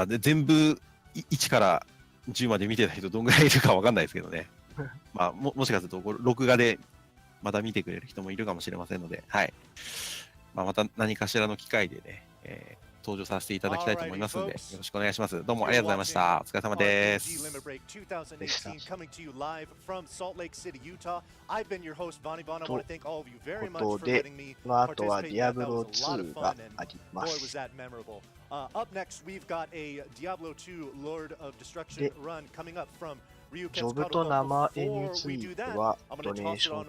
で全部1から10まで見てた人どんぐらいいるかわかんないですけどね。もしかすると録画でまた見てくれる人もいるかもしれませんので、はい。また何かしらの機会でね、登場させていただきたいと思いますので、よろしくお願いします。どうもありがとうございました。お疲れ様です。ということで、この後はディアブロ2があります。で、ジョブと生絵については、ドネーショ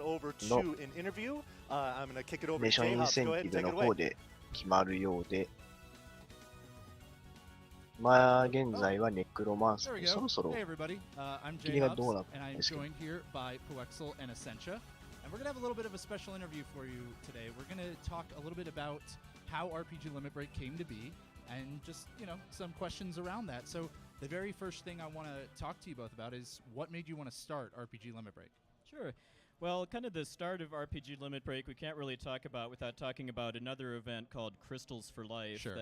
ンインセンティブの方で決まるようで、現在はネクロマンスでそろそろ切りがどうなったんですけど。We're going to have a little bit of a special interview for you today. We're going to talk a little bit about how RPG Limit Break came to be and just, some questions around that. So the very first thing I want to talk to you both about is what made you want to start RPG Limit Break? Sure. Well, kind of the start of RPG Limit Break we can't really talk about without talking about another event called Crystals for Life. Sure.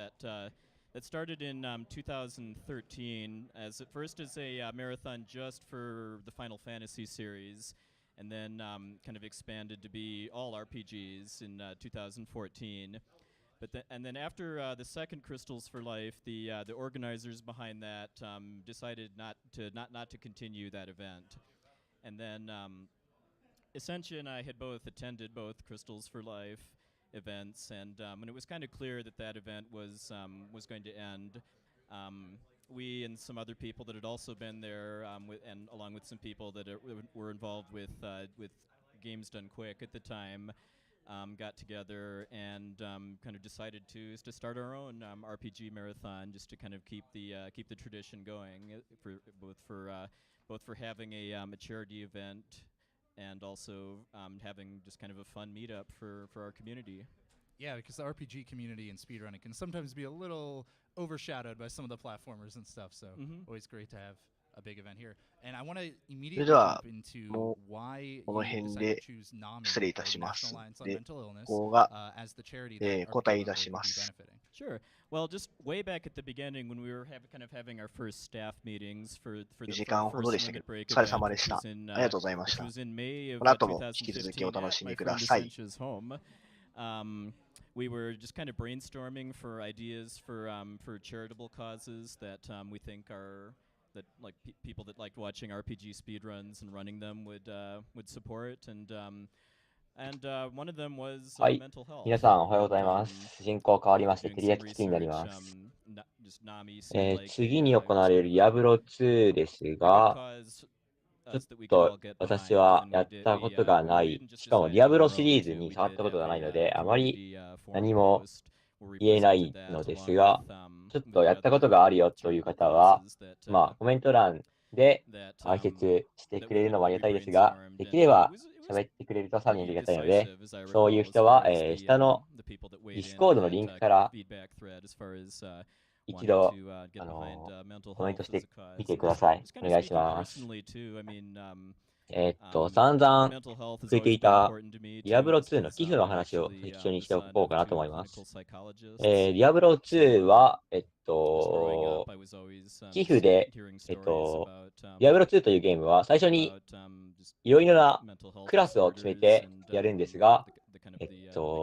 That started in 2013 as at first as a marathon just for the Final Fantasy series. And then kind of expanded to be all RPGs in 2014. And then after the second Crystals for Life, the organizers behind that decided not to continue that event. And then Essentia and I had both attended both Crystals for Life events, and when it was kind of clear that event was going to end. We and some other people that had also been there, and along with some people that were involved with Games Done Quick at the time, got together and kind of decided to start our own RPG marathon, just to kind of keep the tradition going, both for having a charity event and also having just kind of a fun meetup for our community. Yeah, because the RPG community and speedrunning can sometimes be a little overshadowed by some of the platformers and stuff, so always great to have a big event here. And I want to immediately jump into why you decided to choose NAMI, National Alliance on Mental Illness, as the charity that RPG will be benefiting. Sure. Well, just way back at the beginning when we were having our first staff meetings for the first Limit Break event, which was in May of 2015 at my friend Essentia's home. We were just kind of brainstorming for ideas for charitable causes that we think that people that liked watching RPG speedruns and running them would support, and one of them was mental health. 皆さんおはようございます。進行変わりましてテリヤキチキになります。次に行われるディアブロ2ですが、ちょっと私はやったことがない、しかもディアブロシリーズに触ったことがないので、あまり何も言えないのですが、ちょっとやったことがあるよという方は、コメント欄で解説してくれるのもありがたいですが、できれば喋ってくれるとさらにありがたいので、そういう人は、下のDiscordのリンクから一度コメントしてみてください。お願いします。散々続いていたディアブロ2の寄付の話を一緒にしておこうかなと思います。ディアブロ2は、寄付で、ディアブロ2というゲームは最初にいろいろなクラスを決めてやるんですが、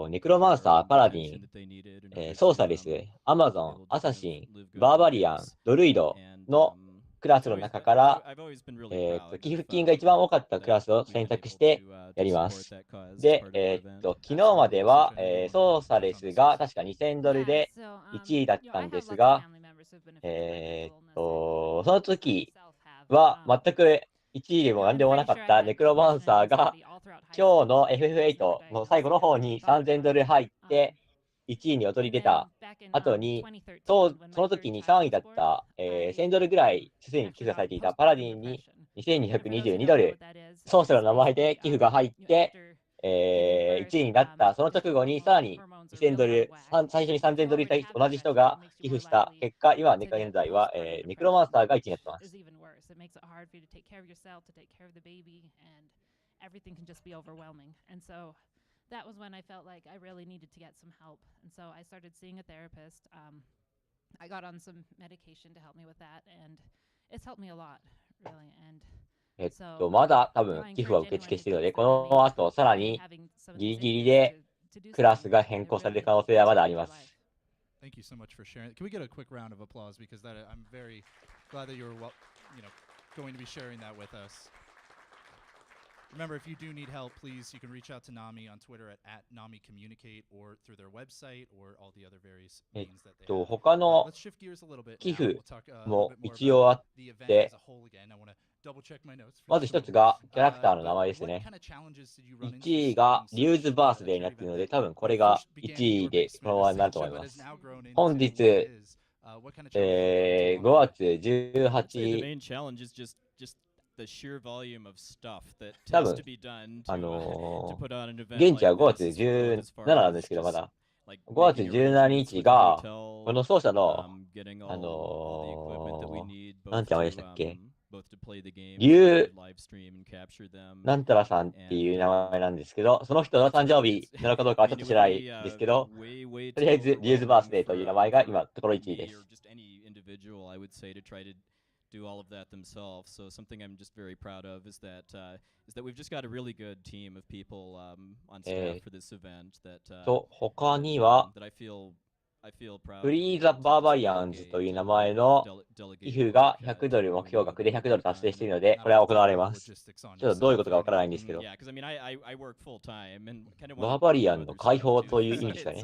ネクロマンサー、パラディン、ソーサレス、アマゾン、アサシン、バーバリアン、ドルイドのクラスの中から、寄付金が一番多かったクラスを選択してやります。で、昨日までは、ソーサレスが確か$2000で1位だったんですが、その時は全く1位でも何でもなかったネクロマンサーが、今日の FF8 の最後の方に$3000入って、1位に躍り出た後に、その時に3位だった$1000ぐらいすでに寄付されていたパラディンに$2222、ソースの名前で寄付が入って、1位になったその直後にさらに$2000、最初に$3000いた同じ人が寄付した結果、今現在は、ネクロマンサーが1位になってます。that was when I felt like I really needed to get some help. And so I started seeing a therapist. I got on some medication to help me with that, and it's helped me a lot, really. And まだ多分寄付は受付しているので、この後さらにギリギリでクラスが変更される可能性はまだあります。Thank you so much for sharing. Can we get a quick round of applause because I'm very glad that you're going to be sharing that with us. Remember, if you do need help, please, you can reach out to NAMI on Twitter at NAMICommunicate or through their website or all the other various means that they have. 他の Let's shift gears a little bit 寄 now. 付 We'll talk a も little bit more 一応あ about っ the event て as a whole again. I want to double check my notes ま for ず sure. 一つがキャラクターの名 But 前です what ね。 kind of challenges did you run into 1位が starting リュー such ズバース a デーになっ charity ている event ので、 that 多分これが first began 1 in 位 your でこ basement のままになる as と a 思い session, ま but has す。 now grown into 本 what 日、it is. What kind of challenges did you run 5 into? 月 I'd say the 18 main challenge is just the sheer volume of stuff that 多 has 分 to be done to put on an event 現地は like 5月 this as 17 far なんで as すけど、ま just だ。 like 5月 making 17 arrangements 日 with the が、 hotel, この奏者の、 getting all the equipment that we need なん both て名前 to でしたっけ both to play the games リュ and ウ to live stream and capture them. なんたらさんっていう名前なんですけど、その人の誕生日なのかどうかはちょっと知らないですけど、とりあえずリューズバースデーという名前が今、ところ1位です。 Just any individual, I would say, to try to do all of that themselves. So something I'm just very proud of is that we've just got a really good team of people on staff for this event that と、他には、 that I feel proud フリーザ・バーバリアンズという名前の寄付が100ドル目標額で100ドル達成しているので、これは行われます。ちょっとどういうことかわからないんですけど、 Yeah, because I mean, I work full time and kind of バーバリアンの解放という意味ですかね。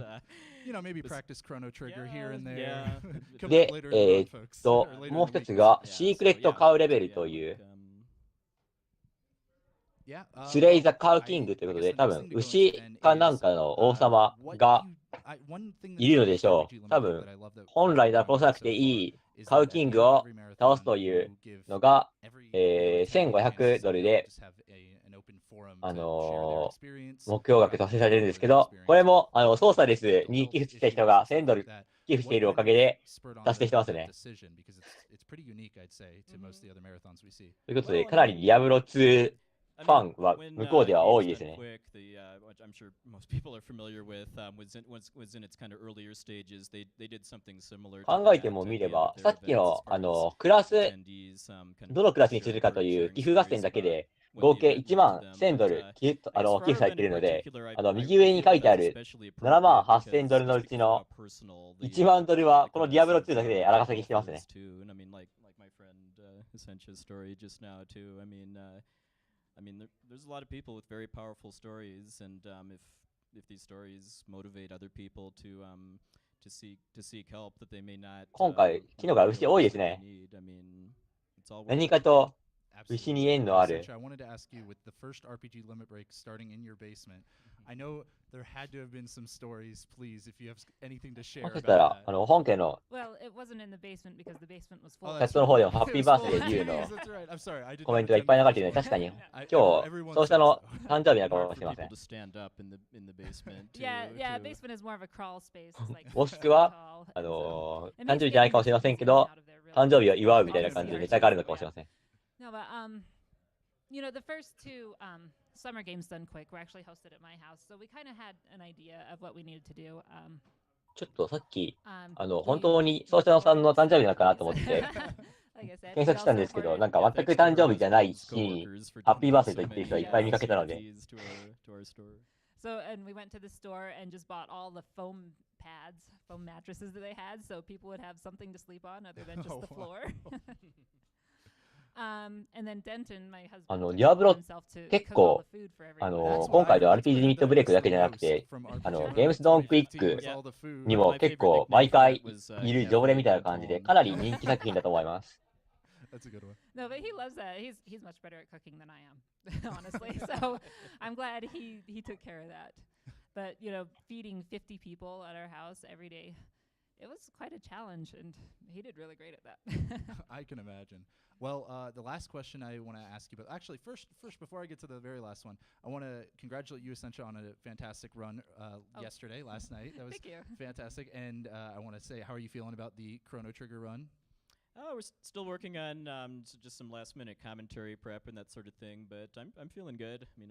Maybe practice Chrono Trigger here and there. Yeah. で、 Later in the road, folks. Or later in もう the 一つ week. が、シークレット・カウレベルという、 Yeah, スレイ・ザ・カウ・キングということで、多分、牛かなんかの王様がいるのでしょう。多分、本来なら殺さなくていいカウ・キングを倒すというのが、1500ドルで、目標額達成されるんですけど、これも、ソーサレスに寄付してきた人が1000ドル寄付しているおかげで達成してますね。ということで、かなりディアブロ2ファンは向こうでは多いですね。考えてもみれば、さっきのクラス、どのクラスにするかという寄付合戦だけで合計1万1000ドル寄付されているので、右上に書いてある7万8000ドルのうちの1万ドルはこのディアブロ2だけで荒稼ぎしてますね。I mean, there's a lot of people with very powerful stories, and if these stories motivate other people to seek help that they may not, 今回、昨日が牛多いですね。何かと牛に縁のある。 I wanted to ask you with the first RPG limit break starting in your basement. I know there had to have been some stories, please, if you have anything to share もしか about したら that. 本家の Well, it wasn't in the basement because the basement was full. チャットの方でもハッピーバースデーリュウの That's right. I'm sorry. I did コメン not トがいっぱい intend 流れているので、確かに今日、そうしたの誕生日なのかもしれません。 Yeah, basement is more of a crawl space. It's like もしくは、誕生日じゃないかもしれませんけど、誕生日を祝うみたいな感じでネタがあるのかもしれません。 No, but the first two summer games done quick were actually hosted at my house, so we kind of had an idea of what we needed to do. ちょっとさっき、本当にソーシャルさんの誕生日なのかなと思って、検索したんですけど、なんか全く誕生日じゃない日に、ハッピーバースデーと言ってる人はいっぱい見かけたので。 So, and we went to the store and just bought all the foam mattresses that they had, so people would have something to sleep on other than just the floor. And then Denton, my husband, ディアブロ結構、今回の RPG リミットブレイクだけじゃなくて、ゲームスドンクイックにも結構毎回いる常連みたいな感じで、かなり人気作品だと思います。 That's a good one. No, but he loves that. He's much better at cooking than I am, honestly. So I'm glad he took care of that. But feeding 50 people at our house every day, it was quite a challenge, and he did really great at that. I can imagine. Well, the last question I want to ask you about, actually, first, before I get to the very last one, I want to congratulate you, Essentia, on a fantastic run last night. That was Thank you. Fantastic. And I want to say, how are you feeling about the Chrono Trigger run? We're still working on just some last-minute commentary prep and that sort of thing, but I'm feeling good. I mean,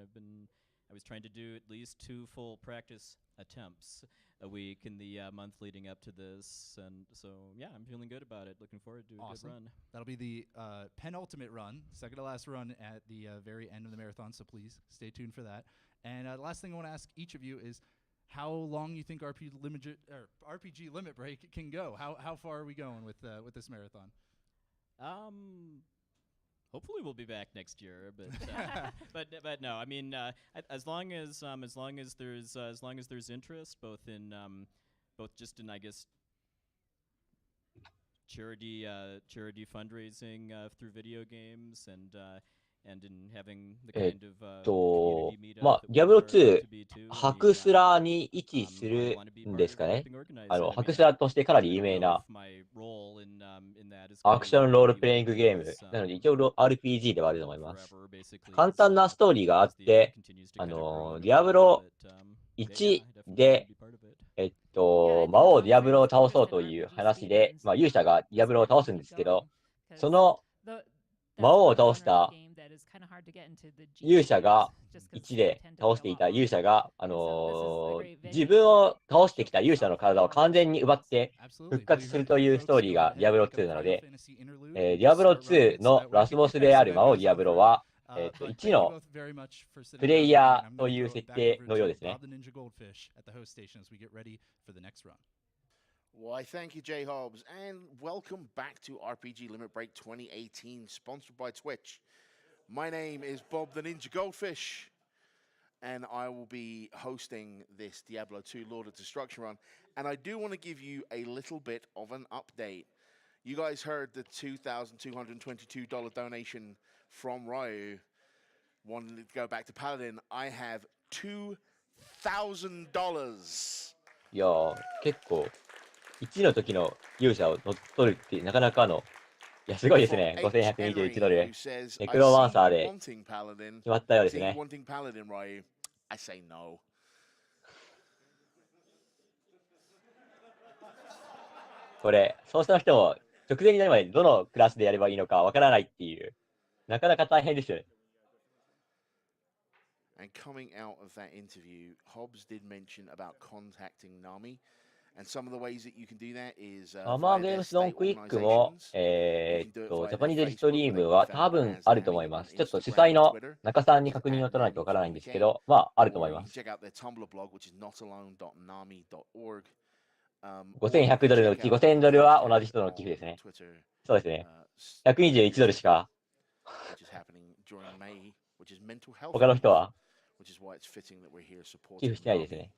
I was trying to do at least 2 full practice attempts a week in the month leading up to this, and so yeah, I'm feeling good about it. Looking forward to a good run. That'll be the penultimate run, second to last run at the very end of the marathon, so please stay tuned for that. And the last thing I want to ask each of you is how long you think RPG Limit Break can go. How far are we going with this marathon? Hopefully we'll be back next year, but no. I mean, as long as there's interest, both just in, I guess, charity fundraising through video games and in having the kind of community meetup まあ、that ディアブロ we're about 2、to be to. ハクスラーに位置す I る want to be ん part で of すかね。 helping organize it. I ハ mean, クスラーとしてかなり I 有 don't 名 know な if my role in that is ア gonna クション be ロール what プレイングゲーム it is, なので一応RPG ではあると思います。 forever, basically. 簡単なストーリーがあっ As the て、 event continues to kind of grow and ディアブロ evolve, but, yeah, 1 definitely で wanna be part of it. 魔王ディアブロを倒そうという話で、まあ、勇者がディアブロを倒すんですけど、その魔王を倒した勇者が、1で倒していた勇者が、自分を倒してきた勇者の体を完全に奪って復活するというストーリーがディアブロ2なので、ディアブロ2のラスボスである魔王ディアブロは、1のプレイヤーという設定のようですね。Why, thank you, Jay Hobbs, and welcome back to RPG Limit Break 2018, sponsored by Twitch. My name is Bob the Ninja Goldfish, and I will be hosting this Diablo 2 Lord of Destruction run. And I do want to give you a little bit of an update. You guys heard the $2,222 donation from Ryu. Wanted to go back to Paladin. I have $2,000. いやー、結構。1の時の勇者を乗っ取るってなかなかの、いや、すごいですね。5121ドル。ネクロマンサーで決まったようですね。これ、そうした人も直前になるまでどのクラスでやればいいのかわからないっていう、なかなか大変ですよね。And coming out of that interview, Hobbs did mention about contacting NAMI. And some of the ways that you can do that is アマーゲームスドンクイックも、ジャパニーズリストリームは多分あると思います。ちょっと主催の中さんに確認を取らないとわからないんですけど、まあ、あると思います。5100ドルのうち5000ドルは同じ人の寄付ですね。そうですね。121ドルしか他の人は寄付してないですね。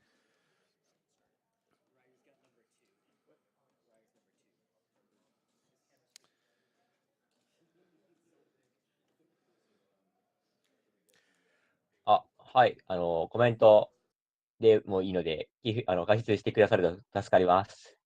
あ、はい、コメントでもいいので、解説してくださると助かります。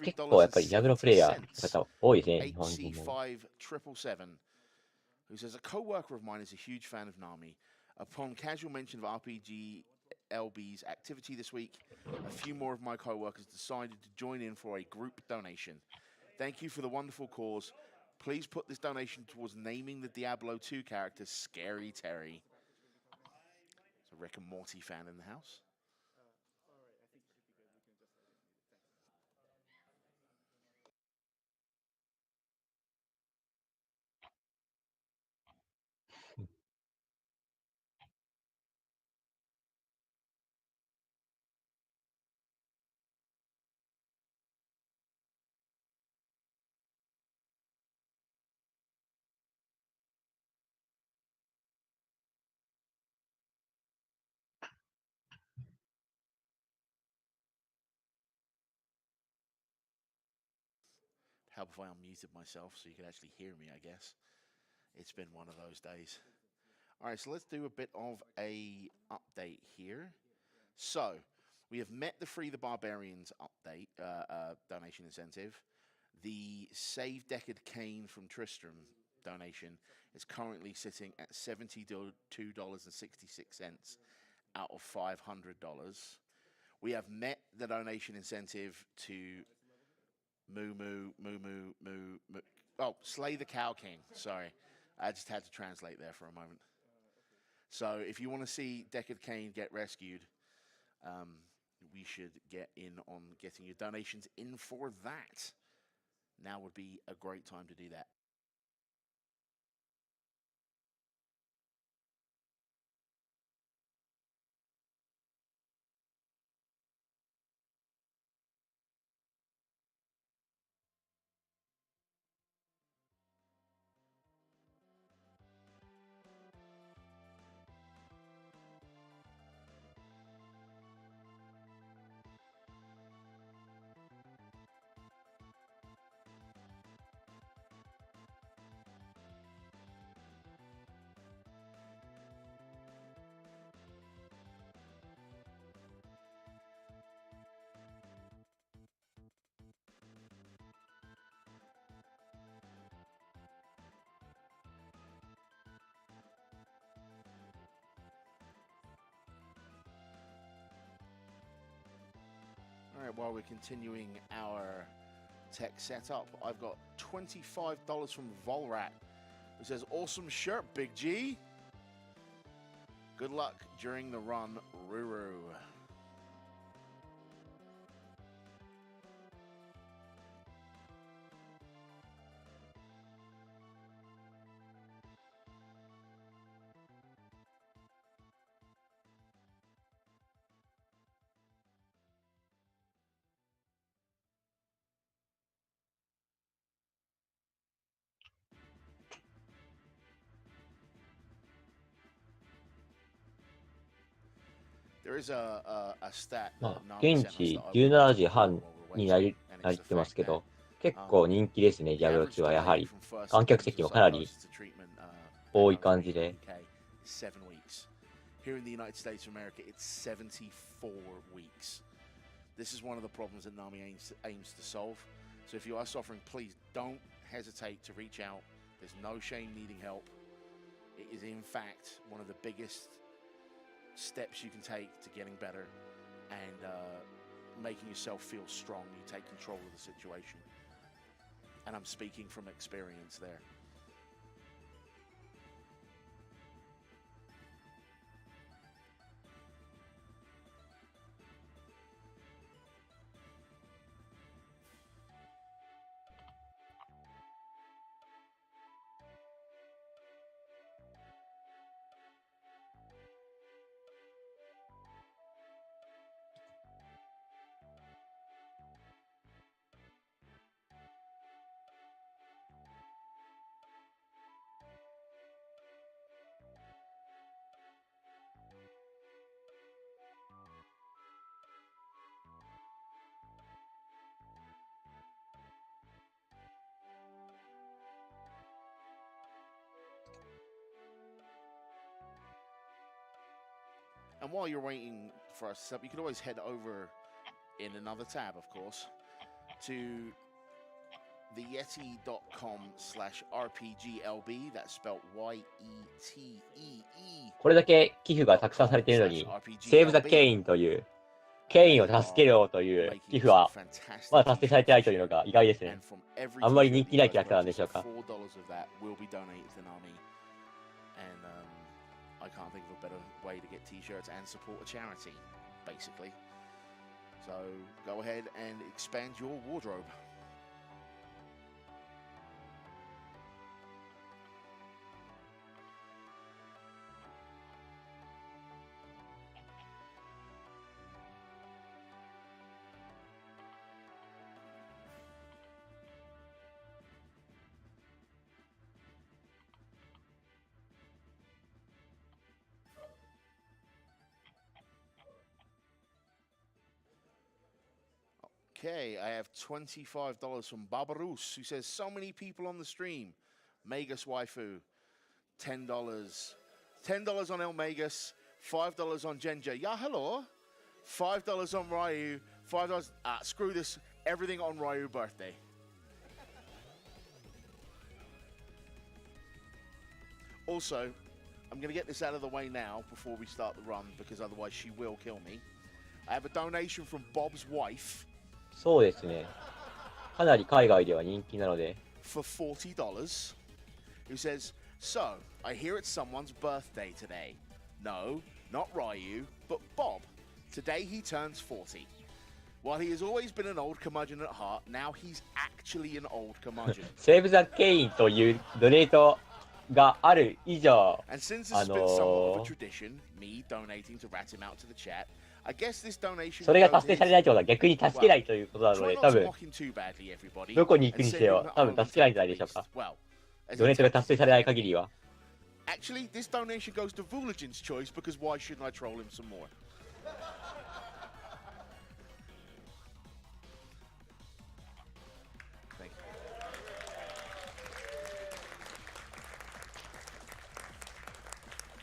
結構やっぱりディアブロプレイヤーの方多いですね、日本人も。Who says a co-worker of mine is a huge fan of Nami. Upon casual mention of RPGLB's activity this week, a few more of my co-workers decided to join in for a group donation. Thank you for the wonderful cause. Please put this donation towards naming the Diablo 2 character Scary Terry. It's a Rick and Morty fan in the house. Help if I unmuted myself so you could actually hear me, I guess. It's been one of those days. All right, so let's do a bit of a update here. So, we have met the Free the Barbarians update, donation incentive. The Save Deckard Kane from Tristram donation is currently sitting at $72.66 out of $500. We have met the donation incentive to Moo Moo Moo Moo Moo Moo. Oh, Slay the Cow King. Sorry, I just had to translate there for a moment. So if you want to see Deckard Cain get rescued, we should get in on getting your donations in for that. Now would be a great time to do that. All right, while we're continuing our tech setup, I've got $25 from Volrat, who says, awesome shirt, Big G. Good luck during the run, Ruru. There is a stat まあ、 that Nami 現 sent us 地 that I 17 will 時半 mention に while な we're り waiting, and な it's っ the てます fact け that ど、結構人気ですね、 the ジャブロ average 2はやは delay り from first 観客席 appointment も of かなり psychosis to treatment, 多い back 感 over じ here in で、 the UK is 7 weeks. Here in the United States of America, it's 74 weeks. This is one of the problems that Nami aims to solve. So if you are suffering, please don't hesitate to reach out. There's no shame needing help. It is in fact one of the biggest steps you can take to getting better and making yourself feel strong. You take control of the situation. And I'm speaking from experience there. And while you're waiting for us to sub, you can always head over in another tab, of course, to theyeti.com/RPGLB. That's spelled YETEE. これだけ寄付がたくさんされているのに、セーブ・ザ・ケインという、ケインを助けようという寄付は、まだ達成されてないというのが意外ですね。あんまり人気ないキャラクターなんでしょうか。I can't think of a better way to get t-shirts and support a charity, basically. So go ahead and expand your wardrobe. Okay, I have $25 from Barbaroos, who says, so many people on the stream. Magus Waifu, $10. $10 on El Magus, $5 on Genja. Yeah, hello. $5 on Ryu, $5. Screw this. Everything on Ryu birthday. Also, I'm going to get this out of the way now before we start the run, because otherwise she will kill me. I have a donation from Bob's wife. そうですね。かなり海外では人気なので。For $40, who says, "So, I hear it's someone's birthday today. No, not Ryu, but Bob. Today he turns 40. While he has always been an old curmudgeon at heart, now he's actually an old curmudgeon." セーブ・ザ・ケインというドネートがある以上、And since this has been somewhat of a tradition, me donating to rat him out to the chat, I guess this donation それが達成されないということは逆に助けないということなので、多分どこに行くにせよ、多分助けないんじゃないでしょうか。ドネートが達成されない限りは。Actually, this donation goes to Vulagin's choice because why shouldn't I troll him some more? Thank you.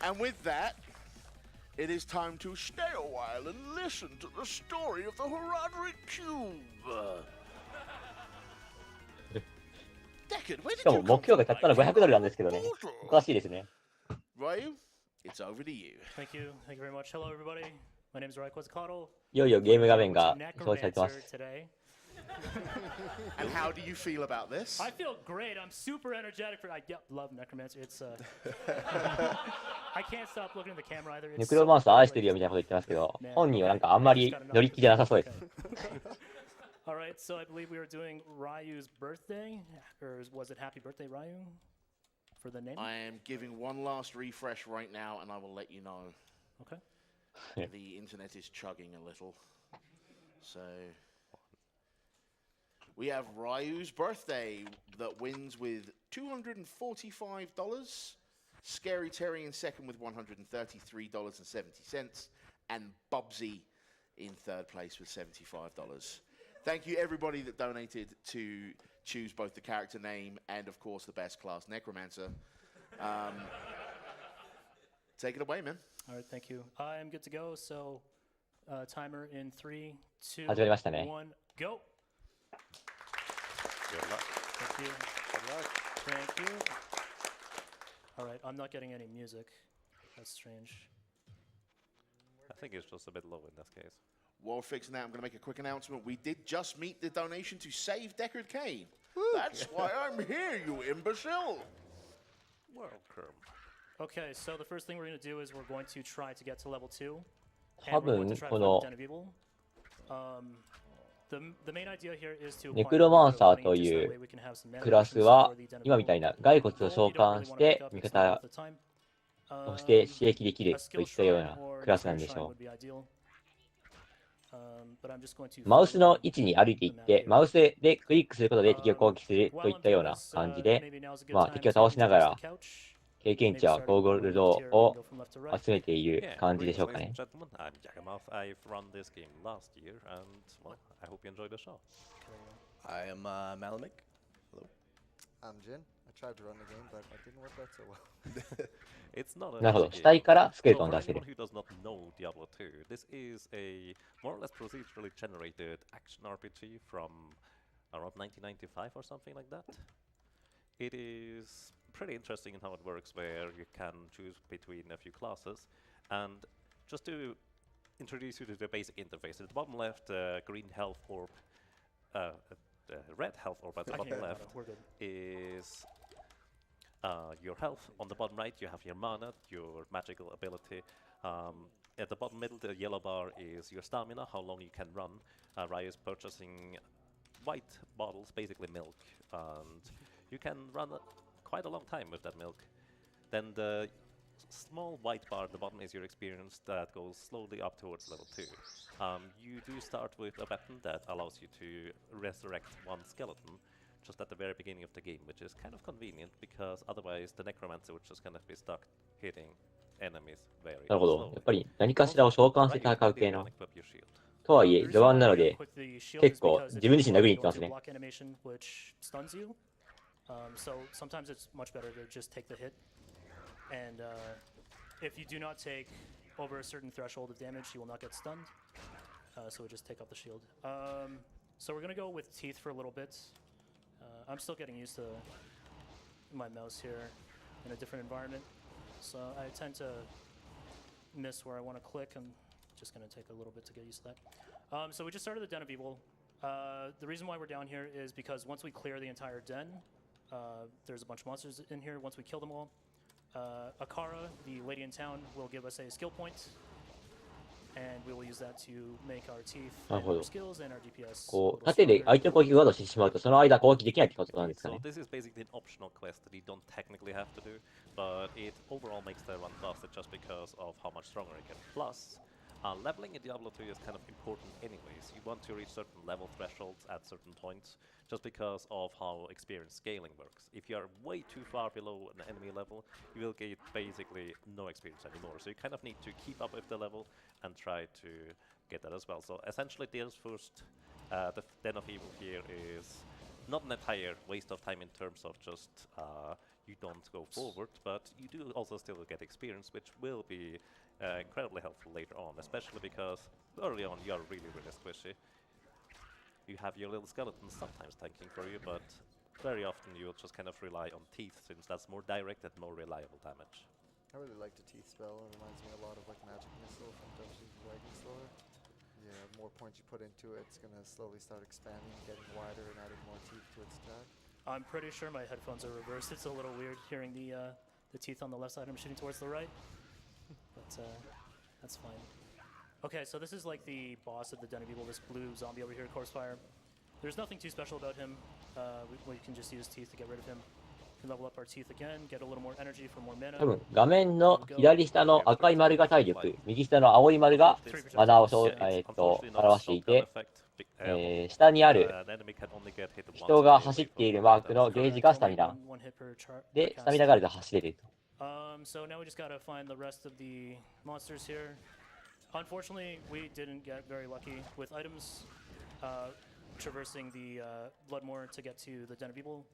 And with that, it is time to stay a while and listen to the story of the Herodric Cube. Deckard, where し did か you も come 目標 from? がたったの500ドルなんですけどね。おかしいですね。Ryu, it's over to you. Thank you. Thank you very much. Hello, everybody. My name is RyuQuezacotl. いよいよゲーム画面が表示されてます。 Today. And how do you feel about this? I feel great. I'm super energetic for. I love Necromancer. It's I can't stop looking at the camera either. ネクロマンサー愛してるよみたいなこと言ってますけど、本人はなんかあんまり乗り気じゃなさそうです。All right, so I believe we were doing Ryu's birthday, or was it Happy Birthday, Ryu, for the name? I am giving one last refresh right now, and I will let you know. Okay. The internet is chugging a little. So we have Ryu's birthday that wins with $245. Scary Terry in second with $133.70, and Bubsy in third place with $75. Thank you everybody that donated to choose both the character name and of course the best class Necromancer. Take it away, man. All right, thank you. I'm good to go. So timer in 3, 2, 始まりましたね。 1, go. Good luck. Thank you. Good luck. Thank you. All right, I'm not getting any music. That's strange. I think it's just a bit low in this case. While fixing that, I'm going to make a quick announcement. We did just meet the donation to save Deckard Cain. That's why I'm here, you imbecile. Welcome. Okay, so the first thing we're going to do is we're going to try to get to level 2. 多分この The main idea here is to ネクロマンサーというクラスは今みたいな骸骨を召喚して味方をして刺激できるといったようなクラスなんでしょう。マウスの位置に歩いていってマウスでクリックすることで敵を攻撃するといったような感じで、敵を倒しながら経験値やゴールドを集めている感じでしょうかね。I've run this game last year, and well, I hope you enjoy the show. I am Malamik. Hello. I'm Jin. I tried to run the game, but it didn't work out so well. It's not a なるほど、死体からスケルトンを出せる。 who does not know Diablo 2, this is a more or less procedurally generated action RPG from around 1995 or something like that. It is pretty interesting in how it works, where you can choose between a few classes. And just to introduce you to the basic interface, at the bottom left, green health orb, red health orb at the bottom left is your health. On the bottom right, you have your mana, your magical ability. At the bottom middle, the yellow bar is your stamina, how long you can run. Ryu is purchasing white bottles, basically milk, and you can run quite a long time with that milk. Then the small white bar at the bottom is your experience that goes slowly up towards level 2. You do start with a weapon that allows you to resurrect one skeleton just at the very beginning of the game, which is kind of convenient because otherwise the Necromancer would just kind of be stuck hitting enemies very なるほど。 slowly. やっぱり何かしらを召喚して戦う系の。とはいえ、序盤なので、結構自分自身殴りに行ってますね。So sometimes it's much better to just take the hit. And if you do not take over a certain threshold of damage, you will not get stunned. So we just take off the shield. So we're going to go with teeth for a little bit. I'm still getting used to my mouse here in a different environment. So I tend to miss where I want to click and just going to take a little bit to get used to that. So we just started the Den of Evil. The reason why we're down here is because once we clear the entire den, there's a bunch of monsters in here. Once we kill them all, Akara, the lady in town, will give us a skill point, and we will use that to make our teeth and our skills and our DPS. こう、縦で相手の攻撃をガードしてしまうと、その間攻撃できないってことなんですか So ね。 this is basically an optional quest that you don't technically have to do, but it overall makes the run faster just because of how much stronger it gets. Plus, leveling in Diablo 2 is kind of important anyways. You want to reach certain level thresholds at certain points just because of how experience scaling works. If you are way too far below an enemy level, you will get basically no experience anymore. So you kind of need to keep up with the level and try to get that as well. So essentially, the Den of Evil here is not an entire waste of time in terms of just you don't go forward, but you do also still get experience, which will be incredibly helpful later on, especially because early on you are really squishy. You have your little skeletons sometimes tanking for you, but very often you'll just kind of rely on teeth, since that's more direct and more reliable damage. I really like the teeth spell. It reminds me a lot of like Magic Missile from Dungeons & Dragons lore. Yeah, more points you put into it, it's gonna slowly start expanding, getting wider, and adding more teeth to its attack. I'm pretty sure my headphones are reversed. It's a little weird hearing the teeth on the left side. I'm shooting towards the right, but that's fine. Okay, so this is like the boss of the Den of Evil, this blue zombie over here, Corpsefire. There's nothing too special about him. We can just use teeth to get rid of him. We can level up our teeth again, get a little more energy for more mana. 多分画面の左下の赤い丸が体力、右下の青い丸がマナーを表していて、下にある人が走っているマークのゲージがスタミナで、スタミナがあると走れると。So now we just gotta find the rest of the monsters here. Unfortunately, we didn't get very lucky with items. Traversing the Bloodmoor to get to the Den of Evil.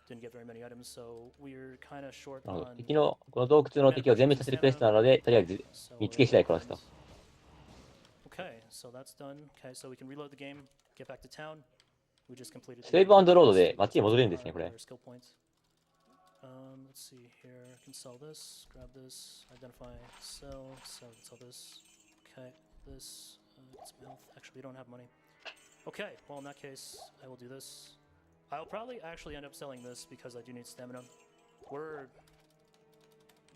Didn't get very many items, so we're kind of short on. 敵のこの洞窟の敵を全滅させるクエストなので、とりあえず見つけ次第殺すと。Okay, so that's done. Okay, so we can reload the game, get back to town. We just completed. セーブ&ロードで街に戻れるんですね、これ。Let's see here. I can sell this, grab this, identify, sell this. Okay, this, it's mouth. Actually, we don't have money. Okay, well in that case, I will do this. I'll probably actually end up selling this because I do need stamina. We're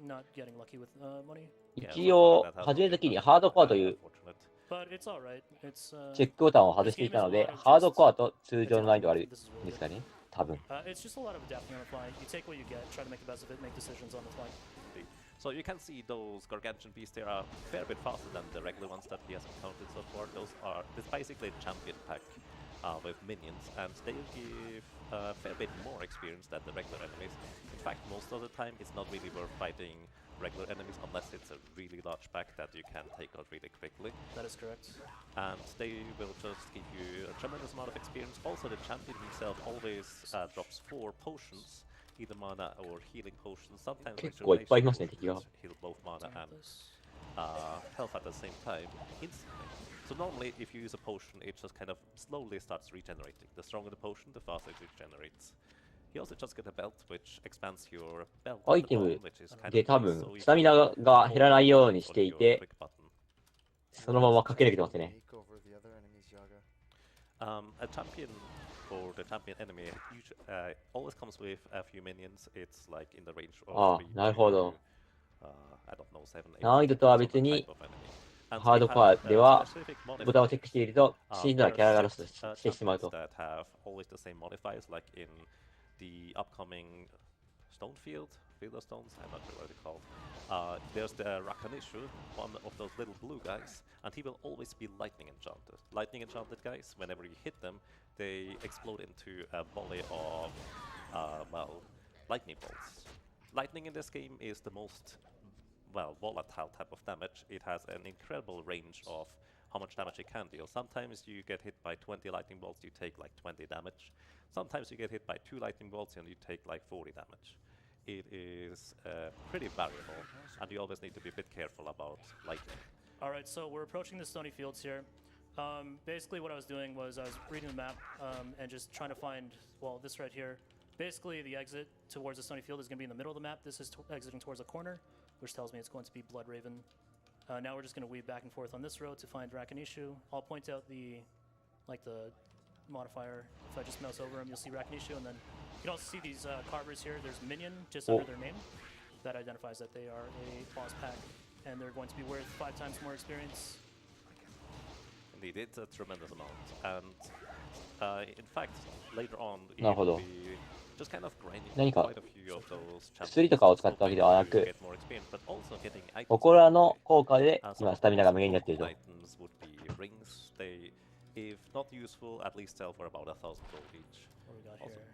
not getting lucky with money. 一応、始めるときにハードコアという But it's alright. It's チェックボタンを外していたので、ハードコアと通常の難易度があるんですかね、多分。It's just a lot of adapting on the fly. You take what you get, try to make the best of it, make decisions on the fly. So you can see those gargantuan beasts there are a fair bit faster than the regular ones that he has encountered so far. It's basically a champion pack with minions, and they give a fair bit more experience than the regular enemies. In fact, most of the time it's not really worth fighting regular enemies unless it's a really large pack that you can take out really quickly. That is correct. And they will just give you a tremendous amount of experience. Also, the champion himself always drops 4 potions. Either mana or healing potions. Sometimes heal both mana and health at the same time instantly. So normally if you use a potion, it just kind of slowly starts regenerating. The stronger the potion, the faster it regenerates. You also just get a belt which expands your belt. アイテムで多分スタミナが減らないようにしていて、そのまま駆け抜けてますね。A champion for the champion enemy always comes with a few minions. It's like in the range of なるほど。 I don't know, 7, 8, 難易度とは別にハードコアではボタンをチェックしていると死んだらキャラがロスしてしまうと。that have always the same modifiers, like in the upcoming Stonefield, Field of Stones, I'm not sure what it's called. There's the Rakanishu, one of those little blue guys, and he will always be lightning enchanted. Lightning enchanted guys, whenever you hit them, they explode into a volley of, lightning bolts. Lightning in this game is the most, volatile type of damage. It has an incredible range of how much damage it can deal. Sometimes you get hit by 20 lightning bolts, you take like 20 damage. Sometimes you get hit by 2 lightning bolts and you take like 40 damage. It is pretty variable, and you always need to be a bit careful about lightning. Alright, so we're approaching the stony fields here. Basically what I was doing was I was reading the map and just trying to find, this right here. Basically the exit towards the stony field is going to be in the middle of the map. This is exiting towards a corner, which tells me it's going to be Bloodraven. Now we're just going to weave back and forth on this road to find Rakinishu. I'll point out the modifier. If I just mouse over them, you'll see Rakinishu, and then you can also see these carvers here. There's minion just under their name that identifies that they are a boss pack, and they're going to be worth 5 times more experience. Indeed, it's a tremendous amount, and in fact, later on, it will be just kind of grinding quite a few of those challenges. 薬とかを使ったわけではなく、祠の効果で今スタミナが無限になっていると。Items would be rings. They, if not useful, at least sell for about 1,000 gold each. What do we got here?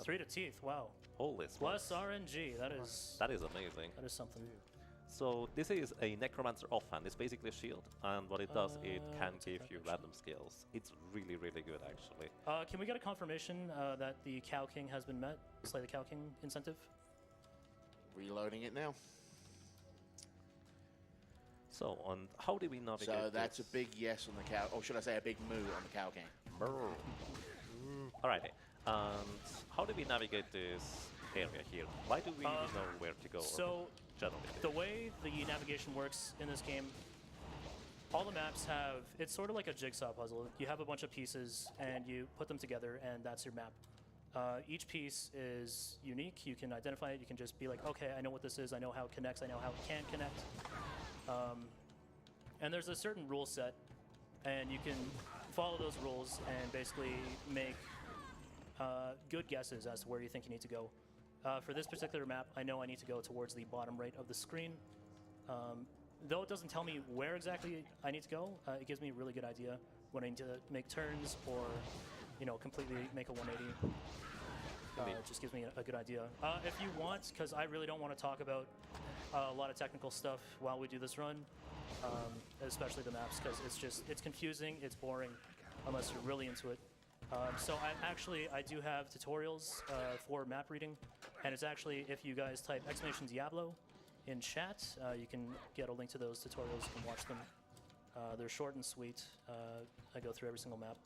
3 to teeth. Wow. Holy smokes. Plus RNG. That is amazing. That is something. So this is a Necromancer offhand. It's basically a shield, and what it does, it can give you random skills. It's really, really good, actually. Can we get a confirmation that the Cow King has been met? Slay the Cow King incentive? Reloading it now. So, on how do we navigate So that's this? a big yes on the cow, or should I say a big moo on the Cow King? Alrighty. And how do we navigate this area here? Why do we even know where to go? So, the way the navigation works in this game, all the maps have, it's sort of like a jigsaw puzzle. You have a bunch of pieces and you put them together and that's your map. Each piece is unique. You can identify it. You can just be like, okay, I know what this is. I know how it connects. I know how it can connect. And there's a certain rule set and you can follow those rules and basically make good guesses as to where you think you need to go. For this particular map, I know I need to go towards the bottom right of the screen. Though it doesn't tell me where exactly I need to go, it gives me a really good idea when I need to make turns or, you know, completely make a 180. It just gives me a good idea. If you want, because I really don't want to talk about a lot of technical stuff while we do this run, especially the maps, because it's confusing, it's boring, unless you're really into it. So I do have tutorials for map reading, and it's actually, if you guys type !Diablo in chat, you can get a link to those tutorials, you can watch them. They're short and sweet. I go through every single map.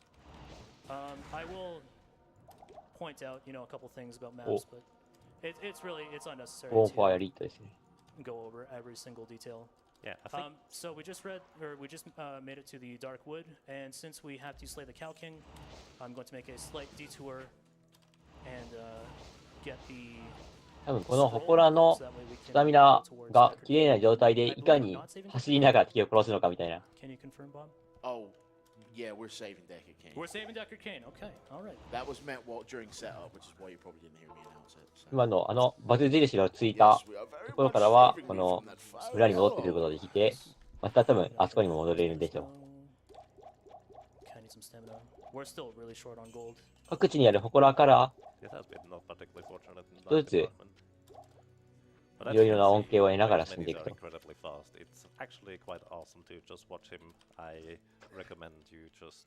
I will point out, you know, a couple things about maps, but it's unnecessary to go over every single detail. Yeah, I think so we just made it to the Dark Wood, and since we have to slay the Cow King, I'm going to make a slight detour and get the 多分この祠のスタミナが切れない状態でいかに走りながら敵を殺すのかみたいな。Can you confirm, Bob? Oh, yeah, we're saving Deckard Kane. We're saving Deckard Kane. Okay, all right. That was meant during setup, which is why you probably didn't hear me announce it. So. 今のバツ印のついたところからはこの裏に戻ってくることができて、また多分あそこにも戻れるんでしょう。We're still really short on gold. 各地にある祠から一つずついろいろな恩恵を得ながら進んでいくと。incredibly fast. It's actually quite awesome to just watch him. I recommend you just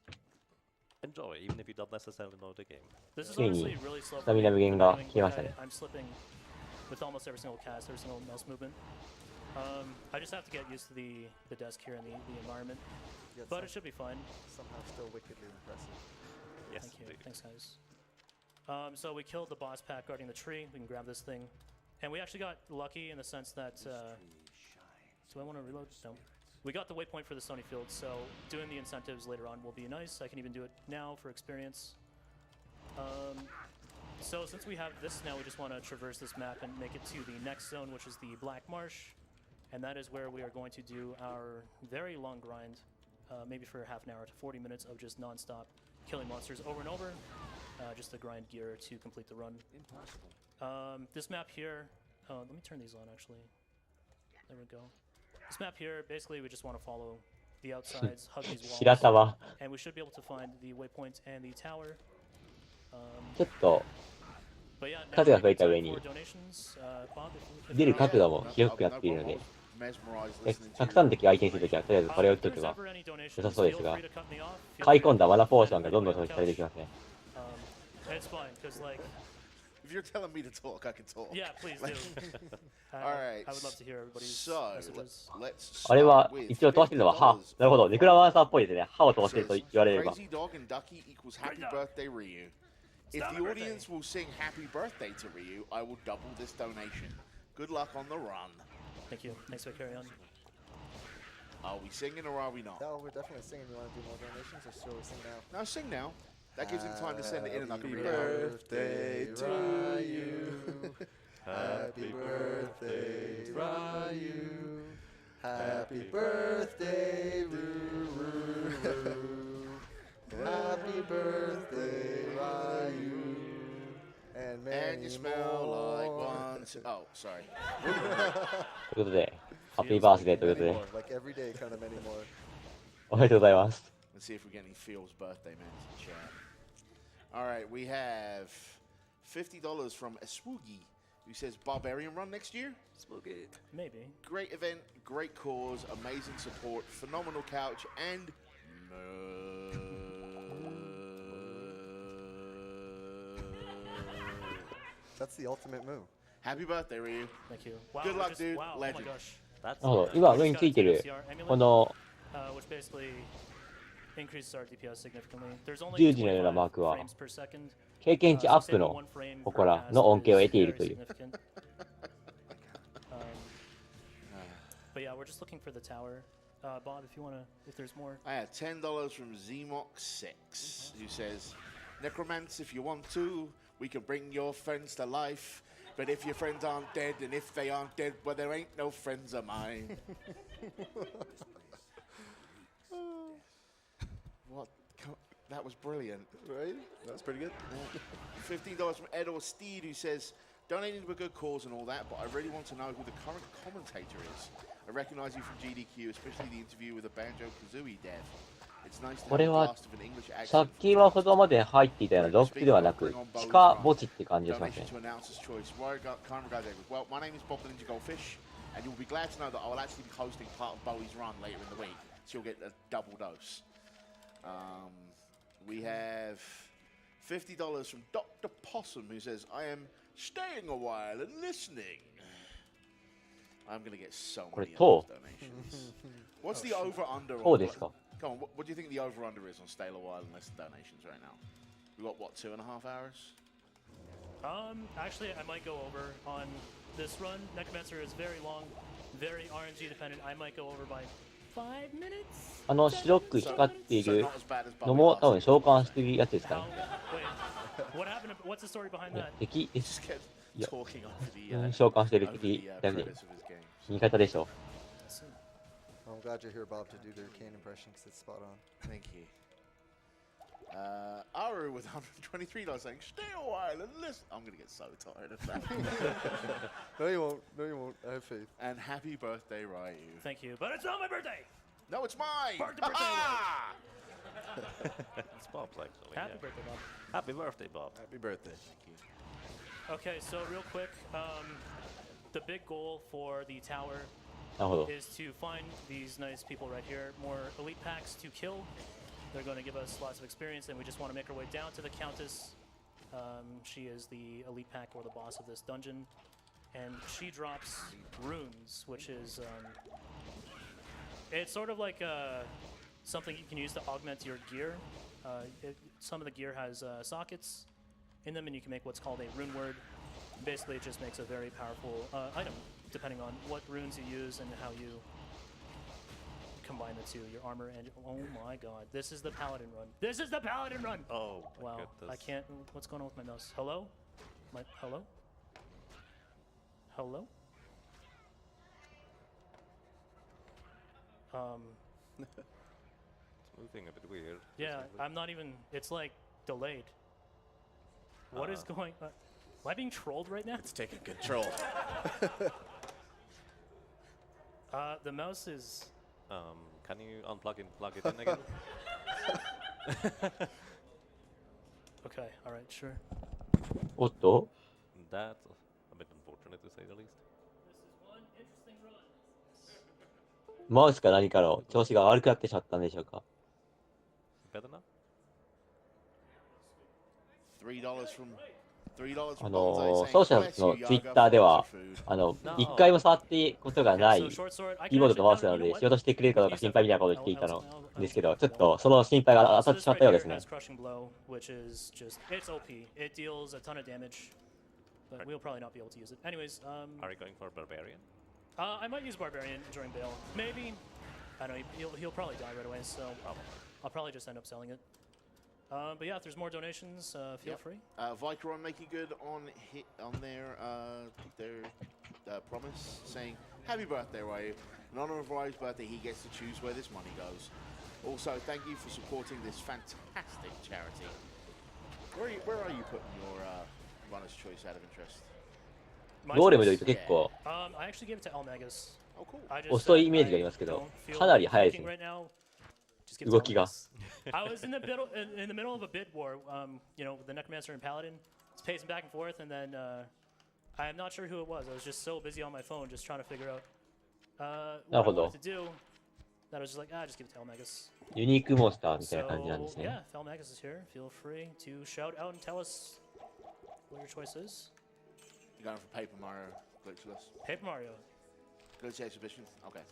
enjoy, even if you don't necessarily know the game. This is honestly really slow. スタミナ無限が消えましたね。I'm slipping with almost every single cast, every single mouse movement. I just have to get used to the desk here and the environment, but it should be fun. Somehow still wickedly impressive. Yes, thank you. Thanks, guys. So we killed the boss pack guarding the tree. We can grab this thing. And we actually got lucky in the sense that, do I want to reload? No. We got the waypoint for the Stony Field, so doing the incentives later on will be nice. I can even do it now for experience. So since we have this now, we just want to traverse this map and make it to the next zone, which is the Black Marsh. And that is where we are going to do our very long grind, maybe for half an hour to 40 minutes of just non-stop killing monsters over and over, just to grind gear to complete the run. Impossible. This map here, let me turn these on actually. There we go. This map here, basically we just want to follow the outsides, hug these walls, and we should be able to find the waypoint and the tower. ちょっと数が増えた上に出る角度も広くなっているので、たくさんの敵を相手にするときはとりあえずこれを打っておけば良さそうですが、買い込んだマナポーションがどんどん消費されていきますね。If you're telling me to talk, I can talk. Yeah, please do. Alright. I would love to hear everybody's messages. あれは一応通しているのは歯。なるほど、ネクロマンサーっぽいですね。歯を通していると言われれば。Crazy dog and ducky equals happy birthday Ryu. If the audience will sing happy birthday to Ryu, I will double this donation. Good luck on the run. Thank you. Thanks for carrying on. Are we singing or are we not? No, we're definitely singing. You want to do more donations or shall we sing now? No, sing now. That gives him time to send it in and I can Happy read it out. birthday to you. Happy birthday, Ryu. Happy birthday, Ruru. Happy birthday, Ryu. And And you smell like one. Oh, sorry. ということで、ハッピーバースデーということで、 Like every day, kind of many more. おめでとうございます。 Let's see if we get any Phil's birthday mentions in chat. All right, we have $50 from Eswoogie, who says Barbarian run next year. Spooky. Maybe. Great event, great cause, amazing support, phenomenal couch, and That's the ultimate move. Happy birthday, Ryu. Thank you. Wow, Good we're luck, just- dude. Wow, Legend. Oh my gosh. なるほど、今上についてるこの which basically increases our DPS significantly. There's only 十字のようなマークは frames per second. 経験値アップのここらの恩恵を得ているという。 But yeah, we're just looking for the tower. Bob, if you wanna, if there's more. I have $10 from Zemox6, who says, Necromance, if you want to, we can bring your friends to life. But if your friends aren't dead, and if they aren't dead, well, there ain't no friends of mine. What? That was brilliant. Right? That's pretty good. $15 from Ed or Steed, who says, donating to a good cause and all that, but I really want to know who the current commentator is. I recognize you from GDQ, especially the interview with the Banjo-Kazooie dev. It's nice to こ have れ a は blast of an English さ accent. っきはほどまで入っていたようなロックではなく地下墓地って感じがしますね Donation to announcer's choice. Well, my name is Bob the Ninja Goldfish, and you'll be glad to know that I will actually be hosting part of Bowie's run later in the week, so you'll get a double dose. We have $50 from Dr. Possum, who says, I am staying a while and listening. I'm going to get so many of those donations. What's the over-under on そうですか Come on, what do you think the over-under is on Stay a While and listen donations right now? We got, what, 2.5 hours? Actually, I might go over on this run. Necromancer is very long, very RNG dependent. I might go over by 5 minutes. 白く光っているのも多分召喚してるやつですかね Wait, what happened? What's the story behind that? 敵ですいや Talking over the, 召喚してる敵だけで premise of his game. 言い方でしょ I'm glad you're here, Bob, to do the Arcane impression because it's spot on. Thank you. Aru with $123 saying, stay a while and listen. I'm going to get so tired of that. No, you won't. No, you won't. I have faith. And happy birthday, Ryu. Thank you, but it's not my birthday. No, it's mine. Birthday, Ah! It's Bob's actually. Happy yeah. birthday, Bob. Happy birthday, Bob. Happy birthday. Okay, so real quick, the big goal for the tower なるほど is to find these nice people right here, more elite packs to kill. They're going to give us lots of experience, and we just want to make our way down to the Countess. She is the elite pack or the boss of this dungeon, and she drops runes, which is it's sort of like something you can use to augment your gear. Some of the gear has sockets in them, and you can make what's called a rune word. Basically, it just makes a very powerful item, depending on what runes you use and how you combine the two, your armor and oh my god, this is the paladin run. This is the paladin run. Oh my Wow, goodness. I can't. What's going on with my mouse? Hello, hello, hello. It's moving a bit weird. Yeah, I'm not even. It's like delayed. What is going on? Am I being trolled right now? It's taking control. The mouse is. Can you unplug and plug it in again? Okay, all right, sure. おっと That's a bit unfortunate to say the least. This is one interesting run. マウスか何かの調子が悪くなってしまったんでしょうか Better now? $3 from $3 from 奏者のツイッターでは一回も触ってことがないキーボードとマウスなので仕事してくれるかどうか心配みたいなことを言っていたのですけど、ちょっとその心配が当たってしまったようですね。Crushing blow, which is just it's OP. It deals a ton of damage, but we'll probably not be able to use it. Anyways, Are you going for Barbarian? I might use Barbarian during Bale. Maybe. I know he'll probably die right away, so I'll probably just end up selling it. But yeah, if there's more donations, feel free. Vicron making good on their promise, saying happy birthday, Ryu. In honor of Ryu's birthday, he gets to choose where this money goes. Also, thank you for supporting this fantastic charity. Where are you putting your runner's choice out of interest? どうでもいいと結構 I actually gave it to Elmagus. Oh, cool. 遅いイメージがありますけど、かなり速いですね。動きが。I was in the middle of a bid war. You know, the Necromancer and Paladin. It's pacing back and forth, and then I'm not sure who it was. I was just so busy on my phone, just trying to figure out what I wanted to do. That I was just like, just give it to Elmagus. ユニークモンスターみたいな感じなんですね。Yeah, if Elmagus is here, feel free to shout out and tell us what your choice is. You're going for Paper Mario Glitchless? Paper Mario. Glitch Exhibition? Okay.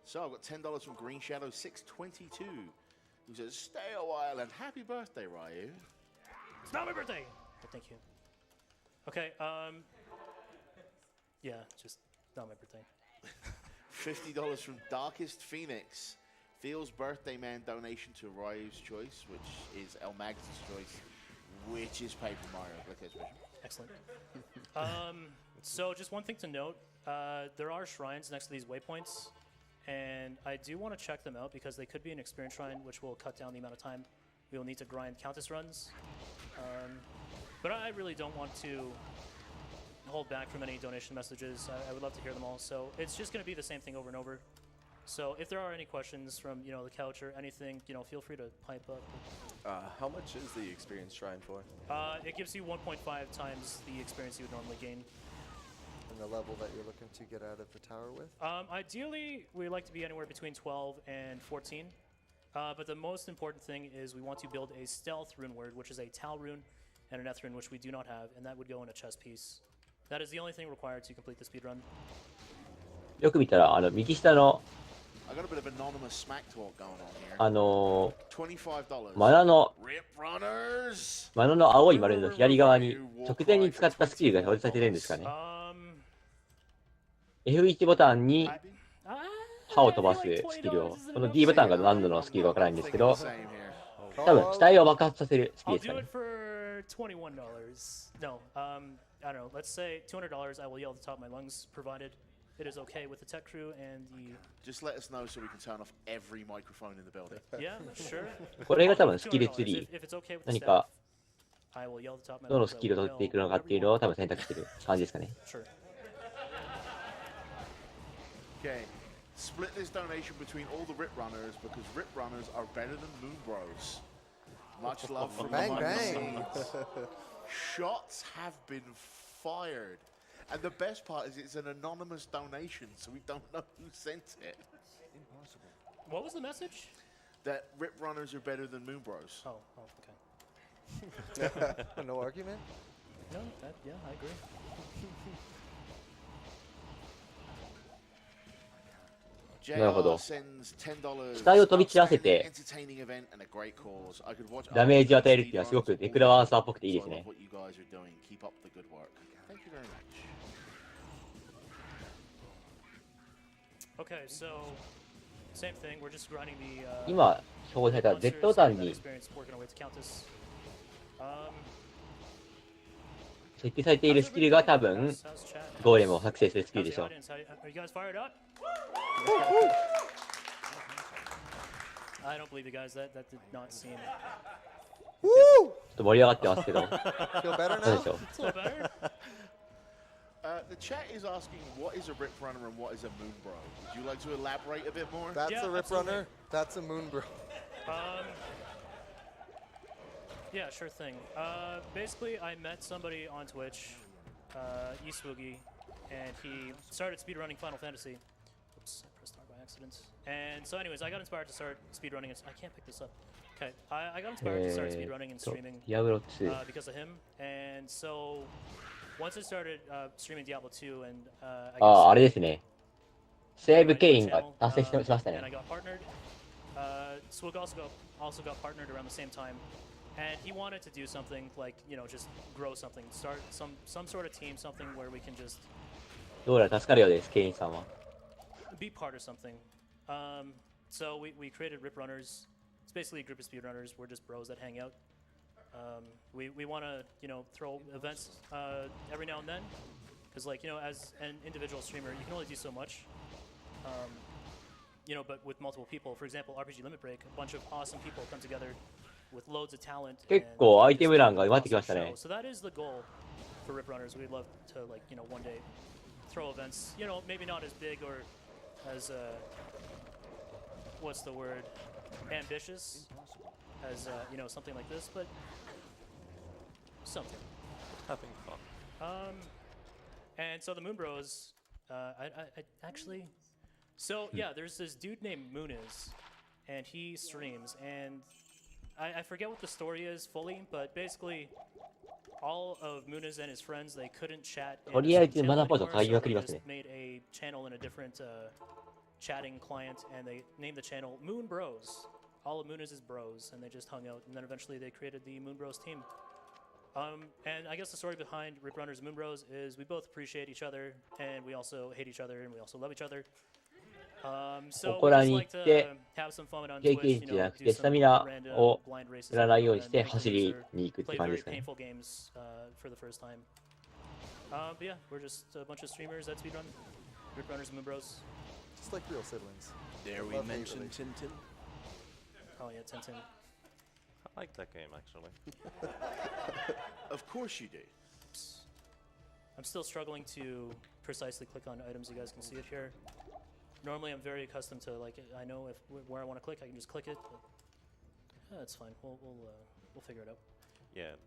So I've got $10 from Green Shadow 622, who says, stay a while and happy birthday, Ryu. It's not my birthday! But thank you. Okay, yeah, just not my birthday. $50 from Darkest Phoenix. Feels birthday man donation to Ryu's choice, which is Elmagus' choice, which is Paper Mario. Excellent. So just one thing to note, there are shrines next to these waypoints, and I do want to check them out because they could be an experience shrine, which will cut down the amount of time we will need to grind Countess runs. But I really don't want to hold back from any donation messages. I would love to hear them all. So it's just going to be the same thing over and over. So if there are any questions from the couch or anything, feel free to pipe up. How much is the experience shrine for? It gives you 1.5 times the experience you would normally gain. And the level that you're looking to get out of the tower with? Ideally, we like to be anywhere between 12 and 14. But the most important thing is we want to build a stealth rune word, which is a Tal rune and an Eth rune, which we do not have, and that would go in a chess piece. That is the only thing required to complete the speedrun. よく見たら右下の I got a bit of anonymous smack talk going on here. $25. マナの Rip Runners. マナの青い丸の左側に直前に使ったスキルが表示されてるんですかね。F1 ボタンに歯を飛ばすスキルを、この D ボタンが何度のスキルかわからないんですけど、多分死体を爆発させるスキルですかね。$21. No, I don't know. Let's say $200. I will yell at the top of my lungs, provided it is okay with the tech crew and the. Just let us know so we can turn off every microphone in the building. Yeah, sure. これが多分スキルツリー。何か I will yell at the top of my lungs. どのスキルを取っていくのかっていうのを多分選択してる感じですかね。Sure. Okay, split this donation between all the Rip Runners because Rip Runners are better than Moon Bros. Much love from bang, the bang. Shots have been fired. And the best part is it's an anonymous donation, so we don't know who sent it. Impossible. What was the message? That Rip Runners are better than Moon Bros. Oh, okay. No argument? No, yeah, I agree. JR sends $10. 死体を飛び散らせて Entertaining event and a great cause. I could watch ダメージを与えるっていうのはすごくネクロワンサーっぽくていいですね。 what you guys are doing. Keep up the good work. Thank you very much. Okay, so same thing. We're just grinding the. 今表示された Z ボタンに working our way to Countess. 設定されているスキルが多分ゴーレムを作成するスキルでしょう。 Are you guys fired up? I don't believe you guys. That did not seem. ちょっと盛り上がってますけど。 Feel better どう now? でしょう。 It's a little better. The chat is asking what is a Rip Runner and what is a Moon Bro. Would you like to elaborate a bit more? That's Yeah, a Rip absolutely. Runner. That's a Moon Bro. Yeah, sure thing. Basically, I met somebody on Twitch, Eastwoogie, and he started speedrunning Final Fantasy. Oops, I pressed R by accident. And so anyways, I got inspired to start speedrunning. I can't pick this up. Okay, I got inspired to start speedrunning and streaming Diablo 2 because of him. And so once I started streaming Diablo 2 and I ああ、あれ guess ですね。セーブケインが達成しました and I ね。 got partnered. Swoog also got partnered around the same time. And he wanted to do something like, just grow something, start some sort of team, something where we can just どうやら助かるようです、ケインさんは。 be part of something. So we created Rip Runners. It's basically a group of speedrunners. We're just bros that hang out. We want to, throw events every now and then. Because, as an individual streamer, you can only do so much. But with multiple people, for example, RPG Limit Break, a bunch of awesome people come together with loads of talent. 結構アイテム欄が埋まってきましたね。 So that is the goal for Rip Runners. We'd love to, one day throw events, maybe not as big or as, what's the word, ambitious as, something like this, but something. Having fun. And so the Moon Bros, I actually, so yeah, there's this dude named Mooniz, and he streams, and I forget what the story is fully, but basically all of Mooniz and his friends, they couldn't chat in とりあえ the ず same マナ channel ーポイント anymore, 買いま so くり they ますね just。made a channel in a different chatting client, and they named the channel Moon Bros. All of Mooniz's bros, and they just hung out, and then eventually they created the Moon Bros team. And I guess the story behind Rip Runners and Moon Bros is we both appreciate each other, and we also hate each other, and we also love each other. So ここ we ら just に行 like って to have some fun on 経 Twitch, 験値じゃなく do てスタ some ミナ random を blind races やらないように and して make the 走り loser に行くって play 感じで very すかね。 painful games for the first time. But yeah, we're just a bunch of streamers that speedrun. Rip Runners and Moon Bros. Just like real siblings. Dare we Love mention Neighborly. Tintin? Oh yeah, Tintin. I like that game actually. Of course you do. I'm still struggling to precisely click on items. You guys can see it here. Normally, I'm very accustomed to I know where I want to click, I can just click it. But that's fine. We'll figure it out. Yeah,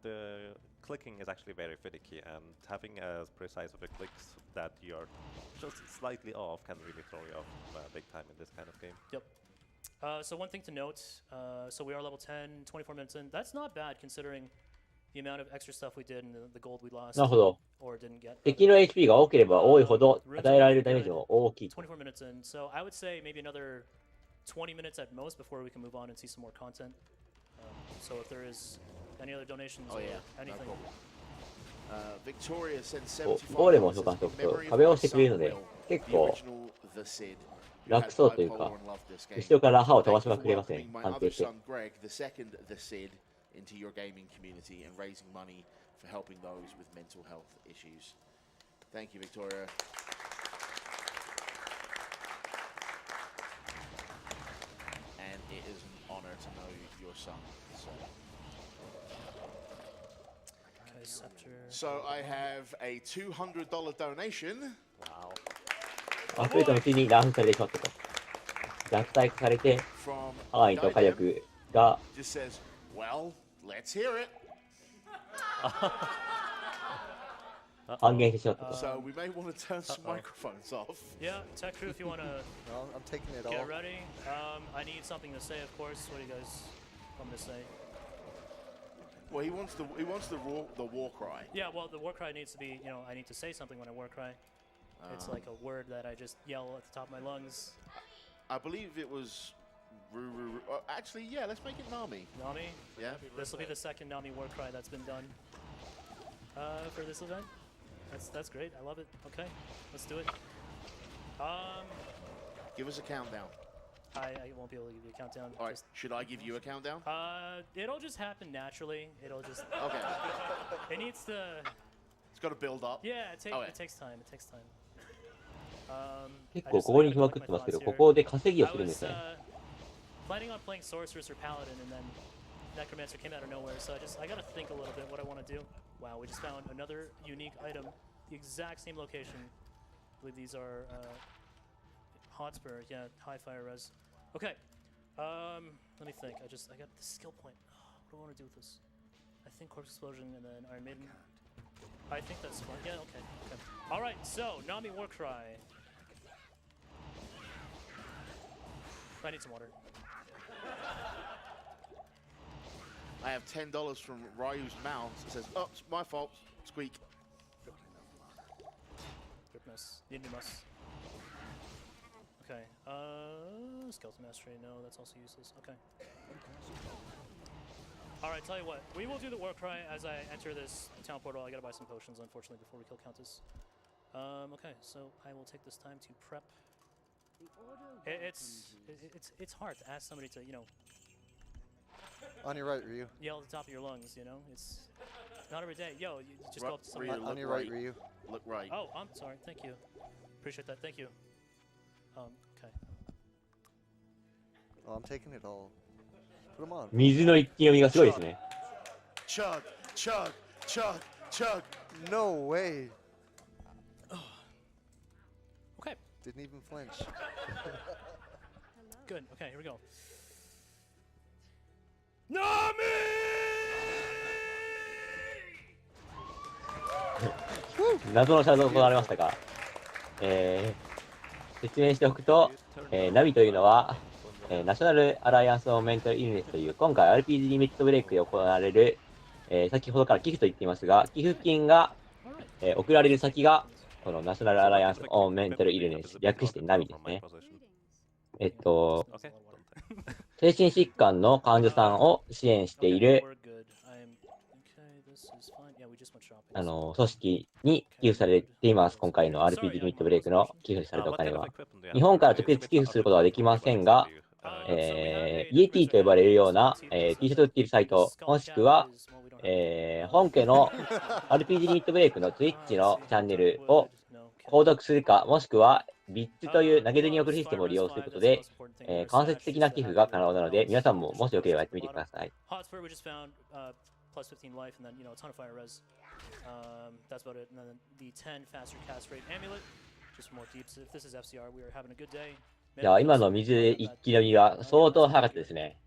the clicking is actually very finicky, and having as precise of a clicks that you're just slightly off can really throw you off big time in this kind of game. Yep. So one thing to note, so we are level 10, 24 minutes in. That's not bad considering the amount of extra stuff we did and the gold we lost なるほど。 or didn't get. 敵の HP が多ければ多いほど与えられるダメージも大きい。 24 minutes in, so I would say maybe another 20 minutes at most before we can move on and see some more content. So if there is any other donations or anything. Victoria sent ゴーレムを召喚しておくと壁を押してくれるので結構楽そうというか後ろから歯を飛ばしまくれますね。安定して。 into your gaming community and raising money for helping those with mental health issues. Thank you, Victoria. And it is an honor to know your son. So I have a $200 donation. Wow. アスリートのうちにランされてしまったと。弱体化されて、範囲と火力が just says, well, let's hear it. 半減してしまったと。 So we may want to turn some microphones off. Yeah, Tech Crew, if you want to No, I'm taking it get all. ready. I need something to say, of course. What do you guys want me to say? Well, he wants the war cry. Yeah, well, the war cry needs to be, I need to say something when I war cry. It's like a word that I just yell at the top of my lungs. I believe it was actually, yeah, let's make it Nami. Nami? Yeah. This will be the second Nami war cry that's been done for this event. That's great. I love it. Okay, let's do it. Give us a countdown. I won't be able to give you a countdown. All right. Should I give you a countdown? It'll just happen naturally. It'll just. Okay. It needs to. It's got to build up. Yeah, it takes time. It takes time. 結構ここに来まくってますけど、ここで稼ぎをするんですね。 Planning on playing Sorceress or Paladin, and then Necromancer came out of nowhere, so I gotta think a little bit what I want to do. Wow, we just found another unique item, the exact same location. I believe these are Hotspur, yeah, high fire res. Okay, let me think. I got the skill point. What do I want to do with this? I think Corpse Explosion and then Iron Maiden. I think that's fine. Yeah, okay. All right, so Nami War Cry. I need some water. I have $10 from Ryu's mouth. It says, "Oh, it's my fault." Squeak. Goodness. Nindimus. Okay. Skeleton Mastery. No, that's also useless. Okay. All right. Tell you what. We will do the war cry as I enter this town portal. I gotta buy some potions, unfortunately, before we kill Countess. Okay. So I will take this time to prep It's hard to ask somebody to, On your right, Ryu. yell at the top of your lungs, It's not every day. Yo, you just go up to somebody. Ryu, On look your right, right. Ryu. Look right. Oh, I'm sorry. Thank you. Appreciate that. Thank you. Okay. Oh, I'm taking it all. Put them on. 水の一気読みがすごいですね。Chug, chug, chug, chug. No way. Okay. Didn't even flinch. Good. Okay, here we go. Nami! 謎のシャドウが行われましたが、説明しておくと、ナビというのは、ナショナルアライアンス・オン・メンタル・イルネスという、今回 RPG リミットブレイクで行われる、先ほどから寄付と言っていますが、寄付金が、送られる先が、このナショナルアライアンス・オン・メンタル・イルネス、略してナビですね。精神疾患の患者さんを支援している、組織に寄付されています。今回の RPG リミットブレイクの寄付されたお金は。日本から直接寄付することはできませんが、EAT と呼ばれるような、T シャツを売っているサイト、もしくは、本家の RPG リミットブレイクの Twitch のチャンネルを購読するか、もしくは、ビッツという投げ銭に送るシステムを利用することで、間接的な寄付が可能なので、皆さんももしよければやってみてください。Plus 15 life, and then, a ton of fire res. That's about it. And then the 10 faster cast rate amulet, just for more deeps. If this is FCR, we are having a good day. いや、今の水一気飲みは相当早かったですね。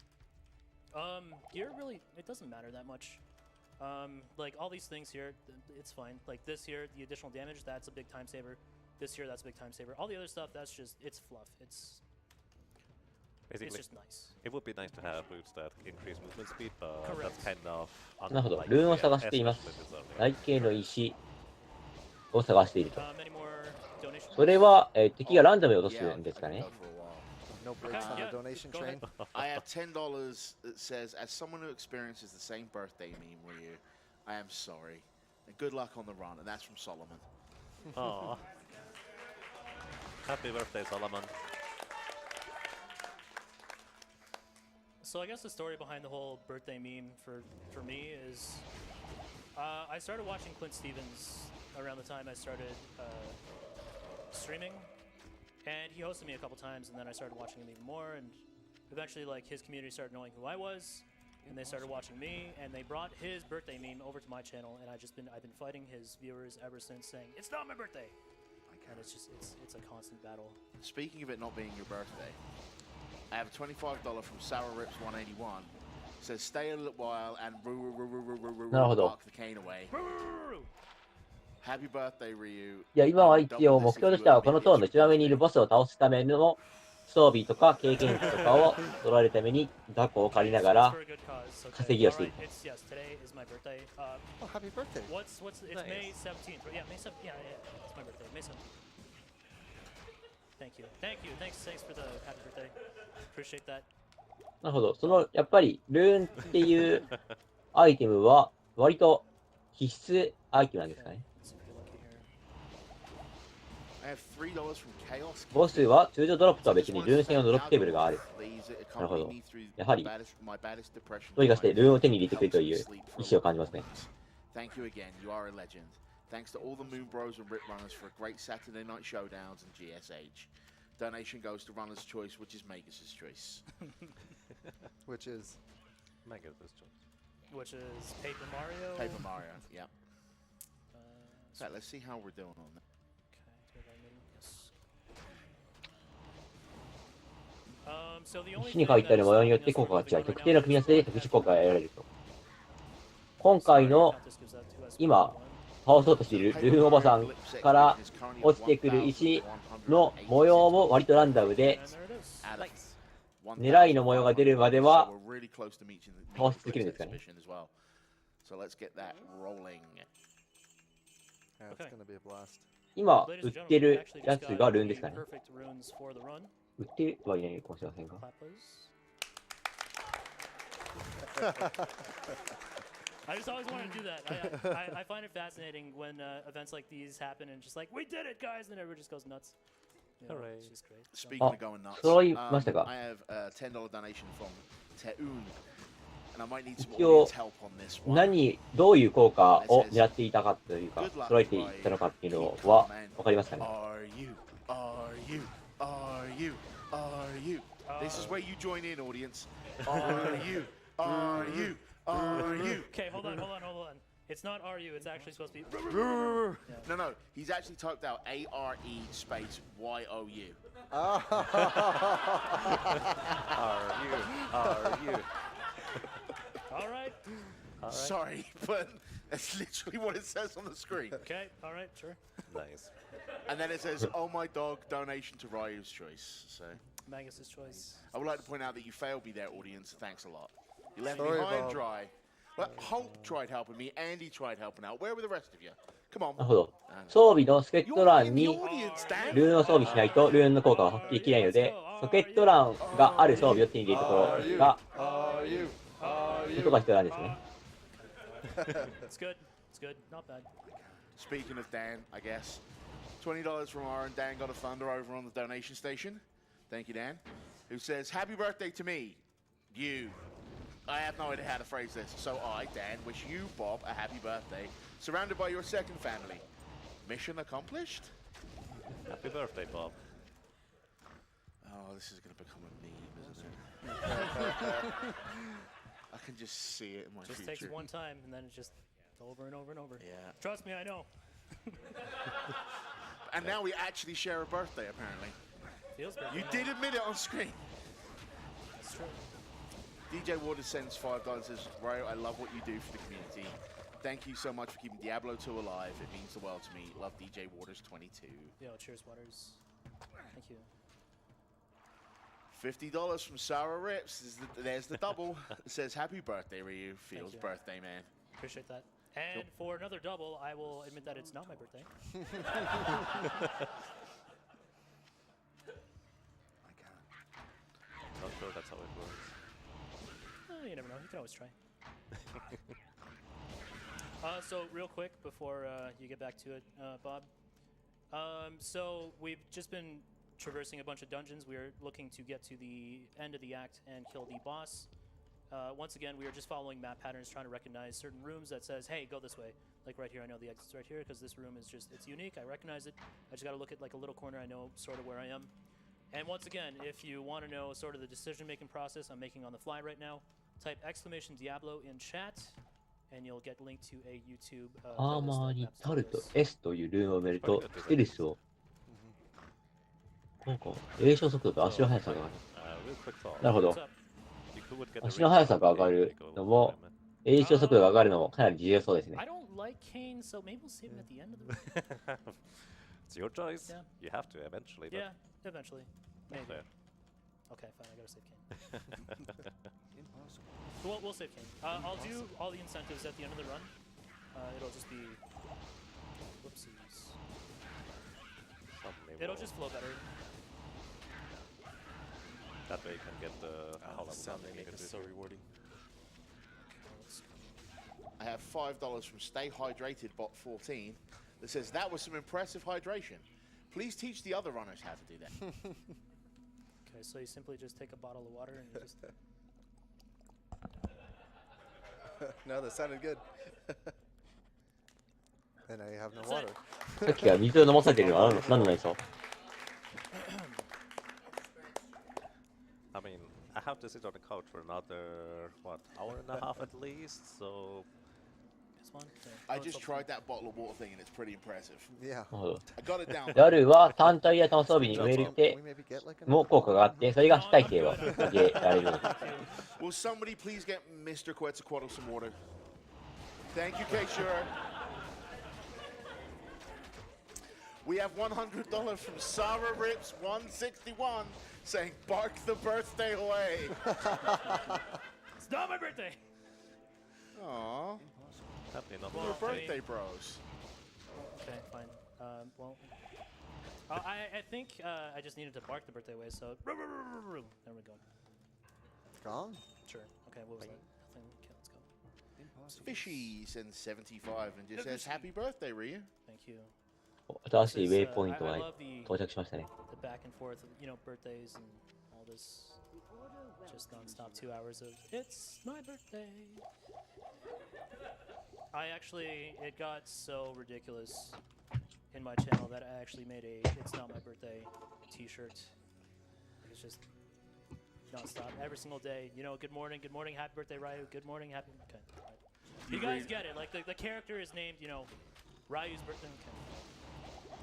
Gear really, it doesn't matter that much. Like all these things here, it's fine. Like this here, the additional damage, that's a big time saver. This here, that's a big time saver. All the other stuff, that's just, it's fluff. It's just nice. It would be nice to have boots that increase movement speed, but that's kind of なるほど、ルーンを探しています。台形の石を探していると。それは、敵がランダムで落とすんですかね。No breaks on the donation train. I have $10 that says, as someone who experiences the same birthday meme, Ryu, I am sorry. And good luck on the run, and that's from Solomon. Aww. Happy birthday, Solomon. So I guess the story behind the whole birthday meme for me is I started watching Clint Stevens around the time I started streaming, and he hosted me a couple times, and then I started watching him even more, and eventually like his community started knowing who I was, and they started watching me, and they brought his birthday meme over to my channel, and I've been fighting his viewers ever since, saying it's not my birthday, and it's a constant battle. Speaking of it not being your birthday, I have a $25 from Sarah Rips 181. Says stay a little while and mark the cane away. Happy birthday, Ryu. いや、今は一応目標としてはこの塔の一番上にいるボスを倒すための装備とか経験値とかを取られるためにダコを借りながら稼ぎをしている。Yes, today is my birthday. Oh, happy birthday. It's May 17th. Yeah, May 17th. Yeah, it's my birthday. May 17th. Thank you. Thanks for the happy birthday. Appreciate that. なるほど。やっぱり、ルーンっていうアイテムは、割と必須アイテムなんですかね。ボスは通常ドロップとは別にルーン専用のドロップテーブルがある。なるほど。やはり、どうにかしてルーンを手に入れてくれという意思を感じますね。Thank you again. You are a legend. Thanks to all the Moon Bros and Rip Runners for a great Saturday night showdowns and GSH. Donation goes to Runner's Choice, which is Magus' choice. Which is? Magus' choice. Which is Paper Mario? Paper Mario, yeah. So let's see how we're doing on that. Okay, 石に書いてある模様によって効果が違い、特定の組み合わせで特殊効果が得られると。今回の今倒そうとしているルーンおばさんから落ちてくる石の模様も割とランダムで、狙いの模様が出るまでは倒し続けるんですかね。今売ってるやつがルーンですかね。売ってはいないかもしれませんが。I just always wanted to do that. I find it fascinating when events like these happen and just like, we did it, guys, and everyone just goes nuts. Hooray. She's great. Speaking of going nuts, 揃いましたか I have a $10 donation from Teun, and I might need some 一応 audience help on this one. どういう効果を狙っていたかというか、揃えていったのかっていうのはわかりますかね Are you? This is where you join in, audience. Are you? Okay, hold on. It's not RU, it's actually supposed to be. No, he's actually typed out ARE space YOU. Are you? Alright. Sorry, but that's literally what it says on the screen. Okay, alright, sure. Nice. And then it says, oh my dog, donation to Ryu's choice. So Magus's choice. I would like to point out that you failed me there, audience. Thanks a lot. You left me Sorry, high and Bob. dry. But Hope tried helping me, Andy tried helping out. Where were the rest of you? Come on. なるほど。装備のスケット欄に audience, Dan. ルーンを装備しないとルーンの効果を発揮できないので、ソケット欄がある装備を手に入れるところが、ことが必要なんですね。It's good. It's good. Not bad. Speaking of Dan, I guess. $20 from Aaron. Dan got a thunder over on the donation station. Thank you, Dan. Who says, happy birthday to me. You. I have no idea how to phrase this. So I, Dan, wish you, Bob, a happy birthday. Surrounded by your second family. Mission accomplished? Happy birthday, Bob. Oh, this is going to become a meme, isn't it? I can just see it in my Just future. takes one time and then it's just over and over and over. Yeah. Trust me, I know. And now we actually share a birthday, apparently. Feels good. You did admit it on screen. It's true. DJ Waters sends $5, says, Ryo, I love what you do for the community. Thank you so much for keeping Diablo 2 alive. It means the world to me. Love DJ Waters 22. Yo, cheers, Waters. Thank you. $50 from Sarah Rips. There's the double. It says, happy birthday, Ryu. Feels you. birthday, man. Appreciate that. And for another double, I will admit that it's not my birthday. Not sure that's how it works. You never know. You can always try. So real quick before you get back to it, Bob. So we've just been traversing a bunch of dungeons. We're looking to get to the end of the act and kill the boss. Once again, we are just following map patterns, trying to recognize certain rooms that says, hey, go this way. Like right here, I know the exit's right here because this room is just, it's unique. I recognize it. I just got to look at like a little corner. I know sort of where I am. And once again, if you want to know sort of the decision-making process I'm making on the fly right now, type !Diablo in chat, and you'll get linked to a YouTube アーマーにタルト S というルーンを埋めると、ステルスを、なんか、栄唱速度と足の速さが上がる。なるほど。足の速さが上がるのも、栄唱速度が上がるのもかなり重要そうですね。I don't like Kane, so maybe we'll save him at the end of the It's your choice. Yeah. You have to eventually. But Yeah, eventually. Maybe. fair. Okay, fine, I gotta save Kane. We'll save Kane. I'll do all the incentives at the end of the run. It'll just be... Whoopsies. It'll just flow better. That way you can get the The sound they make is so rewarding. I have $5 from Stay Hydrated Bot 14 that says, that was some impressive hydration. Please teach the other runners how to do that. Okay, so you simply just take a bottle of water and you just... No, that sounded good. And now you have no water. さっきから水を飲まされてるのは何のないそう I mean, I have to sit on the couch for another, what, hour and a half at least, so... This one? I just tried that bottle of water thing and it's pretty impressive. Yeah. なるほど。 I got it down. 夜は単体や単装備に埋め入れても効果があって、それが非耐性を上げられるのです。 Will somebody please get Mr. Quetzalcoatl some water? Thank you, K-Sure. We have $100 from Sarah Rips 161 saying, bark the birthday away. It's not my birthday! Aww. Happy not We're birthday bros. Okay, fine. Well... I think I just needed to bark the birthday away, so... There we go. Gone? Sure. Okay, what was that? Nothing. Okay, let's go. Fishy sends 75 and just says, happy birthday, Ryu. Thank you. 新しいウェイポイントが到着しましたね。The back and forth of, you know, birthdays and all this just non-stop 2 hours of it's my birthday. It got so ridiculous in my channel that I actually made a It's Not My Birthday t-shirt. It's just non-stop every single day. You know, good morning, happy birthday, Ryu. Good morning, happy. Okay. You guys get it. Like the character is named, you know, Ryu's birthday. Okay.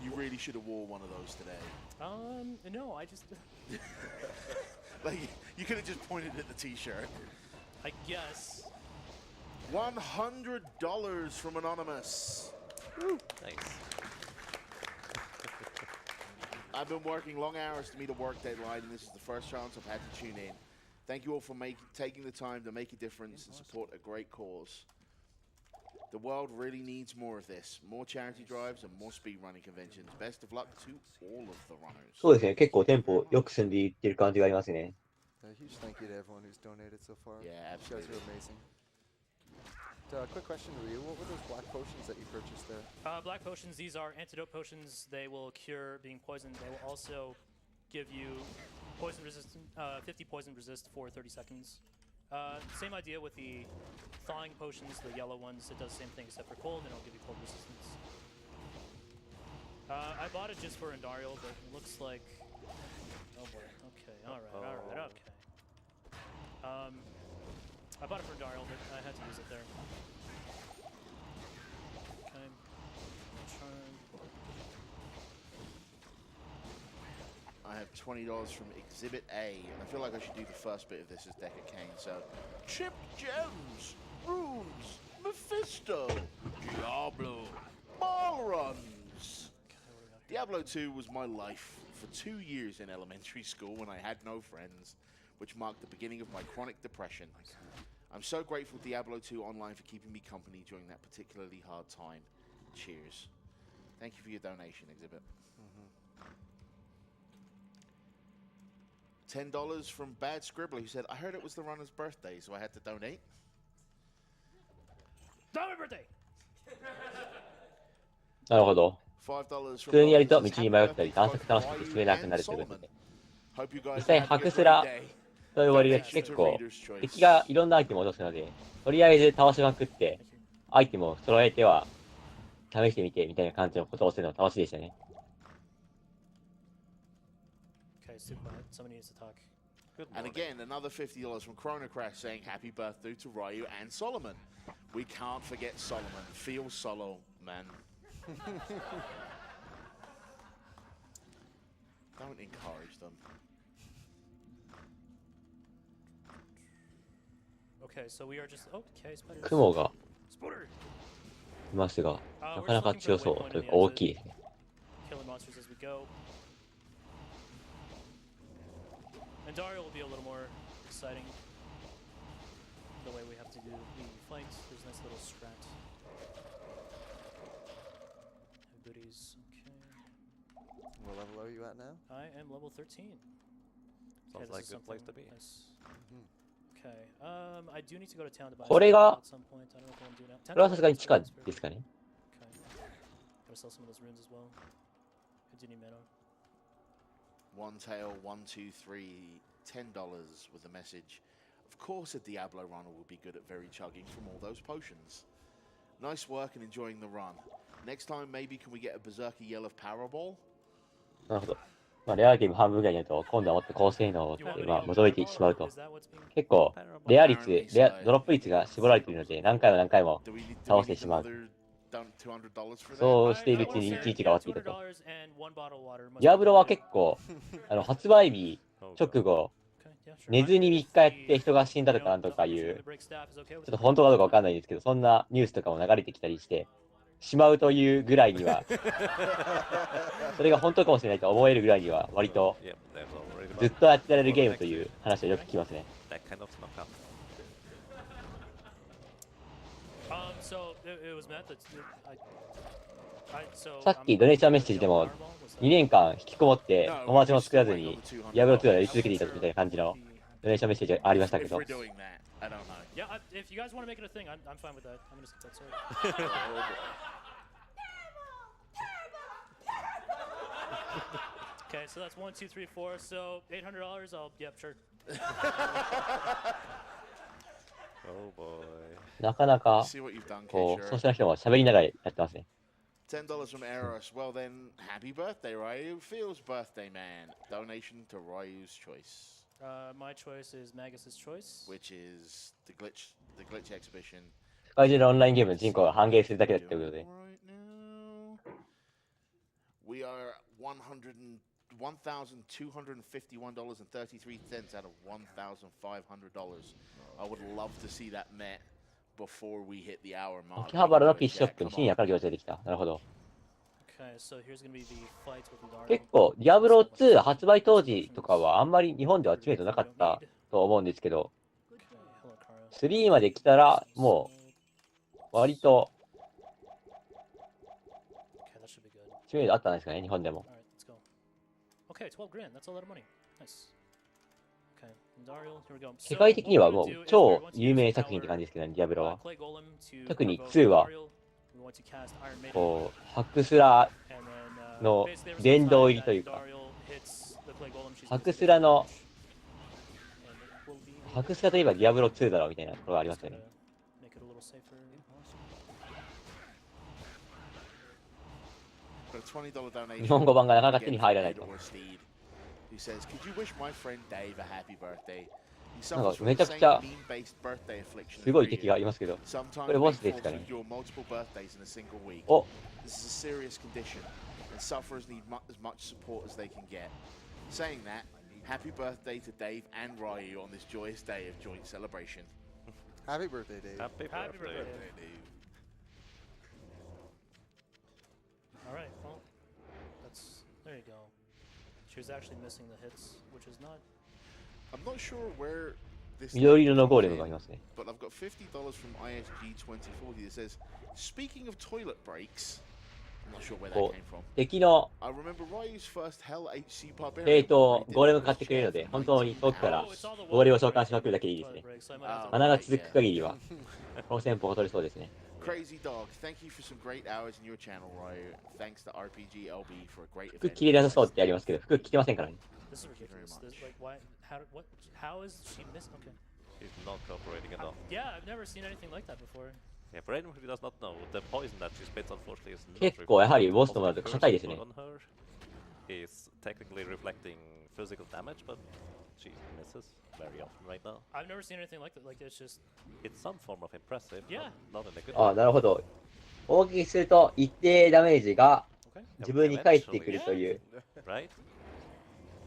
You really should have wore one of those today. No, I just. Like you could have just pointed at the t-shirt. I guess. $100 from Anonymous. Woo. Nice. I've been working long hours to meet a work deadline, and this is the first chance I've had to tune in. Thank you all for taking the time to make a difference and support a great cause. The world really needs more of this. More charity drives and more speedrunning conventions. Best of luck to all of the runners. そうですね。結構テンポよく進んでいってる感じがありますね。A huge thank you to everyone who's donated so far. Yeah, absolutely. You guys are amazing. Quick question, Ryu. What were those black potions that you purchased there? Black potions, these are antidote potions. They will cure being poisoned. They will also give you poison resistant, 50 poison resist for 30 seconds. Same idea with the thawing potions, the yellow ones. It does the same thing except for cold, and it'll give you cold resistance. I bought it just for Andariel, but it looks like... Oh boy, okay, alright, okay. I bought it for Andariel, but I had to use it there. Okay. I have $20 from Exhibit A, and I feel like I should do the first bit of this as Decker Kane. So, Chipped Gems, Runes, Mephisto, Diablo, Mall Runs. Diablo 2 was my life for 2 years in elementary school when I had no friends, which marked the beginning of my chronic depression. I'm so grateful to Diablo 2 Online for keeping me company during that particularly hard time. Cheers. Thank you for your donation, Exhibit. $10 from Bad Scribbler, who said, I heard it was the runner's birthday, so I had to donate. Happy birthday! なるほど。 $5普通にやると道に迷ったり探索楽しくて進めなくなるということで。実際、ハクスラと呼ばれる結構、敵がいろんなアイテムを落とすので、とりあえず倒しまくって、アイテムを揃えては、試してみてみたいな感じのことをするの楽しいでしたね。And again, another $50 from Chronocrash saying happy birthday to Ryu and Solomon. We can't forget Solomon. Feel solo, man. Don't encourage them. Okay, so we are just okay, 雲がいますが、なかなか強そうというか大きいですね。And Dario will be a little more exciting. The way we have to do the flanks, there's a nice little strat. Goodies, okay. What level are you at now? I am level 13. Sounds like a good place to be. Nice. Okay, I do need to go to town to buy これが、 at some point. I don't know what I'm doing now. これはさすがに地下ですかね。Okay. Gotta sell some of those runes as well. I do need mana. One tail, 1, 2, 3, $10 with a message. Of course a Diablo runner will be good at very chugging from all those potions. Nice work and enjoying the run. Next time maybe can we get a Berserker Yell of Powerball? なるほど。まあ、レアゲーム半分ぐらいになると、今度はもっと高性能ってまあ求めてしまうと、結構レアドロップ率が絞られているので、何回も倒してしまう。そうしているうちに1日が終わっていたと。ディアブロは結構、発売日直後、寝ずに3日やって人が死んだとかなんとかいう、ちょっと本当かどうかわかんないんですけど、そんなニュースとかも流れてきたりしてしまうというぐらいには、それが本当かもしれないと思えるぐらいには、割とずっとやってられるゲームという話をよく聞きますね。さっきドネーションメッセージでも2年間引きこもって友達も作らずにディアブロ2をやり続けていたみたいな感じのドネーションメッセージがありましたけど。Okay, so that's 1, 2, 3, 4. So $800. Yep, sure. Oh boy. なかなか See what you've done, こう K-Shirt. そうしなくても喋りながらやってますね。 $10 from Eros. Well then, happy birthday, Ryu. Feels birthday man. Donation to Ryu's choice. My choice is Magus's choice. Which is the glitch exhibition. 世界中のオンラインゲームの人口が半減するだけだってことで。 Right now, we are $1,251.33 out of $1,500. I would love to see that met before we hit the hour mark. 秋葉原の PC ショップに深夜から行列ができた。なるほど。Okay, so here's gonna be the fight with Dario. 結構、ディアブロ2発売当時とかはあんまり日本では知名度なかったと思うんですけど、3まで来たらもう割と Okay, that should be good. 知名度あったんですかね、日本でも。 All right, let's go. Okay, 12 grand. That's a lot of money. Nice. Okay, Dario, here we go. 世界的にはもう超有名作品って感じですけどね、ディアブロは。特に2は、こう、ハクスラの殿堂入りというか、ハクスラといえばディアブロ2だろうみたいなところがありますよね。日本語版がなかなか手に入らないと。なんかめちゃくちゃすごい敵がいますけど、これボスですかね。おHappy birthday to Dave and Ryu on this joyous day of joint celebration. Happy birthday, Dave. Happy birthday. Dave. All right, well, there you go. She was actually missing the hits, which is not. I'm not sure where this. 緑色のゴーレムがいますね。 But I've got $50 from ISG2040 that says, speaking of toilet breaks, I'm not sure where that came from. 敵の I remember Ryu's first Hell HC Barbarian. ゴーレム買ってくれるので、本当に遠くからゴーレムを召喚しまくるだけでいいですね。穴が続く限りは、この戦法を取れそうですね。 Crazy Dog, thank you for some great hours in your channel, Ryu. Thanks to RPGLB for a great event. 服着れなさそうってありますけど、服着てませんからね。 This is ridiculous. This, like, why? How is she missing? Okay. She's not cooperating at all. Yeah, I've never seen anything like that before. Yeah, for anyone who does not know, the poison that she spits unfortunately is not 結構やはりボスともなると硬いですね。 on her. Is technically reflecting physical damage, but she misses very often right now. I've never seen anything like that. Like it's just. It's some form of impressive, Yeah. not in a good あ、なるほど。攻撃すると一定ダメージが自分に返ってくるという。 Right?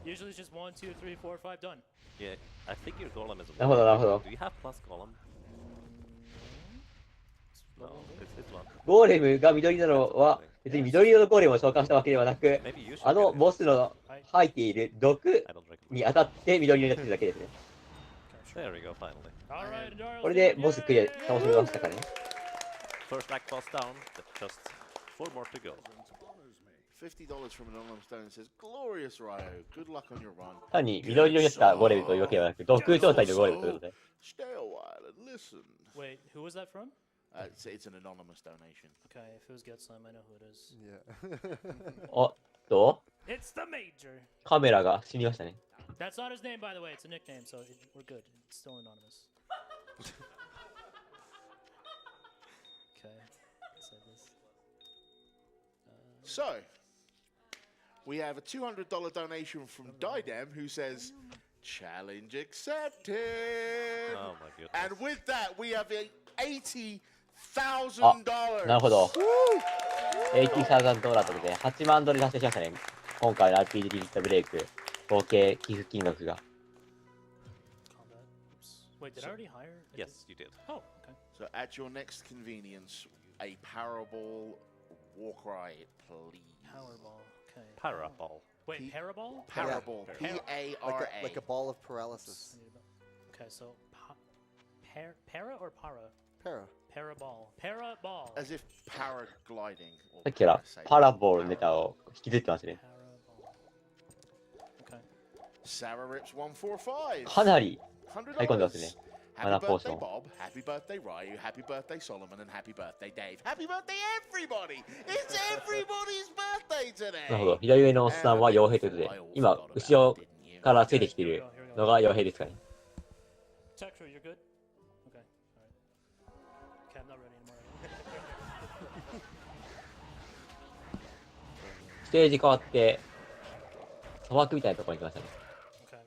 Usually it's just 1, 2, 3, 4, 5 done. Yeah, I think your golem is. なるほど、なるほど。 Do you have plus golem? No, it's one. ゴーレムが緑なのは別に緑色のゴーレムを召喚したわけではなく、あのボスの吐いている毒に当たって緑色になってるだけですね。 There we go, finally. これでボスクリア楽しめましたかね。 First black boss down, just 4 more to go. $50 from an anonymous donor says, Glorious Ryu, good luck on your run. 単に緑色になったゴーレムというわけではなく、毒状態のゴーレムということで。 Stay a while and listen. Wait, who was that from? It's an anonymous donation. Okay, if it was Get Some, I know who it is. Yeah. おっと、 It's the Major. カメラが死にましたね。 That's not his name, by the way. It's a nickname, so we're good. It's still anonymous. Okay, let's say this. So, we have a $200 donation from Didem who says, Challenge accepted. Oh my goodness. And with that, we have a $80,000. なるほど。$80,000ということで、$8万達成しましたね。今回の RPG リミットブレイク、合計寄付金額が。 Combat. Oops. Wait, did I already hire? Yes, you did. Oh, okay. So, at your next convenience, a Parabol Warcry, please. Powerball. Okay. Parabol. Wait, Paraball? Parabol. P-A-R-A. Like a ball of paralysis. Okay, so para or para? Para. Paraball. Paraball. As if paragliding. さっきからパラボールネタを引きずってますね。 Okay. Sarah Rips 145. かなり買い込んでますね。Mana birthday, potion. Bob. Happy birthday, Ryu. Happy birthday, Solomon. And happy birthday, Dave. Happy birthday, everybody! It's everybody's birthday なるほど。 today! 左上のおっさんは傭兵ということで、今、後ろからついてきているのが傭兵ですかね。Texture, you're good? Okay, alright. Okay, I'm not ready anymore. ステージ変わって、砂漠みたいなところに来ましたね。Okay.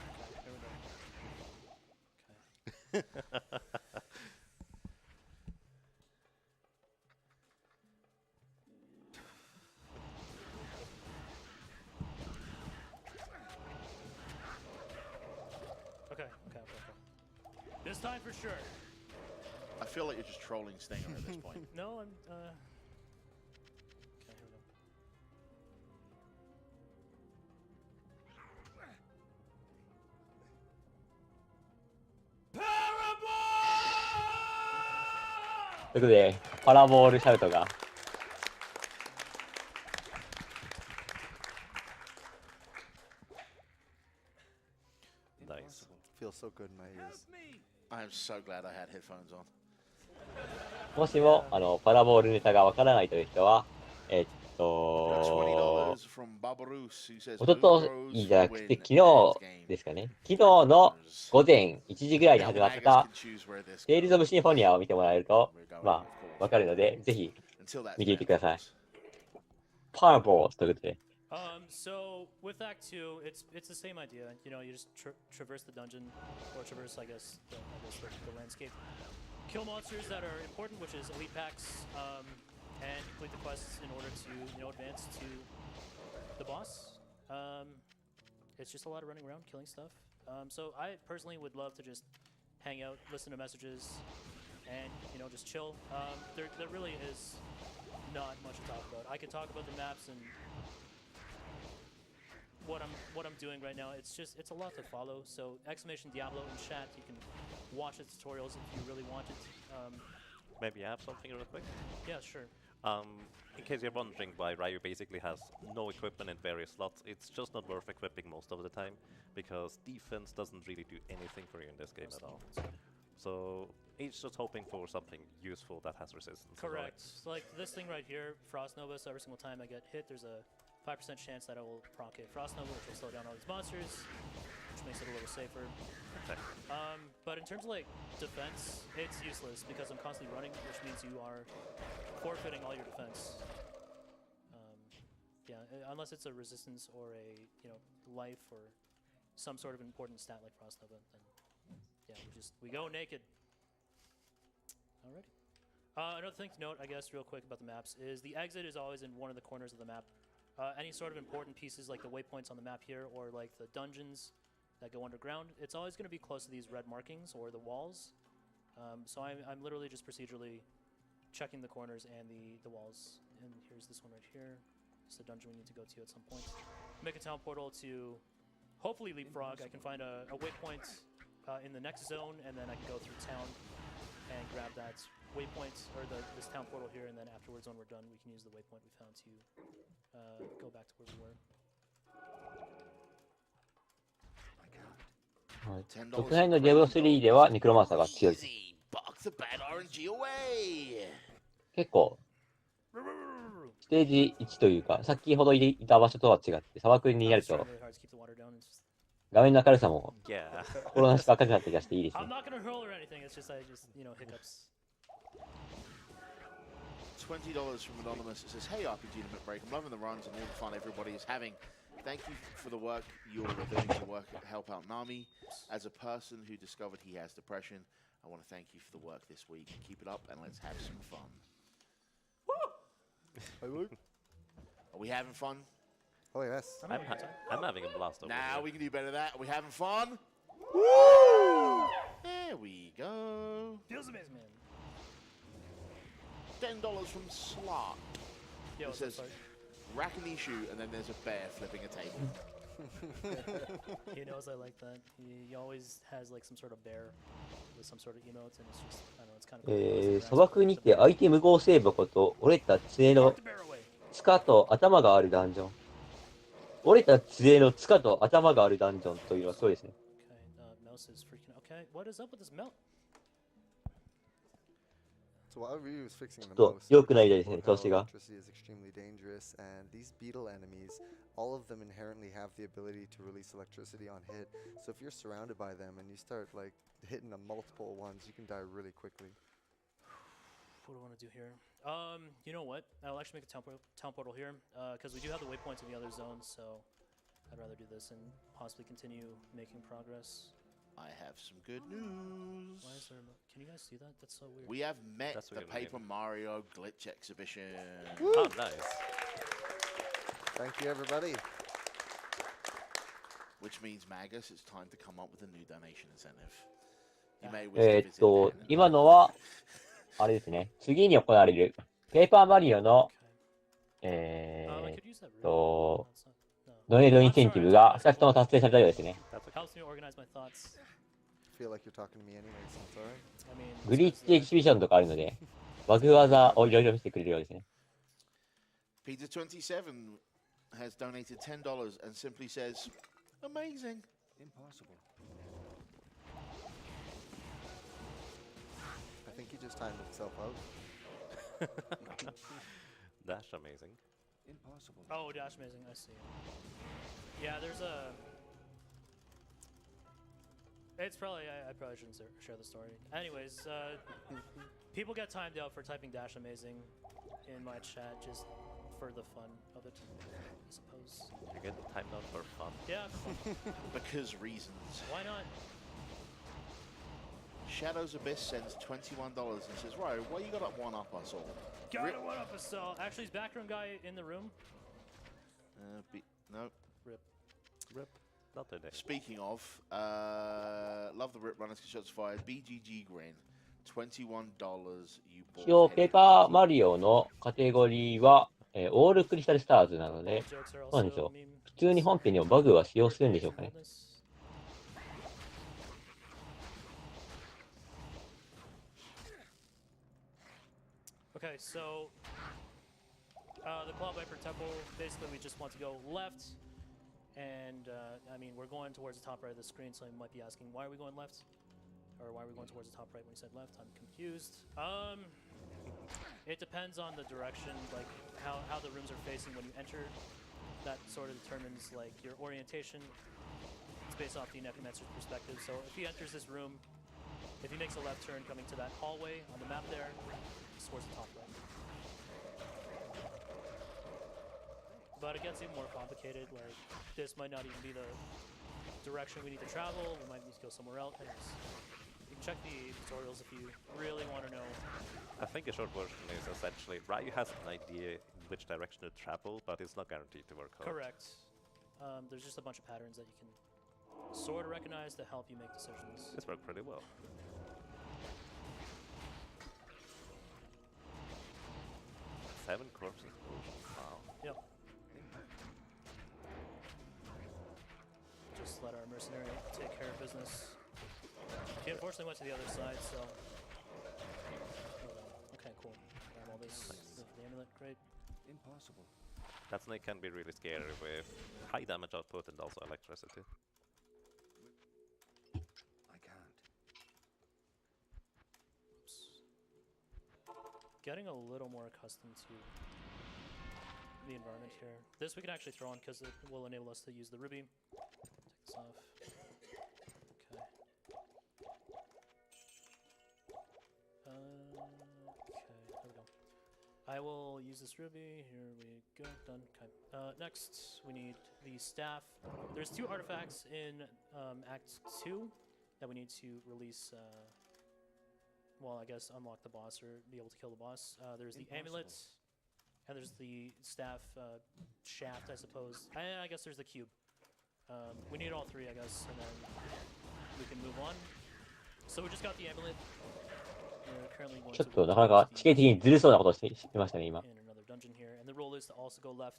Okay, here we go. Okay. This time for sure. I feel like you're just trolling Stinger at this point. No, I'm okay, here we go. Parabol! ということで、パラボールシャウトが。Nice. Feels so good in my ears. I'm so glad I had headphones on. もしもパラボールネタがわからないという人は、$20 from Babarus, who says, おとといじゃなくて昨日ですかね。昨日の午前1時ぐらいに始まったテイルズ・オブ・シンフォニアを見てもらえると、まあ、わかるので、ぜひ見てみてください。パラボールということで。So with Act 2, it's the same idea. You know, you just traverse the dungeon, or traverse, I guess, the landscape. Kill monsters that are important, which is elite packs, and complete the quests in order to, you know, advance to the boss. It's just a lot of running around, killing stuff. So I personally would love to just hang out, listen to messages, and, you know, just chill. There really is not much to talk about. I could talk about the maps and what I'm doing right now. It's a lot to follow. So exclamation Diablo in chat. You can watch the tutorials if you really want it. Maybe I have something real quick. Yeah, sure. In case you're wondering why Ryu basically has no equipment in various slots, it's just not worth equipping most of the time, because defense doesn't really do anything for you in this game at all. So he's just hoping for something useful that has resistance. Correct. So like this thing right here, Frost Nova, so every single time I get hit, there's a 5% chance that I will proc a Frost Nova, which will slow down all these monsters, which makes it a little safer. But in terms of like defense, it's useless because I'm constantly running, which means you are forfeiting all your defense. Yeah, unless it's a resistance or a, you know, life or some sort of important stat like Frost Nova, then yeah, we go naked. Alrighty. Another thing to note, I guess, real quick about the maps is the exit is always in one of the corners of the map. Any sort of important pieces like the waypoints on the map here or like the dungeons that go underground, it's always going to be close to these red markings or the walls. So I'm literally just procedurally checking the corners and the walls. And here's this one right here. It's the dungeon we need to go to at some point. Make a town portal to hopefully leapfrog. I can find a waypoint in the next zone, and then I can go through town and grab that waypoint or this town portal here, and then afterwards when we're done we can use the waypoint we found to go back to where we were. 特内のディアブロ3ではネクロマンサーが強い。結構ステージ1というか、先ほどいた場所とは違って砂漠になると画面の明るさも心なしか赤くなった気がしていいですね。$20 from Anonymous. It says, hey RPG Limit Break, I'm loving the runs and all the fun everybody is having. Thank you for the work you're doing to help out Nami. As a person who discovered he has depression, I want to thank you for the work this week. Keep it up and let's have some fun. Woo! Are we having fun? Oh yes. I'm having a blast over Now here. we can do better than that. Are we having fun? Woo! There we go. Feels amazing, man. $10 from Slot. Yo, it says Rakanishu, and then there's a bear flipping a table. He knows I like that. He always has like some sort of bear with some sort of emotes, and it's just, I don't know, it's kind of cool. 砂漠にてアイテム合成箱と折れた杖の塚と頭があるダンジョン。折れた杖の塚と頭があるダンジョンというのはすごいですね。mouse is freaking. Okay, what is up with this melt? So while Ryu is fixing the と mouse, 良くないですね、 how 調子が。 electricity is extremely dangerous, and these beetle enemies, all of them inherently have the ability to release electricity on hit. So if you're surrounded by them and you start like hitting them multiple ones, you can die really quickly. What do I want to do here? You know what? I'll actually make a town portal here, because we do have the waypoints in the other zones, so I'd rather do this and possibly continue making progress. I have some good news. Why is there can you guys see that? That's so weird. We have met That's the weird, Paper Mario Glitch Exhibition. Oh, nice. Thank you, everybody. Which means, Magus, it's time to come up with a new donation incentive. You may wish to visit Dan. 今のは、あれですね、次に行われる、ペーパーマリオの、ドネードインセンティブが2つとも達成されたようですね。Helps me organize my thoughts. Feel like you're talking to me anyway, so it's alright. I mean, グリッチエキシビションとかあるので、バグ技をいろいろ見せてくれるようですね。Peter27 has donated $10 and simply says, amazing. Impossible. I think he just timed himself out. That's amazing. Impossible. Oh, dash amazing. I see. Yeah, there's a. It's probably I probably shouldn't share the story. Anyways, people get timed out for typing dash amazing in my chat just for the fun of it, I suppose. You get timed out for fun? Yeah, for fun. Because reasons. Why not? Shadows Abyss sends $21 and says, right, why you got up one up us all? Got it, what up, assault? Actually, is background guy in the room? No. Rip. Rip. Not today. Speaking of, love the Rip Runners, shots fired. BGG Grin, $21 you bought. 一応、ペーパーマリオのカテゴリーは、オールクリスタルスターズなので、どうなんでしょう。普通に本編にもバグは使用するんでしょうかね。Okay, so the Claw Viper Temple, basically we just want to go left, and I mean, we're going towards the top right of the screen, so you might be asking, why are we going left? Or why are we going towards the top right when you said left? I'm confused. It depends on the direction, like how the rooms are facing when you enter. That sort of determines like your orientation. It's based off the Necromancer's perspective. So if he enters this room, if he makes a left turn coming to that hallway on the map there, it's towards the top right. But it gets even more complicated. Like this might not even be the direction we need to travel. We might need to go somewhere else. Anyways, you can check the tutorials if you really want to know. I think a short version is essentially Ryu has an idea which direction to travel, but it's not guaranteed to work out. Correct. There's just a bunch of patterns that you can sort of recognize to help you make decisions. It's worked pretty well. Seven corpses. Wow. Yep. Just let our mercenary take care of business. He unfortunately went to the other side, so. Okay, cool. Grab all this. The amulet, great. Impossible. That snake can be really scary with high damage output and also electricity. I can't. Oops. Getting a little more accustomed to the environment here. This we can actually throw on because it will enable us to use the ruby. Take this off. Okay. Okay, there we go. I will use this ruby. Here we go. Done. Okay. Next, we need the staff. There's 2 artifacts in Act 2 that we need to release. Well, I guess unlock the boss or be able to kill the boss. There's the amulet, and there's the staff shaft, I suppose. And I guess there's the cube. We need all 3, I guess, and then we can move on. So we just got the amulet. We're currently going ちょっとなかなか地形的にずるそうなことをしてましたね、今。 in another dungeon here, and the rule is to also go left.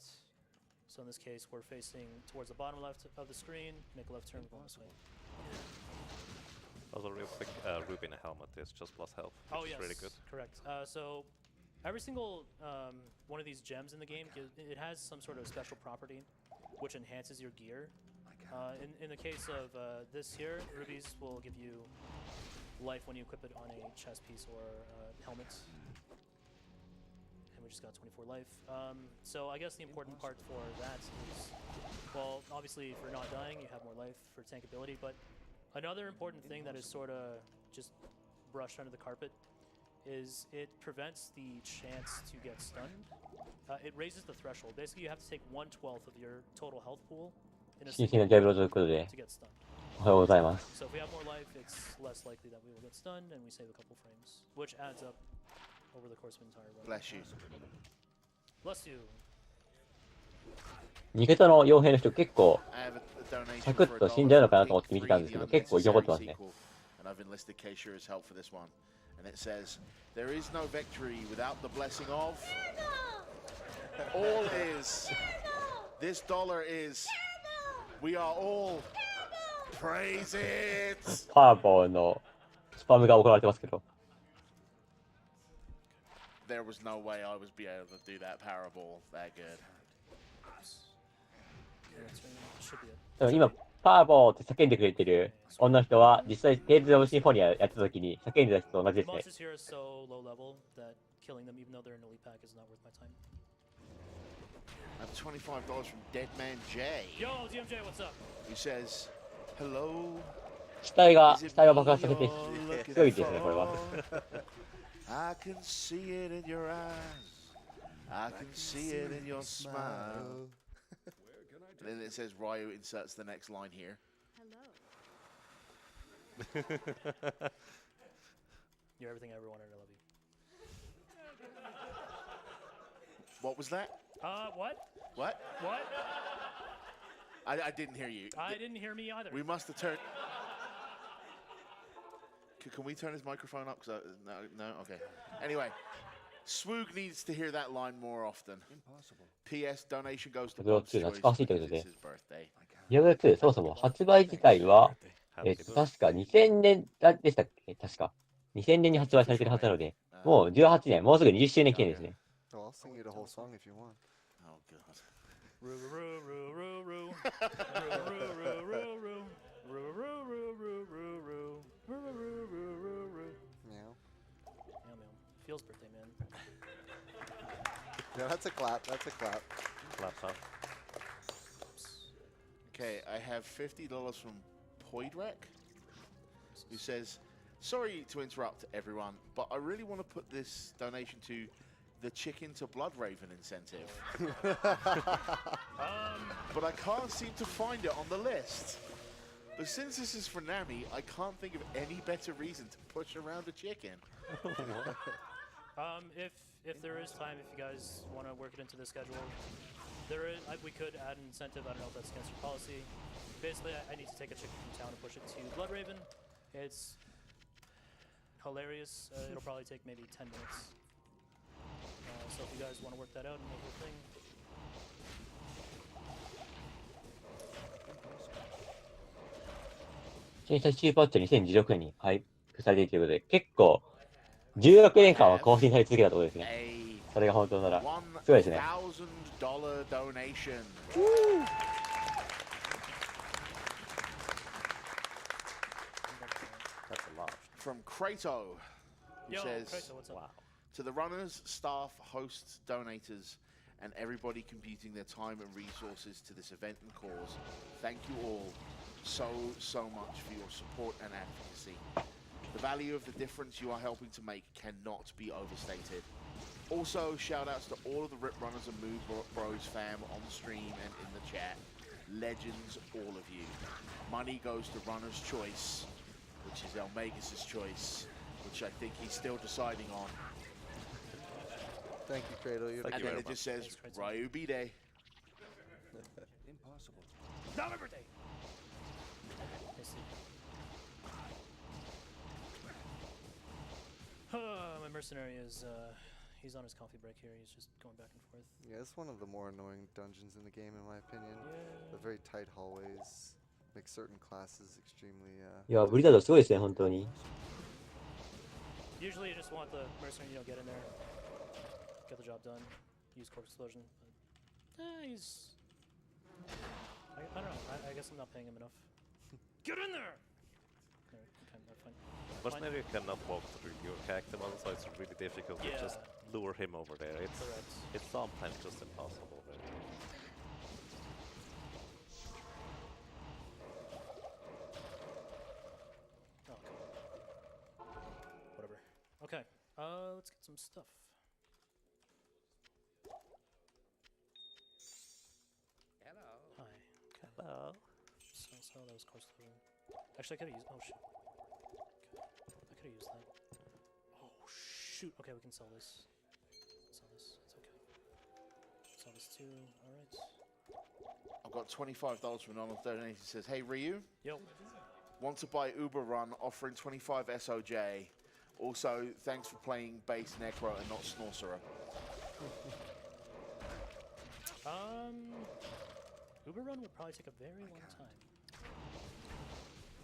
So in this case, we're facing towards the bottom left of the screen. Make a left turn, go this way. Also, real quick, ruby in a helmet is just plus health, which is Yes, really good. correct. So every single one of these gems in the game, it has some sort of special property which enhances your gear. In the case of this here, rubies will give you life when you equip it on a chest piece or helmet. And we just got 24 life. So I guess the important part for that is, well, obviously for not dying, you have more life for tank ability, but another important thing that is sort of just brushed under the carpet is it prevents the chance to get stunned. It raises the threshold. Basically, you have to take 1/12 of your total health pool in a 新 single 鮮なディアブロということで to get stunned. おはようございます。 So if we have more life, it's less likely that we will get stunned, and we save a couple frames, which adds up over the course of an entire run. Bless you. Bless you. 味方の傭兵の人結構 I have a サ donation ク for ッ a と死んじゃうのかなと思って見てたんですけど、結構生き残ってますね。 And I've enlisted K-Shure's help for this one. And it says, there is no victory without the blessing of... All is... This dollar is... We are all... Praise it! パーボーのスパムが行われてますけど。 There was no way I would be able to do that paraball that good. Should be it. でも今、パーボーって叫んでくれてる女の人は、実際、テイルズ・オブ・シンフォニアやってた時に叫んでた人と同じですね。 Monsters here are so low level that killing them, even though they're in elite pack, is not worth my time. I have $25 from Deadman J. Yo, DMJ, what's up? Who says, hello. 死体が爆発させて、すごいですね、これは。 I can see it in your eyes. I can see it in your smile. And then it says Ryu inserts the next line here. You're everything I ever wanted. I love you. What was that? What? What? What? I didn't hear you. I didn't hear me either. We must have turned... Can we turn his microphone up? No? Okay. Anyway, Swoog needs to hear that line more often. Impossible. P.S. Donation goes to Bob's choice because it's his birthday. ディアブロ2、そもそも発売自体は、確か2000年でしたっけ確か。2000年に発売されてるはずなので、もう18年、もうすぐ20周年記念ですね。I'll sing you the whole song if you want. Oh, God. Meow. Feels birthday, man. Yeah, that's a clap. That's a clap. Clap song. Okay, I have $50 from Poidrek, who says, sorry to interrupt everyone, but I really want to put this donation to the Chicken to Blood Raven incentive. But I can't seem to find it on the list. But since this is for Nami, I can't think of any better reason to push around a chicken. If there is time, if you guys want to work it into the schedule, we could add an incentive. I don't know if that's against your policy. Basically, I need to take a chicken from town and push it to Blood Raven. It's hilarious. It'll probably take maybe 10 minutes. So if you guys want to work that out and make a thing. 新作チューパッチ2016年に配布されているということで、結構、16年間は更新され続けたところですね。それが本当なら、すごいですね。$1,000 donation. That's a lot. From Krato, who Yo, says, Krato, what's up? Wow. to the runners, staff, hosts, donators, and everybody computing their time and resources to this event and cause, thank you all so much for your support and advocacy. The value of the difference you are helping to make cannot be overstated. Also, shout outs to all of the Rip Runners and Mood Bros fam on the stream and in the chat. Legends, all of you. Money goes to Runner's Choice, which is Elmagus' choice, which I think he's still deciding on. Thank you, Kratos. You're And then it just says, Ryu B-Day. impossible. Not my birthday! My mercenary is, he's on his coffee break here. He's just going back and forth. Yeah, it's one of the more annoying dungeons in the game, in my opinion. The very tight hallways make certain classes extremely. いや、ブリザードすごいですね、本当に。 Usually you just want the mercenary, get in there, get the job done, use corpse explosion. But, he's I don't know. I guess I'm not paying him enough. Get in there! Okay, fine. Unfortunately, you cannot walk through your character model, so it's really difficult to just lure him over there. It's sometimes just impossible, really. Oh, whatever. Okay, let's get some stuff. Hi. Hello. So that was close to the... Actually, I could have used... Oh, shoot. Okay. I could have used that. Oh, shoot. Okay, we can sell this. Sell this. It's okay. Sell this too. Alright. I've got $25 from an anonymous donation. It says, hey, Ryu. Yo. Want to buy Uber Run, offering 25 SOJ. Also, thanks for playing base Necro and not Snorcerer. Uber Run would probably take a very long time.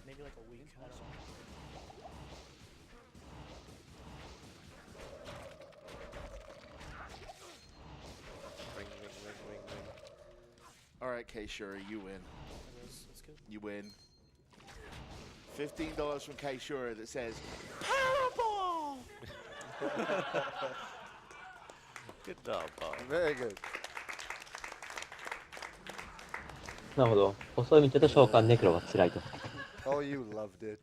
Maybe like a week, I don't know. Ring. Alright, K Shuri, you win. That's good. You win. $15 from K Shuri that says, Parabol! Good job, Bob. Very good. なるほど。細い道と召喚ネクロが辛いと。Oh, you loved it.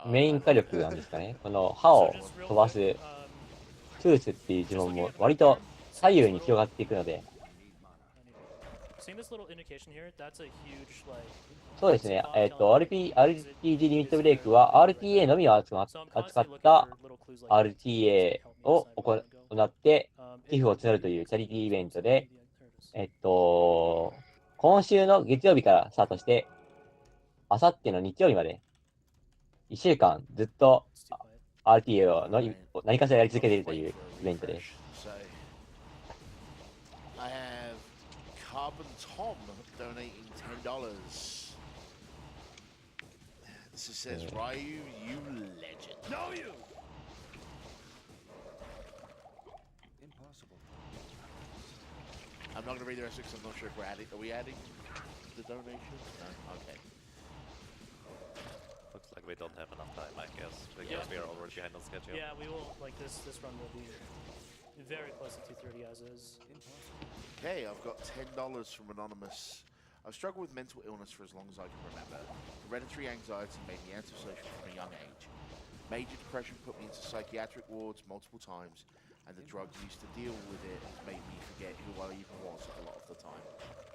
メイン火力なんですかね。この刃を飛ばすトゥースっていう呪文も割と左右に広がっていくので。そうですね。RPG リミットブレイクは RTA のみを扱った RTA を行って寄付を募るというチャリティーイベントで、今週の月曜日からスタートして、あさっての日曜日まで、1週間ずっと RTA を何かしらやり続けているというイベントです。I have Carbon Tom donating $10. This says, Ryu, you legend. No, you! Impossible. I'm not going to read the rest because I'm not sure if we're adding. Are we adding the donation? No? Okay. Looks like we don't have enough time, I guess, because we are already behind on schedule. Yeah, we will, like, this run will be very close to 2:30 as is. Okay, I've got $10 from Anonymous. I've struggled with mental illness for as long as I can remember. Hereditary anxiety made me antisocial from a young age. Major depression put me into psychiatric wards multiple times, and the drugs used to deal with it has made me forget who I even was a lot of the time.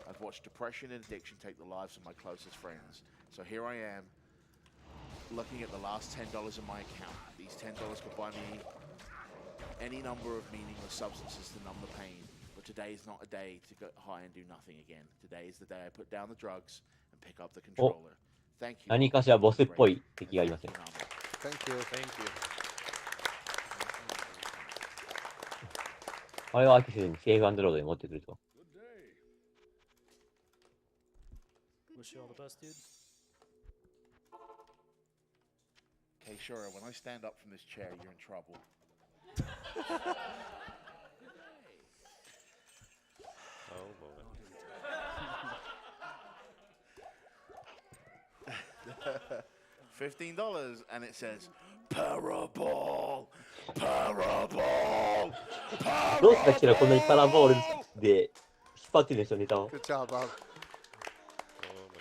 I've watched depression and addiction take the lives of my closest friends. So here I am, looking at the last $10 in my account. These $10 could buy me any number of meaningless substances to numb the pain. But today is not a day to go high and do nothing again. Today is the day I put down the drugs and pick up the controller. Thank you. 何かしらボスっぽい敵がいますね。Thank you. Thank you. あれをアキセスにセーフアンドロードに持ってくると。Wish you all the best, dude. Okay, sure. When I stand up from this chair, you're in trouble. Oh boy. $15 and it says Parabol! Parabol! どうしてだっけな、こんなにパラボールで引っ張ってるんでしょ、ネタを。 Good job, Bob. Oh my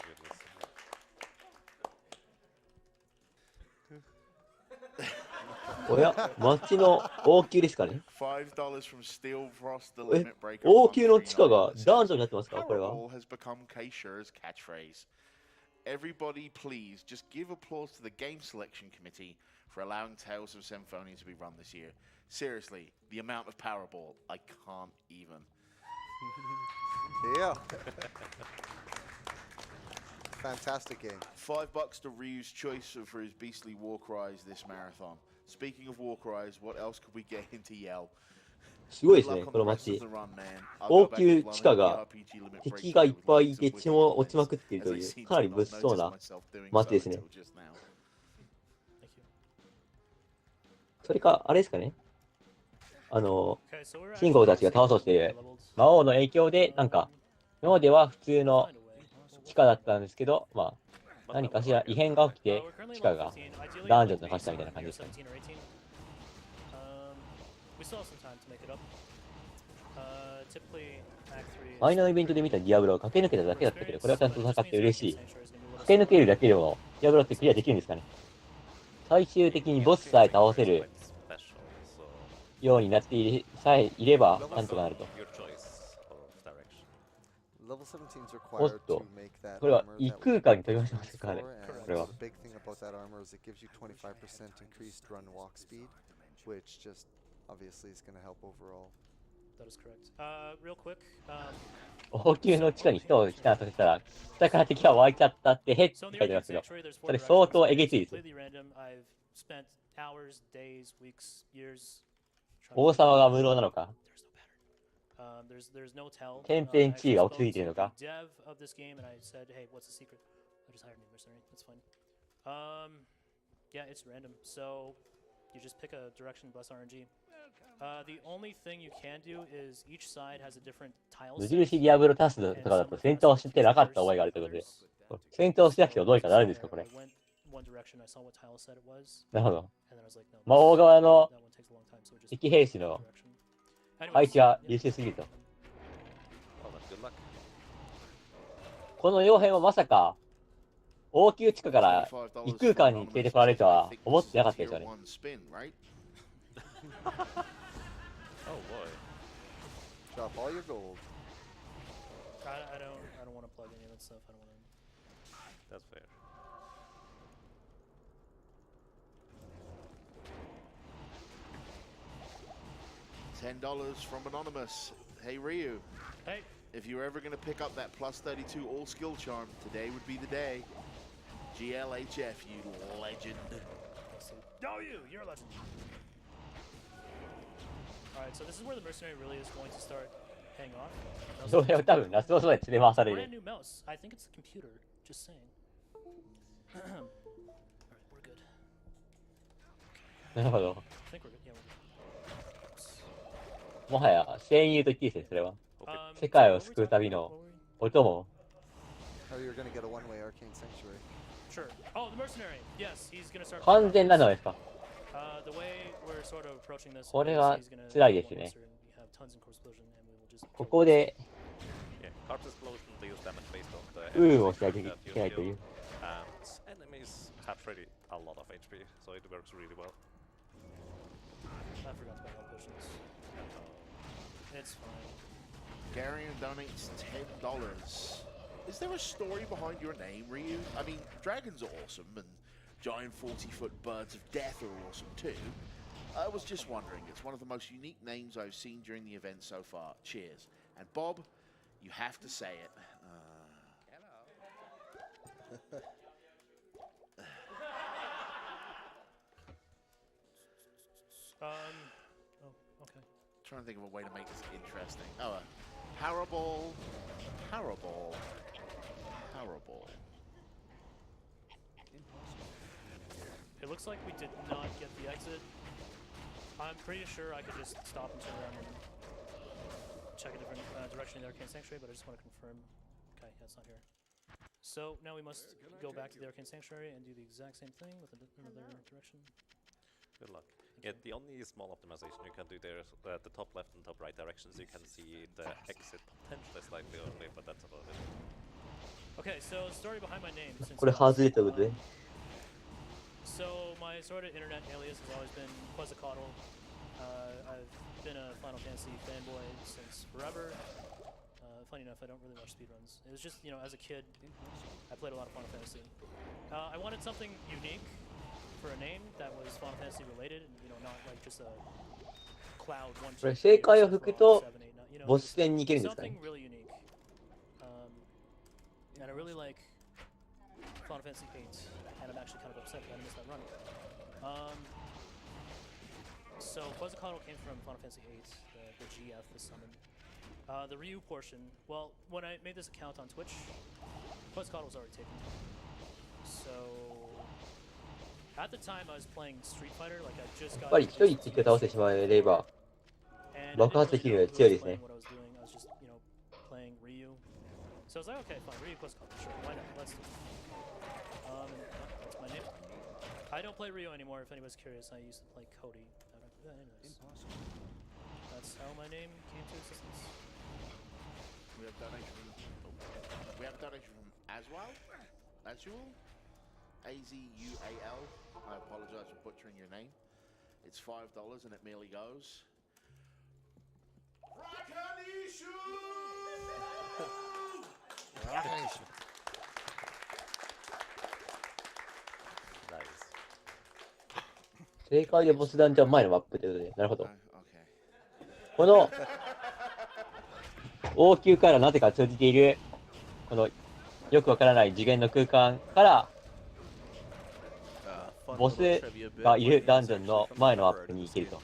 goodness. おや、街の王宮ですかね。 $5 from Steel Frost, the limit breaker. 王宮の地下がダンジョンになってますか、これは。 Parabol has become K-Shure's catchphrase. Everybody, please, just give applause to the game selection committee for allowing Tales of Symphonia to be run this year. Seriously, the amount of Parabol, I can't even. Yeah. Fantastic game. $5 to Ryu's choice for his beastly war cries this marathon. Speaking of war cries, what else could we get him to yell? すごいですね、この街。王宮地下が敵がいっぱいいて血も落ちまくっているという、かなり物騒な街ですね。それか、あれですかね。信号たちが倒そうしている魔王の影響で、なんか、今までは普通の地下だったんですけど、まあ、何かしら異変が起きて、地下がダンジョンの柱みたいな感じですかね。前のイベントで見たディアブロを駆け抜けただけだったけど、これはちゃんと戦って嬉しい。駆け抜けるだけでも、ディアブロってクリアできるんですかね。最終的にボスさえ倒せるようになっていれば、なんとかなると。おっと、これは異空間に飛びましたかね。これは。王宮の地下に人を避難させたら、下から敵が湧いちゃったって、へって書いてますけど、それ相当えげついですよ。王様が無能なのか、天変地異が起きすぎているのか。無印ディアブロタスとかだと戦闘してなかった覚えがあるということで、戦闘しなくてもどうにかなるんですか、これ。なるほど。魔王側の敵兵士の配置は優秀すぎると。この傭兵もまさか、王宮地下から異空間に連れてこられるとは思ってなかったでしょうね。Oh boy. Drop all your gold. I don't want to plug any of that stuff. I don't want to. That's fair. $10 from Anonymous. Hey Ryu. Hey. If you're ever going to pick up that plus 32 all skill charm, today would be the day. GLHF, you legend. No, you're a legend. Alright, so this is where the mercenary really is going to start paying off. それを多分夏の空で連れ回される。Brand new mouse. I think it's the computer. Just saying. Alright, we're good. なるほど。I think we're good. Yeah, we're good. もはや戦友と言っていいですね、それは。世界を救う旅のお供。Sure. Oh, the mercenary. Yes, he's gonna start. 完全なのですか。The way we're sort of approaching this. これは辛いですね。ここで運をしなきゃいけないという。Enemies have really a lot of HP, so it works really well. I forgot to buy all potions. It's fine. Garion donates $10. Is there a story behind your name, Ryu? I mean, dragons are awesome, and giant 40-foot birds of death are awesome too. I was just wondering, it's one of the most unique names I've seen during the event so far. Cheers. And Bob, you have to say it. Oh, okay. Trying to think of a way to make this interesting. Oh, Parable. It looks like we did not get the exit. I'm pretty sure I could just stop and turn around and check a different direction in the Arcane Sanctuary, but I just want to confirm. Okay, yeah, it's not here. So now we must go back to the Arcane Sanctuary and do the exact same thing with another direction. Good luck. Yeah, the only small optimization you can do there is at the top left and top right directions. You can see the exit potentially slightly early, but that's about it. Okay, so story behind my name. これ外れたことで。So my sort of internet alias has always been RyuQuezacotl. I've been a Final Fantasy fanboy since forever. Funny enough, I don't really watch speedruns. It was just, you know, as a kid, I played a lot of Final Fantasy. I wanted something unique for a name that was Final Fantasy related, and you know, not like just a Cloud 1, 2, 3, 4, 5, 6, 7, 8, 9, これ正解を吹くと you know, ボス戦に行けるんですかね。 something really unique. And I really like Final Fantasy 8, and I'm actually kind of upset that I missed that run. So RyuQuezacotl came from Final Fantasy 8, the GF, the summon. The Ryu portion, well, when I made this account on Twitch, RyuQuezacotl was already taken. So at the time I was playing Street Fighter, like I just got. やっぱり一人敵を倒してしまえれば爆発できる強いですね。 what I was doing. I was just, you know, playing Ryu. So I was like, okay, fine, RyuQuezacotl, sure, why not? Let's do it. That's my name. I don't play Ryu anymore, if anyone's curious. I used to play Cody. Anyways. That's how my name came to existence. We have donation from Aswal. Azul? A-Z-U-A-L. I apologize for butchering your name. It's $5 and it merely goes... Rakanishu! Rakanishu. Nice. 正解でボスダンジョン前のマップということで、なるほど。この王宮からなぜか通じている、このよくわからない次元の空間から、ボスがいるダンジョンの前のマップに行けると。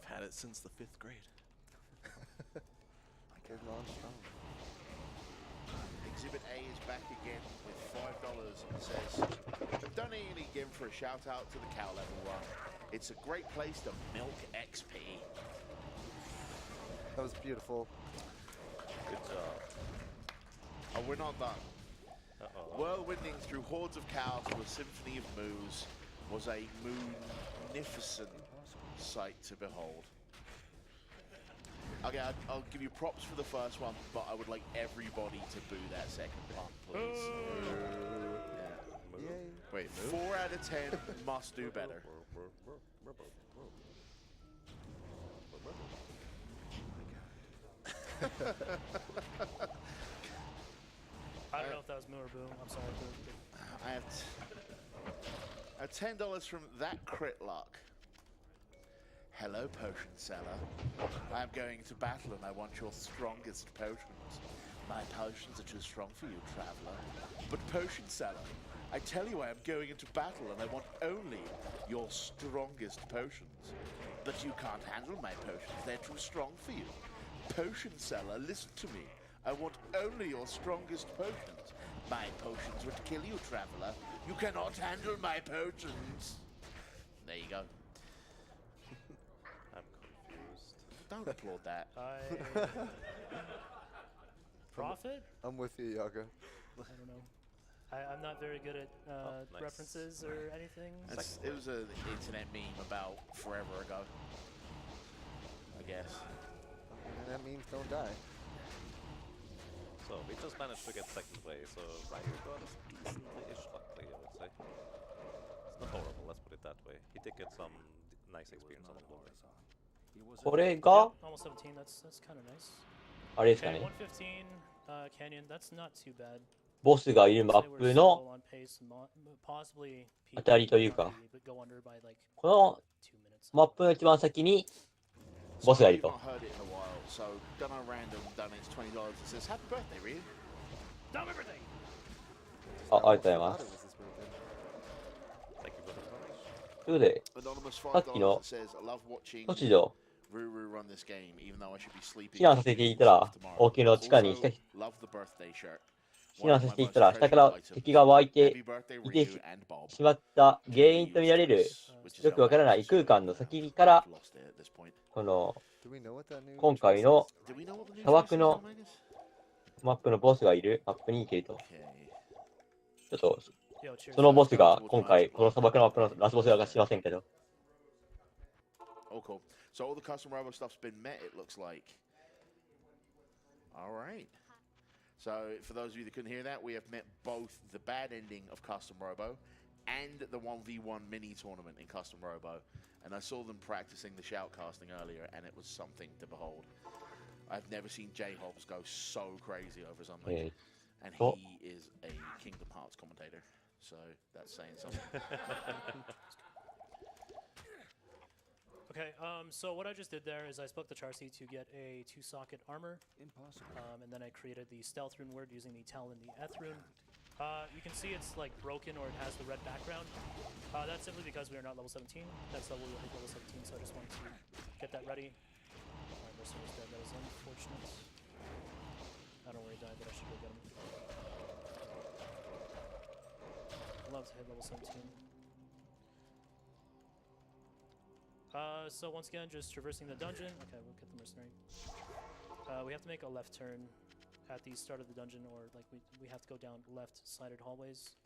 Had it since the 5th grade. Getting on strong. Exhibit A is back again with $5 and says, donating again for a shout out to the cow level one. It's a great place to milk XP. That was beautiful. Good job. Oh, we're not done. Whirlwinding through hordes of cows to a symphony of moos was a munificent sight to behold. Okay, I'll give you props for the first one, but I would like everybody to boo that second part, please. Yeah. Wait, 4 out of 10 must do better. I don't know if that was moo or boom. I'm sorry. I have $10 from that crit luck. Hello, potion seller. I'm going to battle and I want your strongest potions. My potions are too strong for you, traveler. But potion seller, I tell you I am going into battle and I want only your strongest potions. But you can't handle my potions, they're too strong for you. Potion seller, listen to me. I want only your strongest potions. My potions would kill you, traveler. You cannot handle my potions. There you go. I'm confused. Don't applaud that. Profit? I'm with you, Yaga. I don't know. I'm not very good at nice. references or anything. It was an internet meme about forever ago, I guess. And that means don't die. So we just managed to get second place, so Ryu got decently-ish lucky, I would say. It's not horrible, let's put it that way. He did get some nice experience on the board. これが、 Almost 17, that's kind of nice. あれですか Okay, ね。 115 Canyon, that's not too bad. ボスがいるマップの possibly 当たりというか、 but go under by like この 2 minutes. マップの一番先にボスがいる We've と。 not heard it in a while, so done our random donates $20 and says, Happy birthday, Ryu. Happy birthday! ありがとうございます。 Thank you for the donation. ということで、 Anonymous さっき $5 の that says, I love watching 突如、 Ruru run this game, even though I should be sleeping. 避難させていたら、王宮の地下に Also, love the birthday shirt. 避難させていたら、下から敵が湧いて Happy birthday, いて Ryu and Bob. しまった原因と見られる、よくわからない空間の先から、 Lost it at this point. この Do we know what that new 今回の Do we know what the new 砂漠 choices の are, Magus? マップのボスがいるマップに行けると。 Okay. ちょっと、 Yo, cheers. そのボスが今回、この砂漠のマップのラスボスがしませんけど。 Oh, cool. So all the custom robo stuff's been met, it looks like. All right. So for those of you that couldn't hear that, we have met both the bad ending of Custom Robo and the 1v1 mini tournament in Custom Robo. And I saw them practicing the shoutcasting earlier, and it was something to behold. I've never seen J-Hobbs go so crazy over something. And he is a Kingdom Hearts commentator, so that's saying something. Okay, so what I just did there is I spoke to Charcy to get a 2-socket armor. And then I created the stealth rune word using the Talon and the Eth rune. You can see it's like broken or it has the red background. That's simply because we are not level 17. That's level 17, so I just wanted to get that ready. Mercer was dead, that was unfortunate. I don't know where he died, but I should go get him. I'd love to hit level 17. So once again, just traversing the dungeon. Okay, we'll get the mercenary. We have to make a left turn at the start of the dungeon, or like we have to go down left-sided hallways,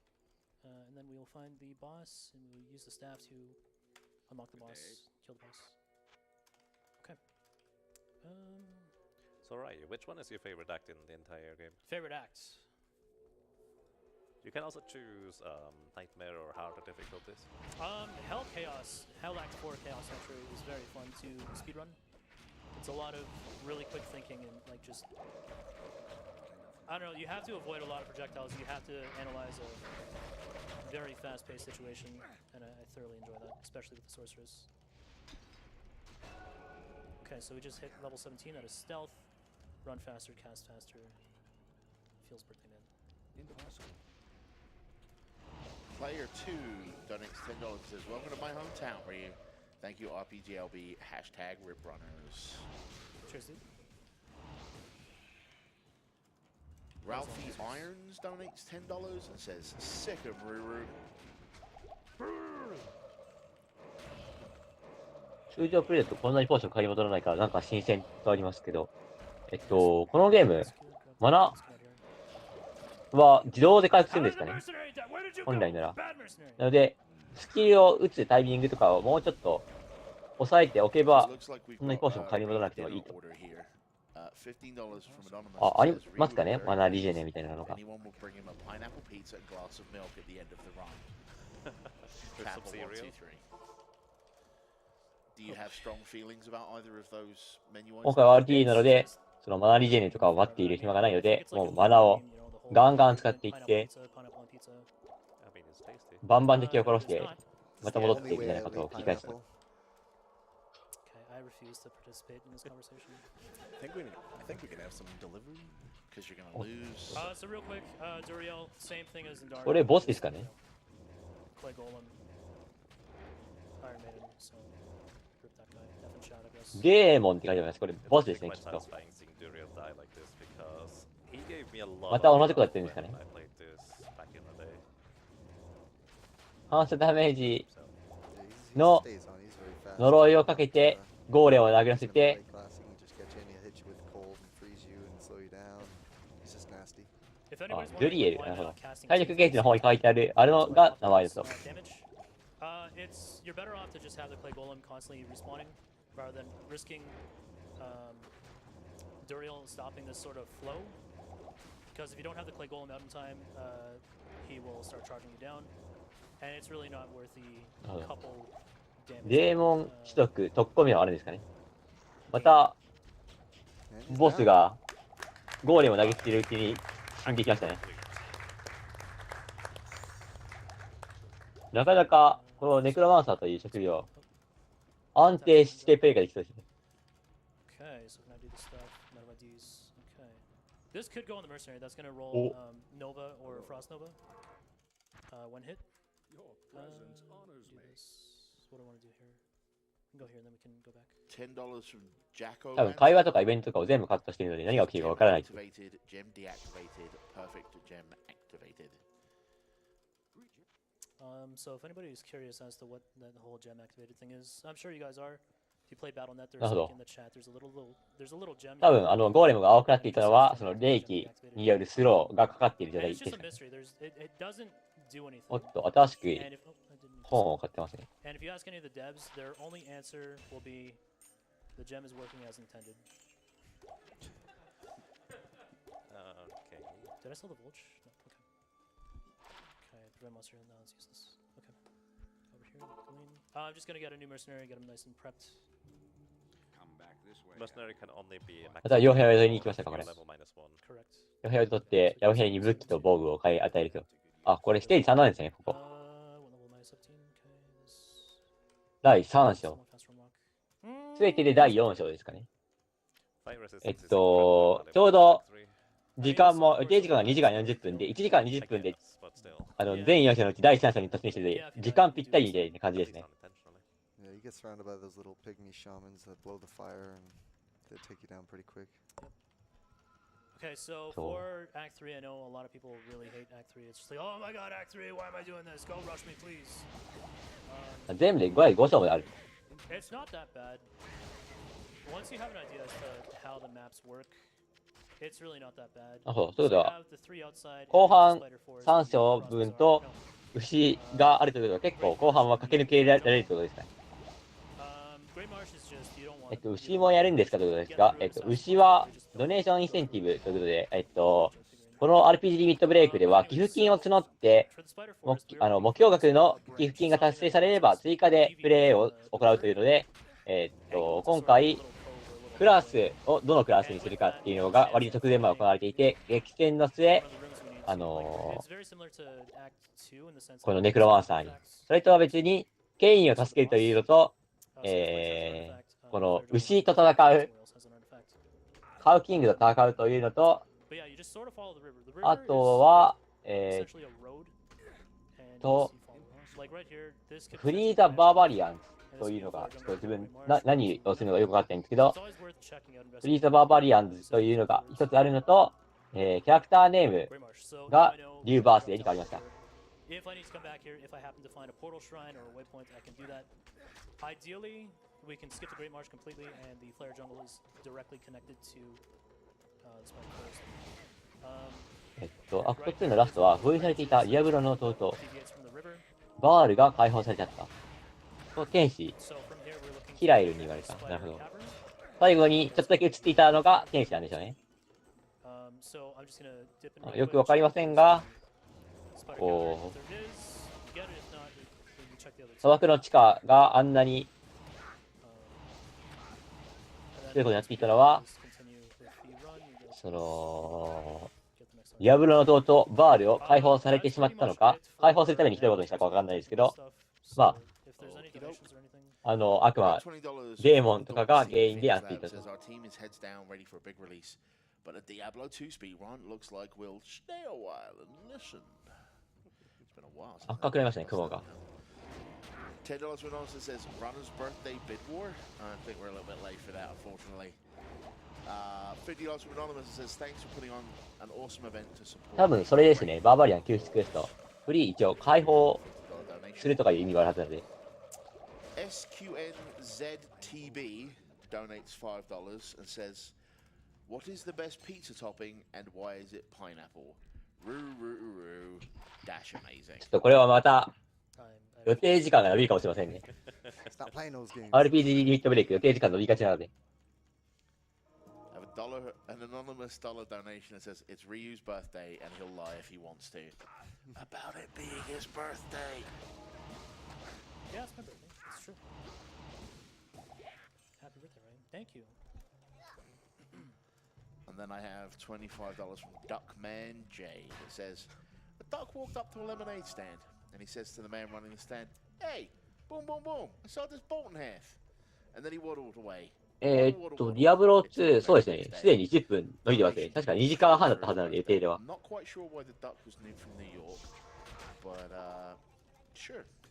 and then we will find the boss, and we will use the staff to unlock the boss, kill the boss. Okay. So Ryu, which one is your favorite act in the entire game? Favorite act? You can also choose Nightmare or harder difficulties. Hell Act 4 Chaos Entry is very fun to speedrun. It's a lot of really quick thinking and like just, I don't know, you have to avoid a lot of projectiles. You have to analyze a very fast-paced situation, and I thoroughly enjoy that, especially with the sorceress. Okay, so we just hit level 17. That is stealth. Run faster, cast faster. Feels pretty good. Impossible. Player 2 donates $10 and says, "Welcome to my hometown, Ryu. Thank you, RPGLB, #RipRunners." Cheers, dude. Ralphie Irons donates $10 and says, "Sick of Ruru." 通常プレイだとこんなにポーション買い戻らないからなんか新鮮とありますけど、このゲーム、マナは自動で回復するんですかね、本来なら。なので、スキルを打つタイミングとかをもうちょっと抑えておけば、そんなにポーション買い戻らなくてもいいと。ありますかね、マナーリジェネみたいなのが。今回は RTA なので、そのマナーリジェネとかを待っている暇がないので、もうマナーをガンガン使っていって、バンバン敵を殺して、また戻ってみたいなことを繰り返す。I refuse to participate in this conversation. I think we can have some delivery because you're gonna lose. So real quick, Duriel, same thing as in Dark. これボスですかね。 Clay Golem, Iron Maiden, so rip that guy. Definitely shot, I guess. デーモンって書いてあります。これボスですね、きっと。また同じことやってるんですかね。反射ダメージの呪いをかけてゴーレムを殴らせて、ドゥリエル、なるほど。体力ゲージの方に書いてある、あれのが名前ですと。You're better off to just have the Clay Golem constantly respawning rather than risking Duriel stopping this sort of flow. Because if you don't have the Clay Golem out in time, he will start charging you down, and it's really not worth the couple damage. デーモン取得、特攻名はあるんですかね。また、ボスがゴーレムを投げつけるうちに死んできましたね。なかなか、このネクロマンサーという職業、安定してプレイができそうですね。Okay, so can I do this stuff? None of my D's. Okay. This could go on the mercenary. That's going to roll Nova or Frost Nova. One hit. Your presence honors me. What do I want to do here? Go here and then we can go back. $10 from Jacko. 多分会話とかイベントとかを全部カットしているので何が起きるかわからない。 Gem deactivated. Perfect gem activated. So if anybody is curious as to what the whole gem activated thing is, I'm sure you guys are. If you play Battle.net, there's like in the chat, there's a little gem. 多分ゴーレムが青くなっていたのはその霊気によるスローがかかっている状態です。おっと、新しく本を買ってますね。And if you ask any of the devs, their only answer will be the gem is working as intended. Okay. Did I sell the Vulch? No. Okay. Okay, the Red Monster, now let's use this. Okay. Over here, clean. I'm just gonna get a new mercenary, get him nice and prepped. Mercenary can only be また傭兵を宿りに行きましたか、これ。 level -1. 傭兵を取って、傭兵に武器と防具を与えると。あ、これステージ3なんですね、ここ。第3章。すべてで第4章ですかね。ちょうど時間も、予定時間が2時間40分で、1時間20分で、全4章のうち第3章に突入してて、時間ぴったりで感じですね。Yeah, you get surrounded by those little pygmy shamans that blow the fire and they take you down pretty quick. Okay, so for Act 3, I know a lot of people really hate Act 3. It's just like, oh my god, Act 3, why am I doing this? Go rush me, please. 全部で5章まである。It's not that bad. Once you have an idea as to how the maps work, it's really not that bad. あ、そう、そういうこと So you は、 have the three outside 後 and 半 spider forest 3 and the 章 crossbows 分 are- と no. 牛があるということは結構後半は駆け抜けられるということですね。Great Marsh is just you don't want to 牛もやるんですかということですが、牛はドネーションインセンティブということで、この RPG リミットブレイクでは寄付金を募って、目標額の寄付金が達成されれば追加でプレイを行うというので、今回、クラスをどのクラスにするかっていうのが割と直前まで行われていて、激戦の末、このネクロマンサーに。それとは別に、ケインを助けるというのと、この牛と戦う、カウキングと戦うというのと、あとは、フリーザ・バーバリアンズというのが、ちょっと自分、何をするのかよくわかってないんですけど、フリーザ・バーバリアンズというのが一つあるのと、キャラクターネームがリューバースデーに変わりました。If I need to come back here, if I happen to find a portal shrine or a waypoint, I can do that. Ideally, we can skip the Great Marsh completely, and the Flare Jungle is directly connected to the Spider Forest. アクト2のラストは、封印されていたディアブロの弟、バールが解放されちゃった。と、天使、ヒラエルに言われた。なるほど。最後にちょっとだけ映っていたのが天使なんでしょうね。よくわかりませんが、こう、砂漠の地下があんなにそういうことになっていたのは、その、ディアブロの弟、バールを解放されてしまったのか、解放するためにひどいことにしたかわかんないですけど、まあ、悪魔、デーモンとかが原因でやっていたと。But a Diablo 2 speedrun looks like we'll stay a while and listen. It's been a while. 赤くなりましたね、雲が。$10 for Anonymous says Runner's birthday bid war. I think we're a little bit late for that, unfortunately. $50 for Anonymous says thanks for putting on an awesome event to support. 多分それですね、バーバリアン救出クエスト。フリー一応解放するとかいう意味があるはずなので。SQNZTB donates $5 and says.What is the best pizza topping and why is it pineapple? Dash amazing. ちょっとこれはまた予定時間が伸びるかもしれませんね。RPG リミットブレイク予定時間伸びがちなので。An anonymous dollar donation that says it's Ryu's birthday and he'll lie if he wants to. About it being his birthday. Yeah, it's my birthday. It's true. Happy birthday, Ryan. Thank you. And then I have $25 from Duckman J that says, a duck walked up to a lemonade stand and he says to the man running the stand, hey, boom, boom, boom, I sold this bolt in half. And then he waddled away. ディアブロ2、そうですね、すでに10分伸びてますね。確か2時間半だったはずなので、予定では。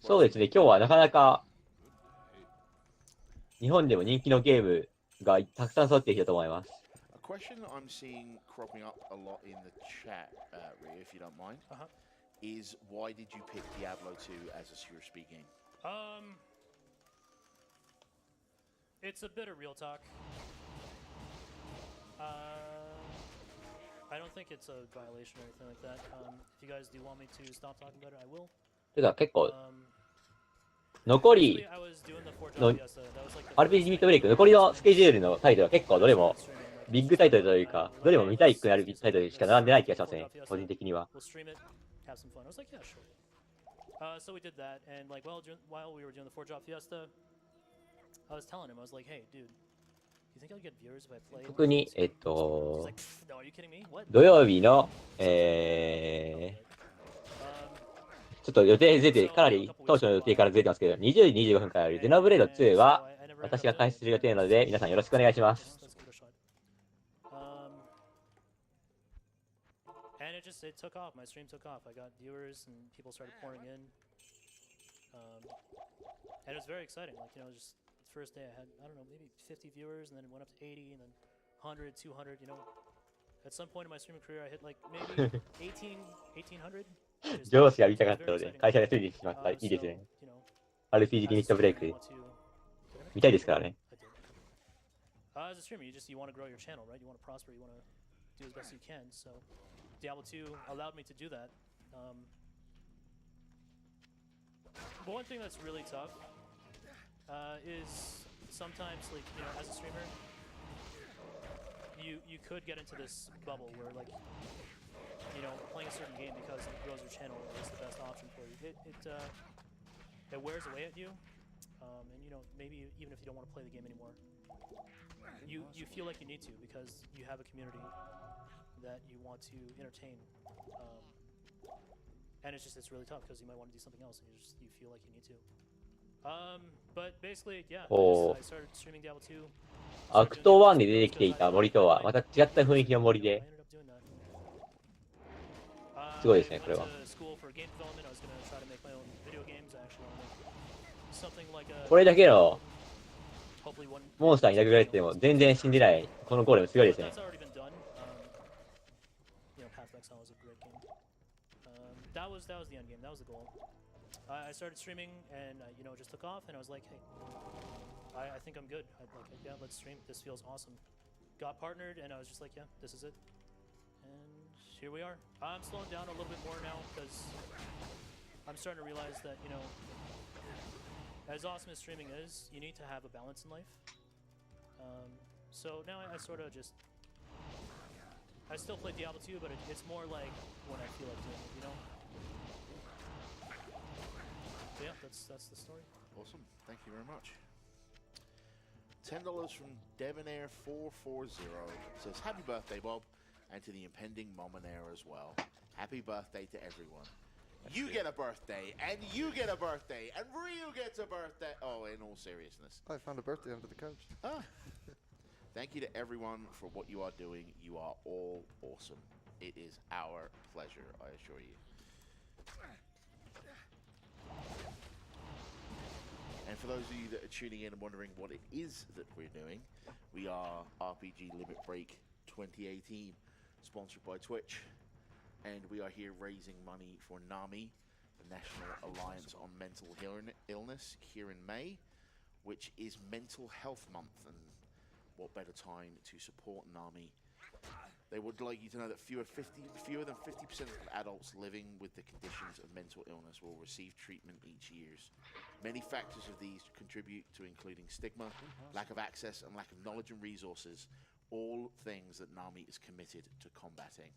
そうですね、今日はなかなか日本でも人気のゲームがたくさん揃ってきたと思います。Question I'm seeing cropping up a lot in the chat, Rhea, if you don't mind, is why did you pick Diablo 2 as a Secure Speed game? It's a bit of real talk. I don't think it's a violation or anything like that. If you guys do want me to stop talking about it, I will. てか結構残りの RPG リミットブレイク残りのスケジュールのタイトルは結構どれもビッグタイトルというか、どれも見たいくなるタイトルしか並んでない気がしますね、個人的には。So we did that, and like while we were doing the 4-drop fiesta, I was telling him, I was like, hey, dude, you think I'll get viewers if I play? 特に、He's like, no, are you kidding me? What? 土曜日の、ちょっと予定ずれて、かなり当初の予定からずれてますけど、20時25分からあるゼノブレード2は私が開始する予定なので、皆さんよろしくお願いします。And it took off. My stream took off. I got viewers and people started pouring in. And it was very exciting. Like, you know, just the first day I had, I don't know, maybe 50 viewers, and then it went up to 80, and then 100, 200, you know. At some point in my streaming career, I hit like maybe 1800. 上司が見たかったので、会社でついてしまった。いいですね。RPG リミットブレイク。見たいですからね。As a streamer, you want to grow your channel, right? You want to prosper, you want to do as best you can. So Diablo 2 allowed me to do that. But one thing that's really tough is sometimes, like, you know, as a streamer, you could get into this bubble where, like, you know, playing a certain game because it grows your channel is the best option for you. It wears away at you, and you know, maybe even if you don't want to play the game anymore, you feel like you need to because you have a community that you want to entertain, and it's really tough because you might want to do something else and you feel like you need to. But basically, yeah, I started streaming Diablo 2. アクト1で出てきていた森とはまた違った雰囲気の森で、すごいですね、これは。これだけのモンスターに殴られても全然死んでない、このゴーレムすごいですね。That was the end game. That was the goal. I started streaming and you know, just took off and I was like, hey, I think I'm good. Yeah, let's stream. This feels awesome. Got partnered and I was just like, yeah, this is it. And here we are. I'm slowing down a little bit more now because I'm starting to realize that, you know, as awesome as streaming is, you need to have a balance in life. So now I sort of just, I still play Diablo 2, but it's more like when I feel like doing it, you know? So yeah, that's the story. Awesome. Thank you very much. $10 from Debonair440 says, happy birthday, Bob, and to the impending Mominair as well. Happy birthday to everyone. You get a birthday, and you get a birthday, and Ryu gets a birthday. Oh, in all seriousness. I found a birthday under the couch. Ah. Thank you to everyone for what you are doing. You are all awesome. It is our pleasure, I assure you. And for those of you that are tuning in and wondering what it is that we're doing, we are RPG Limit Break 2018, sponsored by Twitch. And we are here raising money for NAMI, the National Alliance on Mental Illness, here in May, which is Mental Health Month. And what better time to support NAMI? They would like you to know that fewer than 50% of adults living with the conditions of mental illness will receive treatment each year. Many factors of these contribute to including stigma, lack of access, and lack of knowledge and resources, all things that NAMI is committed to combating.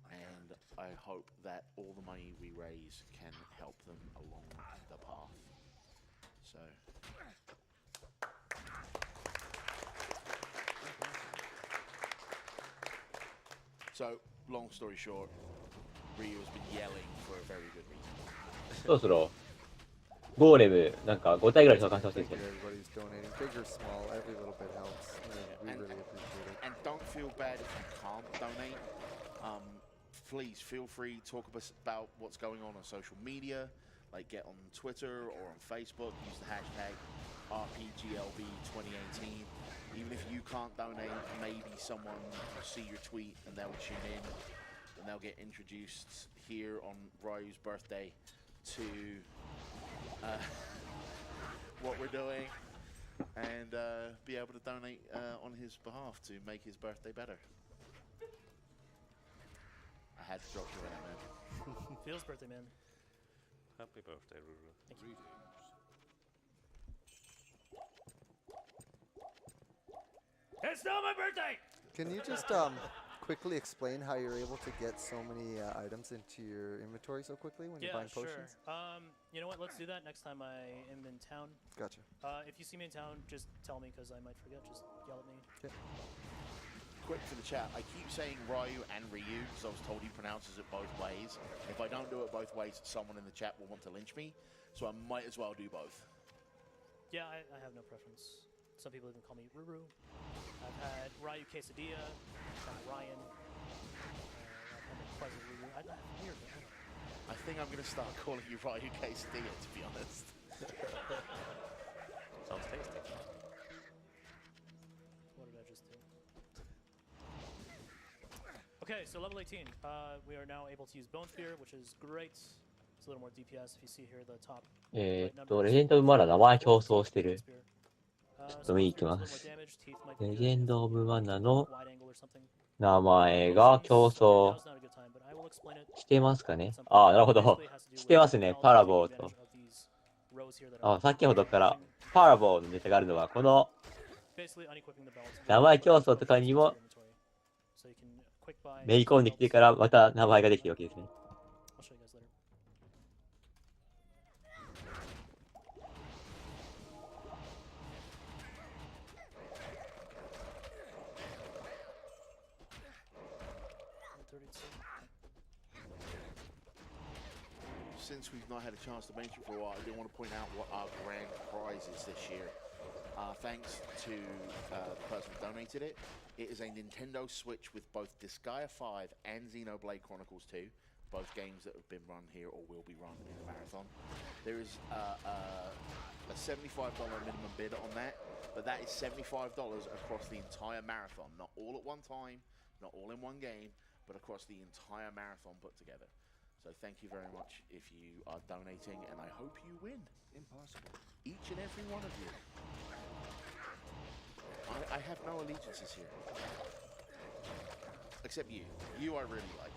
And I hope that all the money we raise can help them along the path. So, long story short, Ryu has been yelling for a very good reason. そろそろゴーレムなんか5体ぐらい召喚してほしいですよね。 Everybody's donating, big or small, every little bit helps. We really appreciate it. And don't feel bad if you can't donate. Please feel free to talk about what's going on social media, like get on Twitter or on Facebook, use the hashtag RPGLB2018. Even if you can't donate, maybe someone will see your tweet and they'll tune in and they'll get introduced here on Ryu's birthday to what we're doing and be able to donate on his behalf to make his birthday better. I had to drop you in that, man. Feels birthday, man. Happy birthday, Ruru. Thank you. It's not my birthday! Can you just quickly explain how you're able to get so many items into your inventory so quickly when you're buying potions? Sure. You know what? Let's do that next time I am in town. Gotcha. If you see me in town, just tell me because I might forget. Just yell at me. Okay. Quick for the chat, I keep saying Ryu and Ryu because I was told he pronounces it both ways. If I don't do it both ways, someone in the chat will want to lynch me, so I might as well do both. Yeah, I have no preference. Some people even call me Ruru. I've had RyuQuezacotl, I've had Ryan, I've had Pleasant Ruru. Weird, man. I think I'm going to start calling you RyuQuezacotl, to be honest. Sounds tasty. What did I just do? Okay, so level 18. We are now able to use Bone Spear, which is great. It's a little more DPS. If you see here, the top. レジェンドまだ名前競争してる。ちょっと見に行きます。レジェンド・オブ・マナの名前が競争してますかね。ああ、なるほど。してますね、パラボーと。あ、先ほどからパラボーのネタがあるのは、この名前競争とかにもめり込んできてからまた名前ができてるわけですね。Since we've not had a chance to mention for a while, I do want to point out what our grand prize is this year. Thanks to the person who donated it. It is a Nintendo Switch with both Disgaea 5 and Xenoblade Chronicles 2, both games that have been run here or will be run in the marathon. There is a $75 minimum bid on that, but that is $75 across the entire marathon, not all at one time, not all in one game, but across the entire marathon put together. So thank you very much if you are donating, and I hope you win. Impossible. Each and every one of you. I have no allegiances here. Except you. You I really like.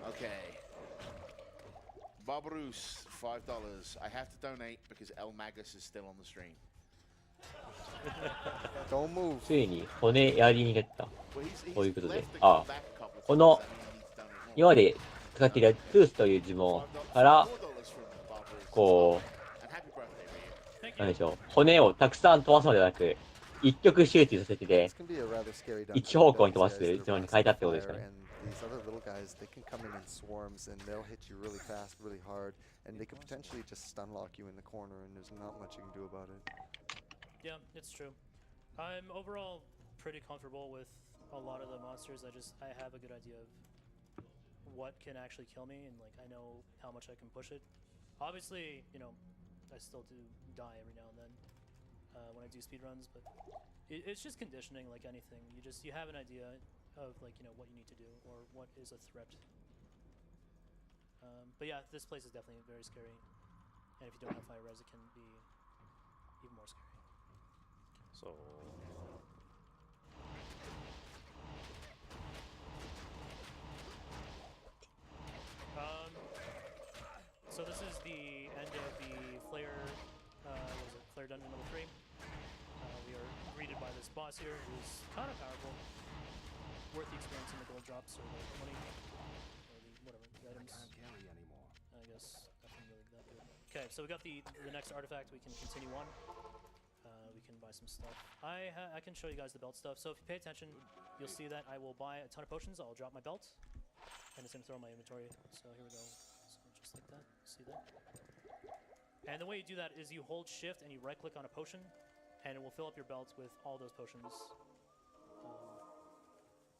Okay. Bob Roos, $5. I have to donate because El Magus is still on the stream. Don't move. ついに骨やりに出た。こういうことで。ああ。この今まで使っているトゥースという呪文から、こう、なんでしょう、骨をたくさん飛ばすのではなく、一極集中させてて、一方向に飛ばす呪文に変えたってことですかね。These other little guys, they can come in swarms and they'll hit you really fast, really hard, and they could potentially just stun lock you in the corner, and there's not much you can do about it. Yeah, it's true. I'm overall pretty comfortable with a lot of the monsters. I have a good idea of what can actually kill me, and like I know how much I can push it. Obviously, you know, I still do die every now and then when I do speedruns, but it's just conditioning like anything. You have an idea of like, you know, what you need to do or what is a threat. But yeah, this place is definitely very scary, and if you don't have fire res, it can be even more scary. So so this is the end of the Flare, Flare Dungeon level 3. We are greeted by this boss here, who's kind of powerful. Worth the experience in the gold drops or the money, or the whatever, the items. I can't carry anymore. I guess nothing really that good. Okay, so we got the next artifact. We can continue on. We can buy some stuff. I can show you guys the belt stuff. So if you pay attention, you'll see that I will buy a ton of potions. I'll drop my belt, and it's gonna throw in my inventory. So here we go. Just like that. See that? And the way you do that is you hold shift and you right click on a potion, and it will fill up your belt with all those potions.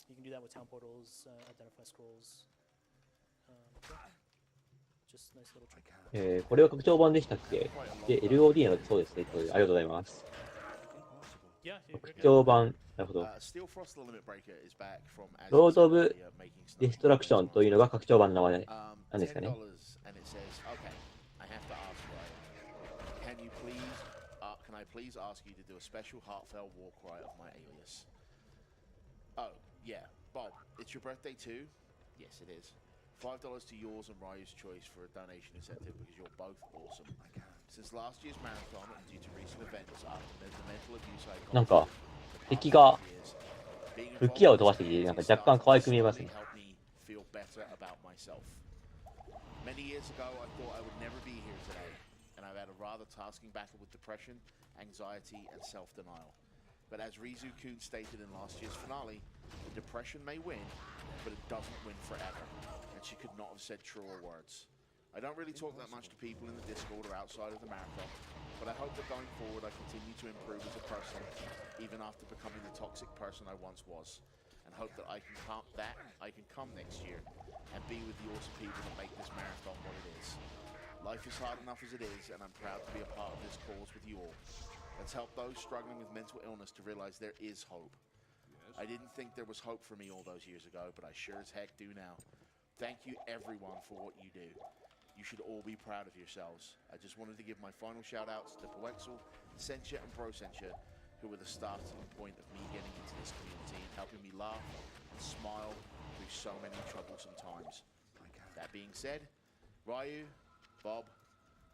You can do that with town portals, identify scrolls. Just nice little trick. これは拡張版でしたっけ？で、LOD なのでそうですね。ありがとうございます。拡張版、なるほど。ロード・オブ・ディストラクションというのが拡張版の名前なんですかね。Can I please ask you to do a special heartfelt war cry of my alias? Oh, yeah. Bob, it's your birthday too? Yes, it is. $5 to yours and Ryu's choice for a donation incentive because you're both awesome. Since last year's marathon and due to recent events after the mental abuse I got, なんか敵が吹き矢を飛ばしてきて、なんか若干可愛く見えますね。Many years ago, I thought I would never be here today, and I've had a rather tasking battle with depression, anxiety, and self-denial. But as RyuQuezacotl stated in last year's finale, the depression may win, but it doesn't win forever. And she could not have said truer words. I don't really talk that much to people in the Discord or outside of the marathon, but I hope that going forward I continue to improve as a person, even after becoming the toxic person I once was. And hope that I can come next year and be with the awesome people that make this marathon what it is. Life is hard enough as it is, and I'm proud to be a part of this cause with you all. Let's help those struggling with mental illness to realize there is hope. I didn't think there was hope for me all those years ago, but I sure as heck do now. Thank you everyone for what you do. you should all be proud of yourselves. I just wanted to give my final shout outs to Poexel, Sentia, and ProSentia, who were the starting point of me getting into this community and helping me laugh and smile through so many troublesome times. That being said, Ryu, Bob,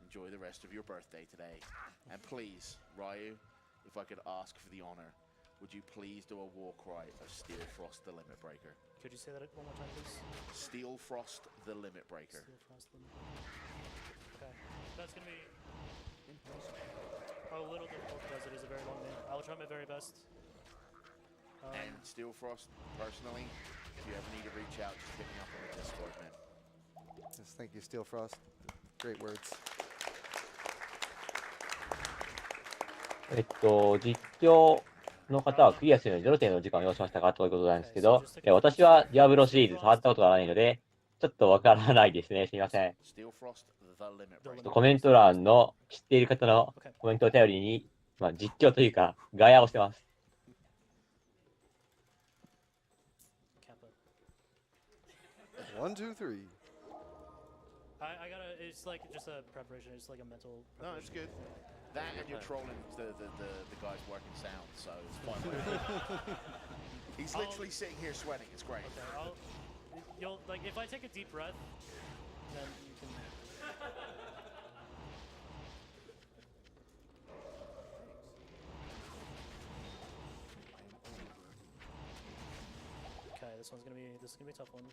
enjoy the rest of your birthday today. And please, Ryu, if I could ask for the honor, would you please do a war cry of Steel Frost the Limit Breaker? Could you say that one more time, please? Steel Frost the Limit Breaker. Steel Frost Limit Breaker. Okay. That's going to be a little difficult because it is a very long name. I will try my very best. And Steel Frost, personally, if you ever need to reach out, just hit me up on the Discord, man. Yes, thank you, Steel Frost. Great words. 実況の方はクリアするのにどの程度の時間を要しましたかということなんですけど、私はディアブロシリーズ触ったことがないので、ちょっとわからないですね。すみません。コメント欄の知っている方のコメントを頼りに、実況というか、ガヤをしてます。1, 2, 3. I gotta, it's like just a preparation, it's like a mental preparation. No, it's good. That and you're trolling the guys working sound, so it's fine. He's literally sitting here sweating, it's great. Okay, you'll, like, if I take a deep breath, then you can... Okay, this is gonna be a tough one.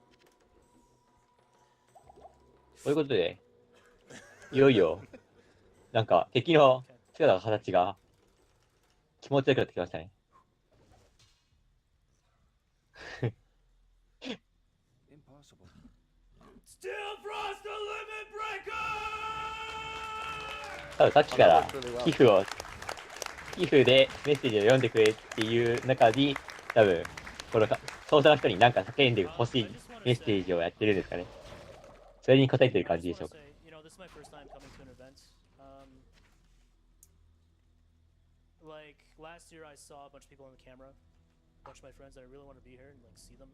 ということで、いよいよ、なんか敵の姿の形が気持ちよくなってきましたね。多分さっきから寄付でメッセージを読んでくれっていう中に、多分この操作の人に何か叫んでほしいメッセージをやってるんですかね。それに答えてる感じでしょうか。Like last year, I saw a bunch of people on the camera, a bunch of my friends that I really want to be here and like see them.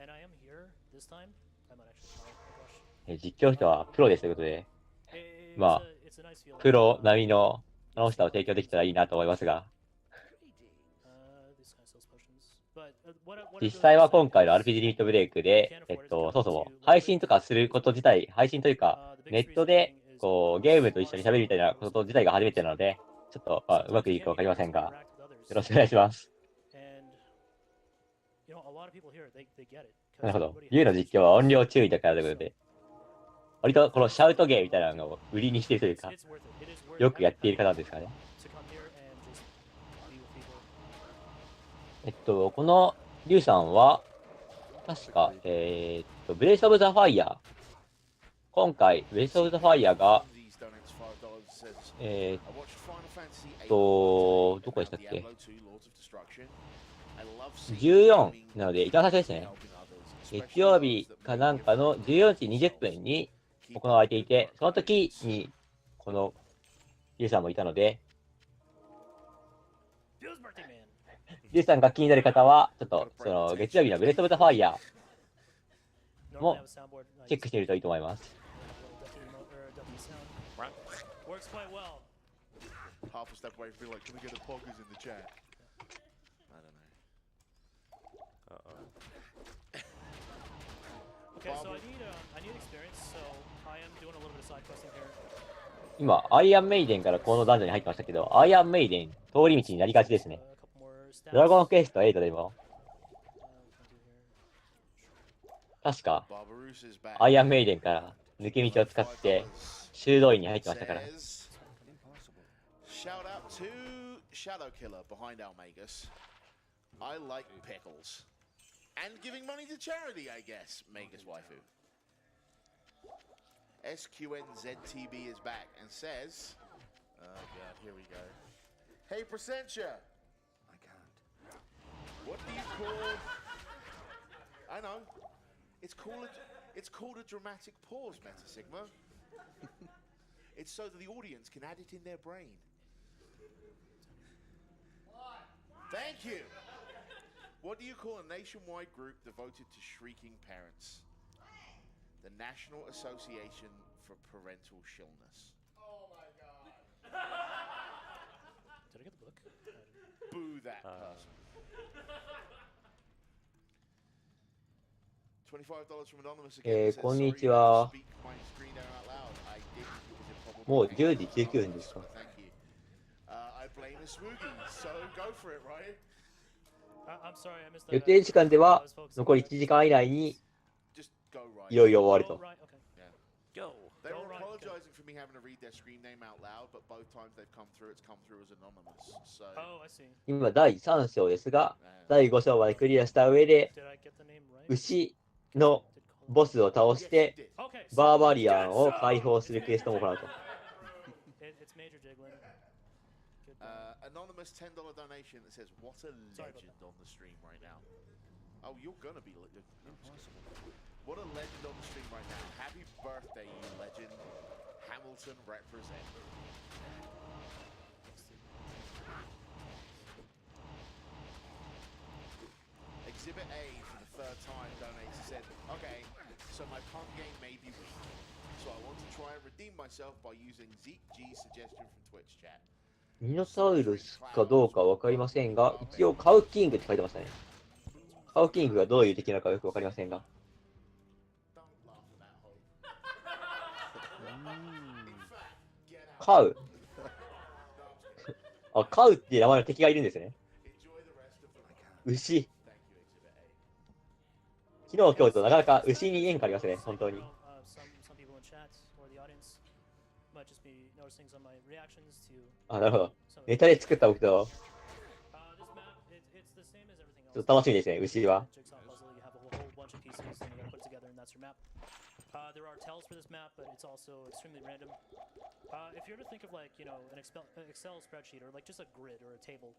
And I am here this time. I might actually try. Oh gosh. 実況者はプロですということで、プロ並みの楽しさを提供できたらいいなと思いますが、実際は今回の RPG リミットブレイクで、そもそも配信とかすること自体、配信というか、ネットでこうゲームと一緒に喋るみたいなこと自体が初めてなので、ちょっと、うまくいくかわかりませんが、よろしくお願いします。なるほど。ユウの実況は音量注意だからということで、割とこのシャウトゲーみたいなのを売りにしているというか、よくやっている方ですかね。このリュウさんは、確か、ブレイスオブザファイヤー。今回、ブレイスオブザファイヤーが、どこでしたっけ ?14 なので、一番最初ですね。月曜日かなんかの14時20分に行われていて、その時に、このリュウさんもいたので、リュウさんが気になる方は、ちょっと、その、月曜日のブレスオブザファイヤーもチェックしてみるといいと思います。Half a step away from being like, can we get the poggers in the chat? I don't know. Okay, so I need experience, so I am doing a little bit of side questing here. 今、アイアンメイデンからこのダンジョンに入ってましたけど、アイアンメイデン、通り道になりがちですね。ドラゴンクエスト8でも、確か、アイアンメイデンから抜け道を使って、修道院に入ってましたから。Shout out to Shadow Killer behind Almagus. I like pickles. And giving money to charity, I guess, Magus waifu. SQNZTB is back and says, oh god, here we go. Hey, Presentia! I can't. What do you call... I know. It's called a dramatic pause, Meta Sigma. It's so that the audience can add it in their brain. Thank you! What do you call a nationwide group devoted to shrieking parents? The National Association for Parental Shillness. Did I get the book? Boo that person. $25 from Anonymous again. こんにちは。もう10時19分ですか。予定時間では残り1時間以内にいろいろ終わると。They were apologizing for me having to read their screen name out loud, but both times they've come through, it's come through as anonymous. So. Oh, I see. 今第3章ですが、第5章までクリアした上で、牛のボスを倒して、バーバリアンを解放するクエストも行うと。Anonymous $10 donation that says, "What a legend on the stream right now." Oh, you're gonna be impossible. What a legend on the stream right now. Happy birthday, you legend. Hamilton represent. Exhibit A for the third time donates said, okay, so my pun game may be weak. So I want to try and redeem myself by using Zeke G's suggestion from Twitch chat. ミノサウルスかどうかわかりませんが、一応カウキングって書いてましたね。カウキングがどういう敵なのかよくわかりませんが。カウ。あ、カウっていう名前の敵がいるんですね。牛。昨日今日となかなか牛に縁がありますね、本当に。あ、なるほど。ネタで作った僕と、ちょっと楽しみですね、牛は。There are tells for this map, but it's also extremely random. If you were to think of like, an Excel spreadsheet or like just a grid or a table,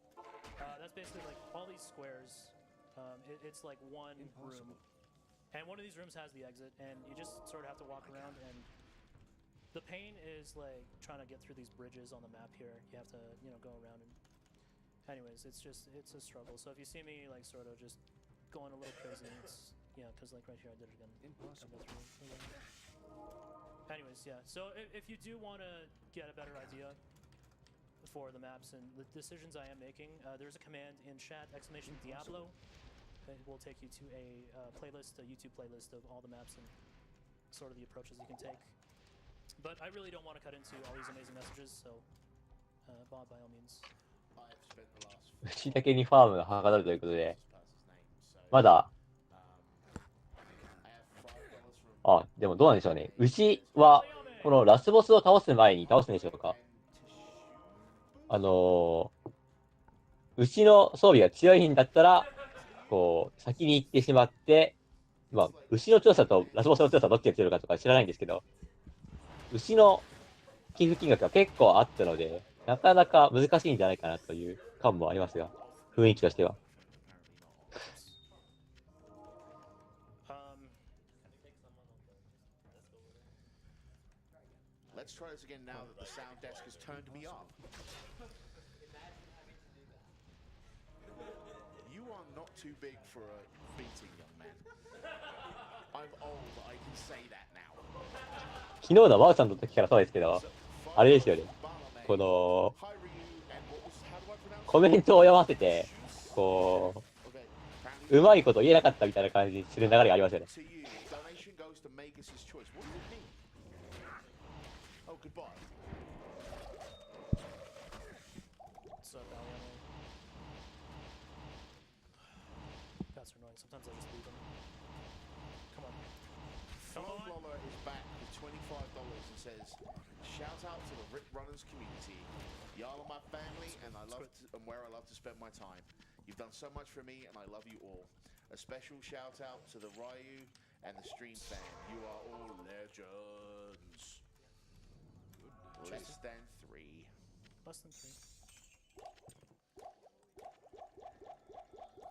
that's basically like all these squares. It's like one room. And one of these rooms has the exit, and you just sort of have to walk around, and the pain is like trying to get through these bridges on the map here. You have to, go around and anyways, it's a struggle. So if you see me like sort of just going a little crazy, it's because like right here I did it again. Impossible. Anyways, yeah. So if you do want to get a better idea for the maps and the decisions I am making, there's a command in chat, !Diablo. It will take you to a playlist, a YouTube playlist of all the maps and sort of the approaches you can take. But I really don't want to cut into all these amazing messages, so Bob, by all means. 牛だけにファームがはかどるということで、まだ、あ、でもどうなんでしょうね。牛は、このラスボスを倒す前に倒すんでしょうか。牛の装備が強いんだったら、こう、先に行ってしまって、まあ、牛の強さとラスボスの強さどっちが強いのかとか知らないんですけど、牛の寄付金額が結構あったので、なかなか難しいんじゃないかなという感もありますが、雰囲気としては。Let's try this again now that the sound desk has turned me up. You are not too big for a beating, young man. I'm old, I can say that now. 昨日のワウさんの時からそうですけど、あれですよね。この、コメントを読ませて、こう、うまいこと言えなかったみたいな感じにする流れがありますよね。Goodbye. So Valiant. That's annoying. Sometimes I just leave them. Come on. Come on. Lola is back with $25 and says, shout out to the Rip Runners community. Y'all are my family and where I love to spend my time. You've done so much for me and I love you all. A special shout out to the Ryu and the stream fam. You are all legends. Less than 3. Less than 3.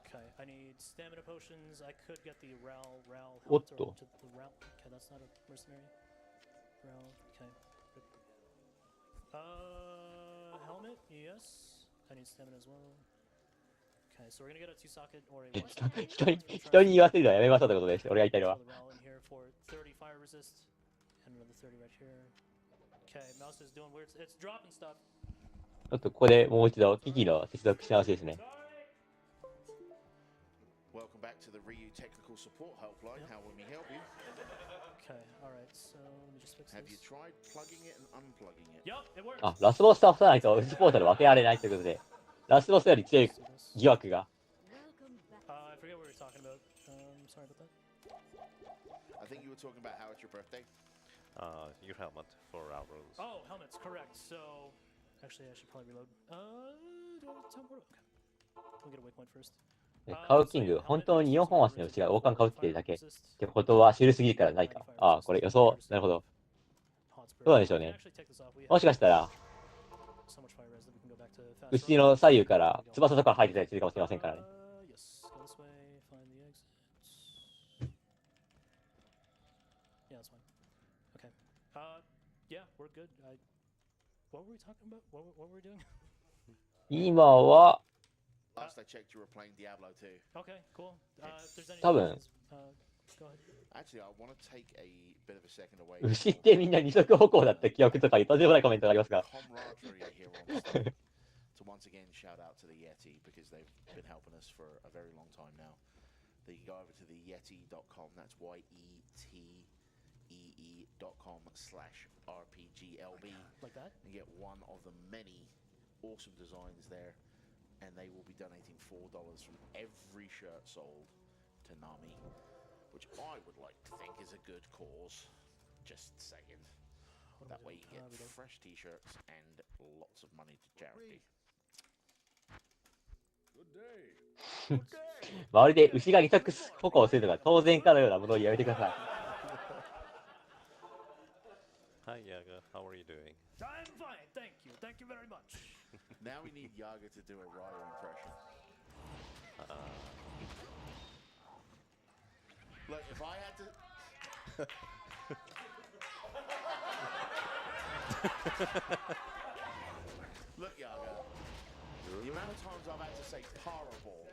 Okay, I need stamina potions. I could get the Ral helmet or to the Ral. Okay, that's not a mercenary. Ral, okay. Helmet, yes. I need stamina as well. Okay, so we're gonna get a 2-socket or a 人に言わせるのはやめましょうってことです。俺が言いたいのは。 30 fire resist and another 30 right here. Okay, mouse is doing weird. It's dropping stuff. ちょっとここでもう一度機器の接続し直しですね。Welcome back to the Ryu Technical Support Helpline. How will we help you? Okay, alright, so let me just fix this. Have you tried plugging it and unplugging it? Yep, it works. あ、ラスボス倒さないとスポータル分けられないということで、ラスボスより強い疑惑が。I forget what we were talking about. Sorry about that. I think you were talking about how it's your birthday. Your helmet for arrows. Oh, helmets, correct. So, actually, I should probably reload. Do I teleport? Okay. We'll get a waypoint first. カウキング、本当に4本足のうちが王冠買うってるだけってことは知りすぎるからないか。ああ、これ予想。なるほど。どうなんでしょうね。もしかしたら、牛の左右から翼とか入ってたりするかもしれませんからね。Yeah, that's fine. Okay. Yeah, we're good. What were we talking about? What were we doing? 今は、Last I checked, you were playing Diablo 2. Okay, cool. If there's any 多分、 go ahead. Actually, I want to take a bit of a second away. 牛ってみんな二足歩行だった記憶とかいうとんでもないコメントがありますが。Camaraderie here on Steam. To once again shout out to the Yeti because they've been helping us for a very long time now. They go over to the Yeti.com. That's YETEE.com/RPGLB. Like that? And get one of the many awesome designs there. And they will be donating $4 from every shirt sold to Nami, which I would like to think is a good cause. Just saying. That way you get fresh t-shirts and lots of money to charity. Good day. まるで牛が二足歩行するのが当然かのようなものをやめてください。Hi Yaga, how are you doing? I'm fine, thank you. Thank you very much. Now we need Yaga to do a Ryu impression. Look, if I had to... Look, Yaga. The amount of times I've had to say parable.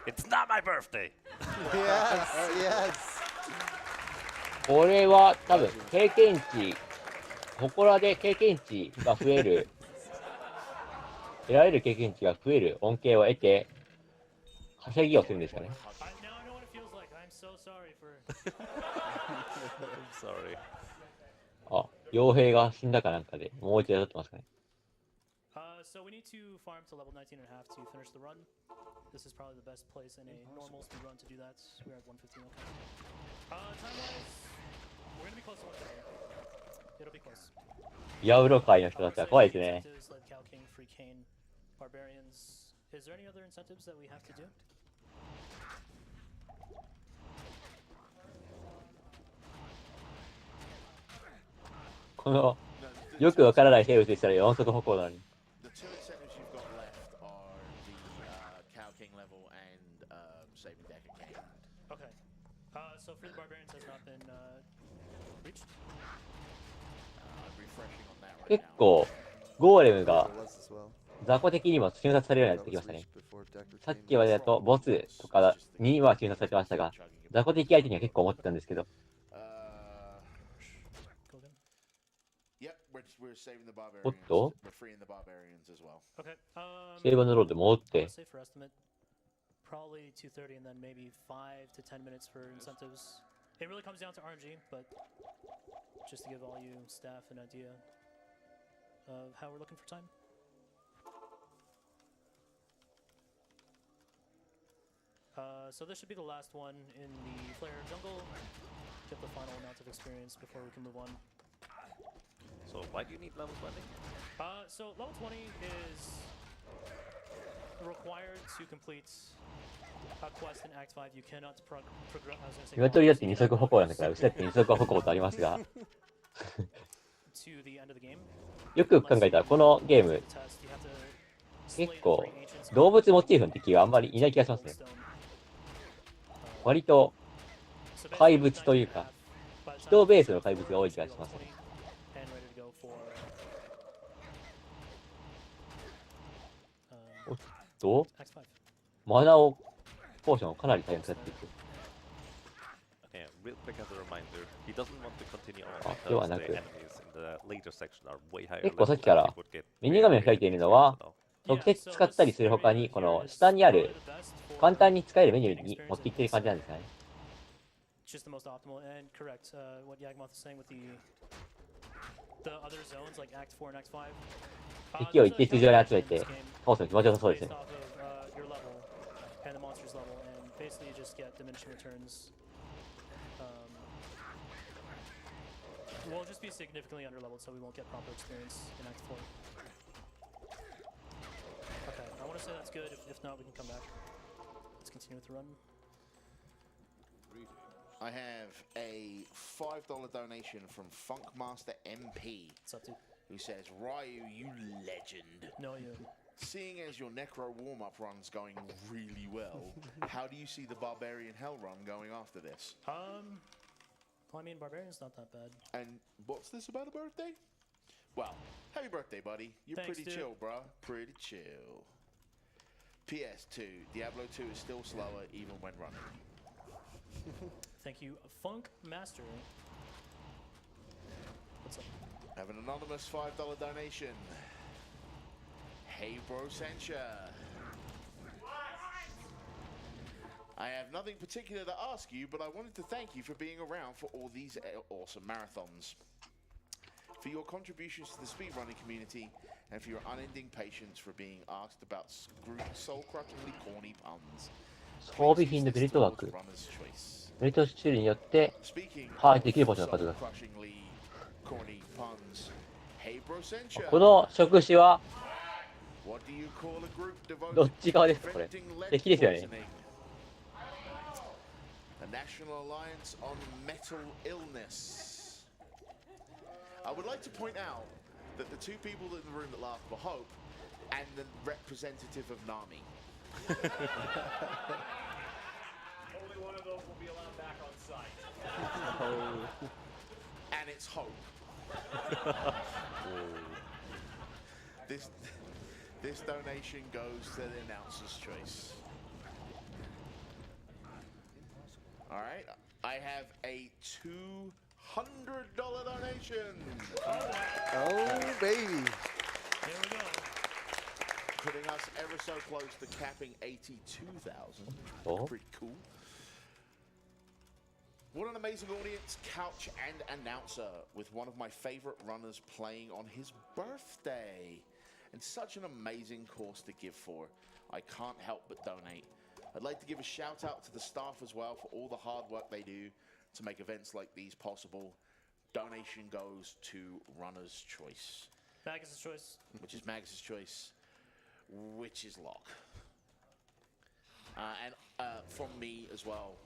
It's not my birthday! Yes, yes. これは多分経験値、祠で経験値が増える、得られる経験値が増える恩恵を得て、稼ぎをするんですかね。Now I know what it feels like. I'm so sorry for. I'm sorry. あ、傭兵が死んだかなんかでもう一度やってますかね。So we need to farm to level 19 and a half to finish the run. This is probably the best place in a normal speed run to do that. We're at 115. Okay. Time-wise, we're gonna be close to 130. It'll be close. ディアブロ界の人たちは怖いですね。 Like Cow King, Free Cane, Barbarians. Is there any other incentives that we have to do? このよくわからない生物でしたら4足歩行なのに。The two incentives you've got left are the Cow King level and saving deck again. Okay. So Free the Barbarians has not been reached. I'm refreshing on that right 結 now. 構ゴーレムが There was as well. 雑魚的にも瞬殺されるようになってきましたね。さっきまでだとボスとかには瞬殺されてましたが、雑魚的相手には結構思ってたんですけど。Yep, we're saving the おっ barbarians. と We're freeing the barbarians as well. Okay. セーブのロード戻って。 Say for estimate, probably 230 and then maybe 5 to 10 minutes for incentives. It really comes down to RNG, but just to give all you staff an idea of how we're looking for time. So this should be the last one in the Flare Jungle. Get the final amount of experience before we can move on. So why do you need level 20? So level 20 is required to complete a quest in Act 5. You cannot progress. 鶏だって二足歩行なんだから、牛だって二足歩行とありますが。to the end of the game. よく考えたらこのゲーム、結構動物モチーフの敵があんまりいない気がしますね。割と怪物というか、人ベースの怪物が多い気がしますね。と、マナーポーションをかなり大変使っていく。Yeah, real quick as a reminder, he doesn't want to continue on あ、では because な the く、 enemies in the later section are way higher 結構さっ level きか and ら he would get メニュー画面に書いているのは、直接使ったりする他に、この下にある簡単に使えるメニューに持っていってる感じなんですかね。Just the most optimal and correct. What Yagmoth is saying with the other zones like Act 4 and Act 5. 敵を一定数上に集めて倒すの気持ちよさそうですね。Your level and the monster's level, and basically you just get diminishing returns. We'll just be significantly underleveled, so we won't get proper experience in Act 4. Okay, I want to say that's good. If not, we can come back. Let's continue with the run. I have a $5 donation from Funkmaster MP. What's up, dude? Who says, Ryu, you legend. No, you. Seeing as your Necro warm-up run's going really well, how do you see the Barbarian Hell run going after this? Well, I mean, Barbarian's not that bad. And what's this about a birthday? Well, happy birthday, buddy. You're Thanks, pretty dude. chill, bruh. Pretty chill. PS2, Diablo 2 is still slower even when running. Thank you, Funk Master. What's up? Have an anonymous $5 donation. Hey, bro, Sencha. I have nothing particular to ask you, but I wanted to thank you for being around for all these awesome marathons. For your contributions to the speedrunning community, and for your unending patience for being asked about soul-crushingly corny puns. 装備品のベルト枠、ベルト種類によって把握できる場所の数が。この触手はどっち側ですかこれ？敵ですよね。The National Alliance on Mental Illness. I would like to point out that the two people in the room that laughed were Hope and the representative of Nami. Only one of those will be allowed back on site. And it's Hope. This donation goes to the announcer's choice. All right, I have a $200 donation. Oh, baby. Here we go. Putting us ever so close to capping 82,000. Oh. Pretty cool. What an amazing audience, couch and announcer, with one of my favorite runners playing on his birthday. And such an amazing cause to give for. I can't help but donate. I'd like to give a shout out to the staff as well for all the hard work they do to make events like these possible. Donation goes to Runner's Choice. Magus' choice. Which is Magus' choice. Which is Lock. And from me as well,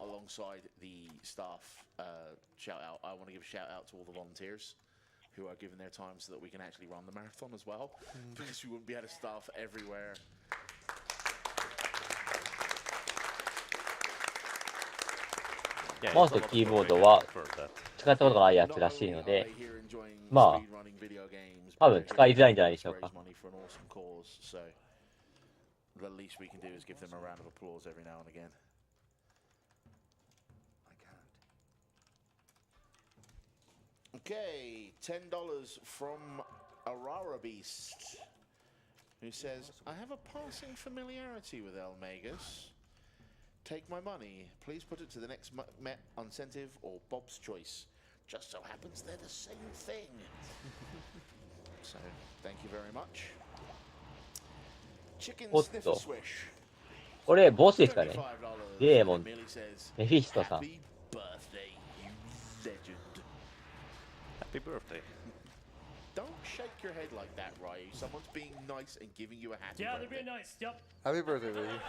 alongside the staff shout out, I want to give a shout out to all the volunteers who are giving their time so that we can actually run the marathon as well, because we wouldn't be able to staff everywhere. Yeah, マウスとキーボードは使ったことがないやつらしいので、まあ、多分使いづらいんじゃないでしょうか。The least we can do is give them a round of applause every now and again. Okay, $10 from Arara Beast, who says, I have a passing familiarity with El Magus. Take my money. Please put it to the next Met incentive or Bob's Choice. Just so happens they're the same thing. So, thank you very much. Chicken Sniffer Swish. これボスですかね。デーモン、メフィストさん。 Happy birthday, you legend. Happy birthday. Don't shake your head like that, Ryu. Someone's being nice and giving you a happy Yeah, birthday. they're being nice. Yep. Happy birthday, baby.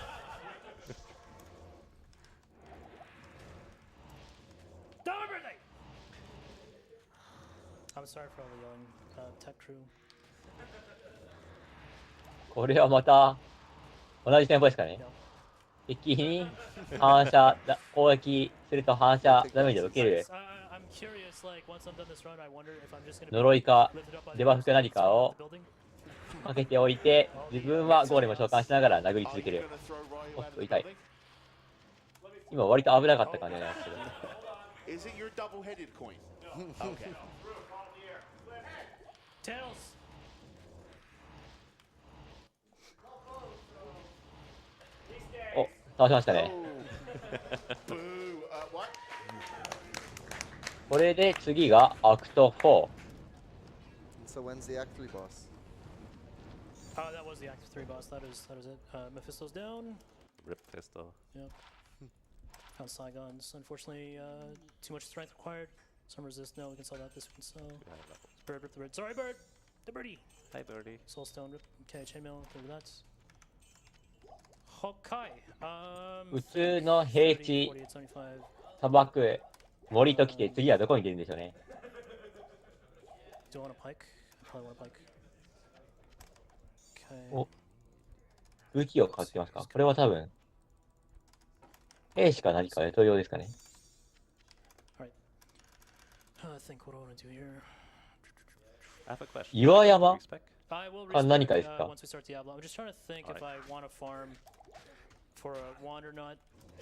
Happy birthday! I'm sorry for all the yelling, tech crew. これはまた同じテンポですかね。敵に反射攻撃すると反射ダメージを受ける呪いかデバフか何かをかけておいて、自分はゴーレムを召喚しながら殴り続ける。おっと、痛い。今割と危なかった感じなんですけど。Is it your double-headed coin? Okay. Tails. お、倒しましたね。これで次がアクト4。So when's the Act 3 boss? That was the Act 3 boss. That is it. Mephisto's down. Rip Fisto. Yep. Found Saigons. Unfortunately, too much strength required. Some resist. No, we can sell that. This we can sell. Bird, rip the bird. Sorry, bird. The birdie. Hi, birdie. Soulstone, rip. Okay, chainmail. Get rid of that. Hokai. 普通の平地、 48, 75. 砂漠、森と来て次はどこに出るんでしょうね。Do you want a pike? I probably want a pike. Okay. お、武器を買ってますか。これは多分、兵士か何かで投用ですかね。Alright. I think what I want to do here. I have a question. 岩山 I will か respec 何かですか。 once we start Diablo. I'm just trying to think if I want to farm for a wand or not.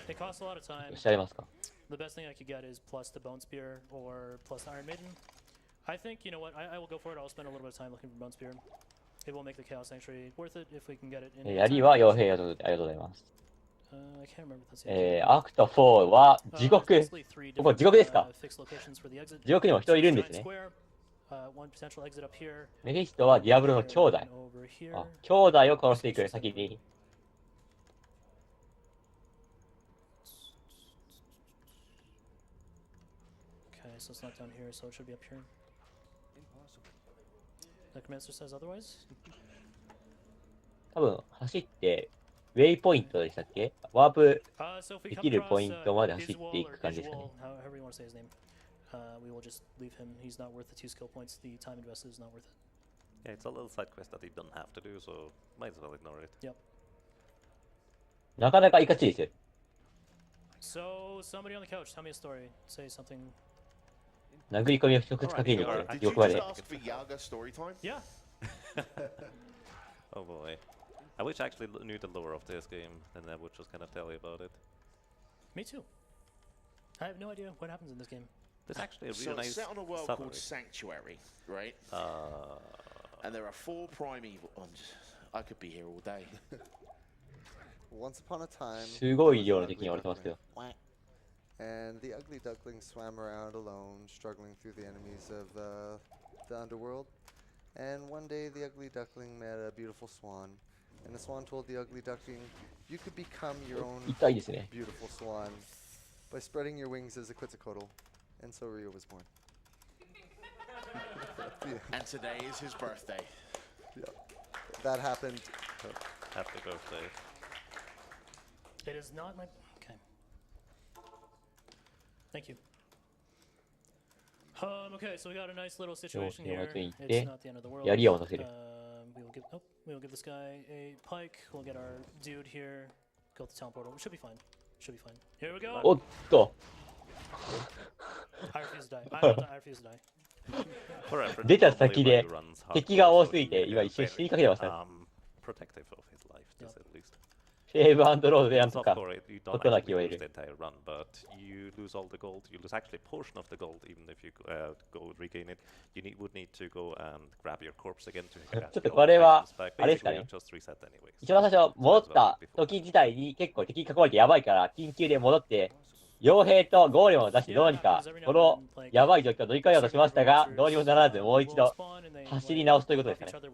It costs a lot of time. おっしゃいますか。 The best thing I could get is plus the Bone Spear or plus the Iron Maiden. I think, you know what, I will go for it. I'll spend a little bit of time looking for Bone Spear. It will make the Chaos Sanctuary worth it if we can get it in. 槍は傭兵ありがとうございます。I can't remember if that's the アクト4は地獄。ここ地獄ですか。地獄にも人いるんですね。メフィストはディアブロの兄弟。あ、兄弟を殺していく、先に。Okay, so it's not down here, so it should be up here. Necromancer says otherwise. 多分走ってウェイポイントでしたっけ。ワープできるポイントまで走っていく感じですかね。However you want to say his name. We will just leave him. He's not worth the 2 skill points. The time invested is not worth it. Yeah, it's a little side quest that you don't have to do, so might as well ignore it. Yep. なかなかいかついですよ。So somebody on the couch, tell me a story. Say something. 殴り込みを一口かけに行って地獄まで。Yeah. Oh boy. I wish I actually knew the lore of this game, then I would just kind of tell you about it. Me too. I have no idea what happens in this game. There's actually a really So it's nice set on a world summary. called Sanctuary, right? And there are 4 primeval. I could be here all day. Once upon a time, すごい量の敵に追われてますけど。 and the ugly duckling swam around alone, struggling through the enemies of the underworld. And one day the ugly duckling met a beautiful swan. And the swan told the ugly duckling, you could become your own 痛いですね。 beautiful swan by spreading your wings as a Quetzalcoatl. And so Ryu was born. And today is his birthday. Yeah. That happened. Happy birthday. It is not my. Okay. Thank you. Okay, so we got a nice little situation here. It's not the end of the world. We will give. Oh, we will give this guy a pike. We'll get our dude here. Go to the town portal. It should be fine. Should be fine. Here we go. おっと。 I refuse to die. I refuse to die. 出た先で敵が多すぎて今一瞬死にかけてました。Protective of his life, to say the least. セーブアンドロードでなんとか事なきを得る。 Run, but you lose all the gold. You lose actually a portion of the gold, even if you go regain it. You would need to go and grab your corpse again to get ちょっとこれはあれですかね。 just reset anyways. 一番最初戻った時自体に結構敵に囲まれてやばいから緊急で戻って傭兵とゴーレムを出してどうにかこのやばい状況を乗り越えようとしましたがどうにもならずもう一度走り直すということですかね。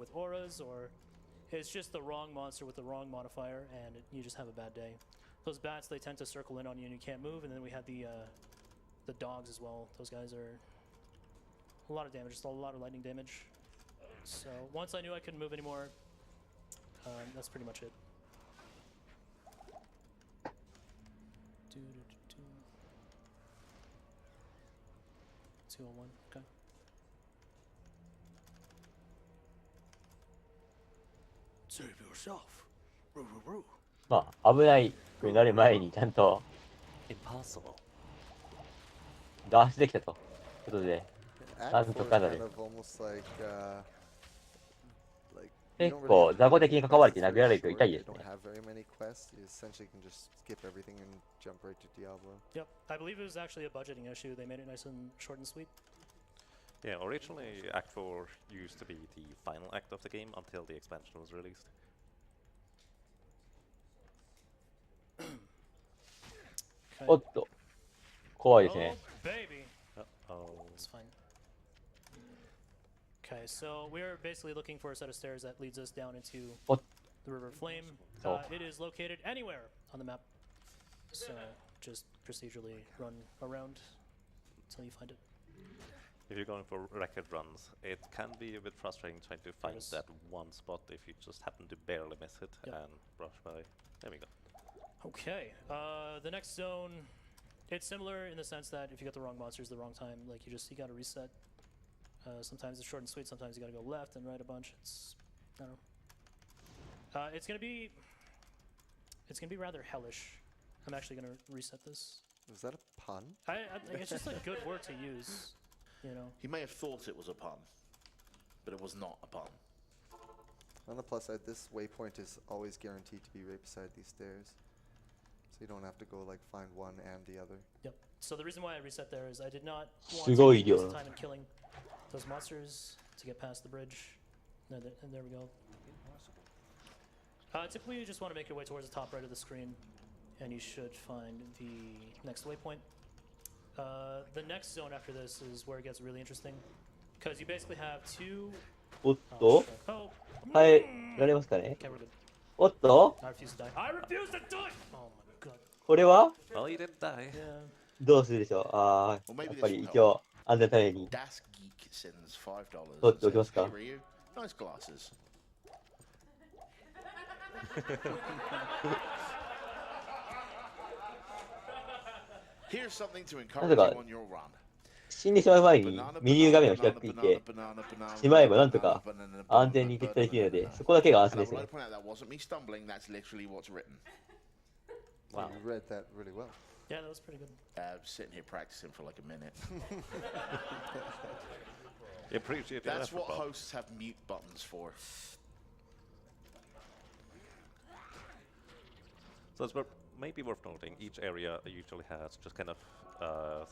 It's just the wrong monster with the wrong modifier, and you just have a bad day. Those bats, they tend to circle in on you and you can't move, and then we had the dogs as well. Those guys are a lot of damage, just a lot of lightning damage. So once I knew I couldn't move anymore, that's pretty much it. 201, okay. まあ危ないくなる前にちゃんと脱出できたということでなんとかなる。結構雑魚的に関われて殴られると痛いですね。 don't have very many quests. You essentially can just skip everything and jump right to Diablo. Yep, I believe it was actually a budgeting issue. They made it nice and short and sweet. Yeah, originally Act 4 used to be the final act of the game until the expansion was released. おっと、怖いですね。 Oh, baby. Uh-oh. It's fine. Okay, so we're basically looking for a set of stairs that leads us down into the River Flame. It is located anywhere on the map. So just procedurally run around until you find it. If you're going for record runs, it can be a bit frustrating trying to find that one spot if you just happen to barely miss it and brush by. There we go. Okay, the next zone, it's similar in the sense that if you get the wrong monsters the wrong time, like you gotta reset. Sometimes it's short and sweet, sometimes you gotta go left and right a bunch. It's, I don't know. It's gonna be rather hellish. I'm actually gonna reset this. Was that a pun? It's just a good word to use, you know. He may have thought it was a pun, but it was not a pun. On the plus side, this waypoint is always guaranteed to be right beside these stairs. So you don't have to go like find one and the other. Yep. So the reason why I reset there is I did not want すご to い量。 waste time in killing those monsters to get past the bridge. And there we go. Typically you just want to make your way towards the top right of the screen and you should find the next waypoint. The next zone after this is where it gets really interesting because you basically have two... おっと、 Oh. 耐えられますかね。 Okay, we're good. おっと、 I refuse to die. I refuse to die! Oh my god. これは Well, you didn't die. Yeah. どうするでしょう。ああ、やっぱり一応安全のために Das Geek sends $5. 取っておきますか。 Hey Ryu, nice glasses. Here's something to encourage you on your run. 死んでしまう前にメニュー画面を開くいてしまえばなんとか安全に撤退できるので、そこだけが安心ですね。 That wasn't me stumbling, that's literally what's written. Wow. You read that really well. Yeah, that was pretty good. Sitting here practicing for like a minute. Appreciate That's what hosts have mute buttons for. So it's maybe worth noting, each area usually has just kind of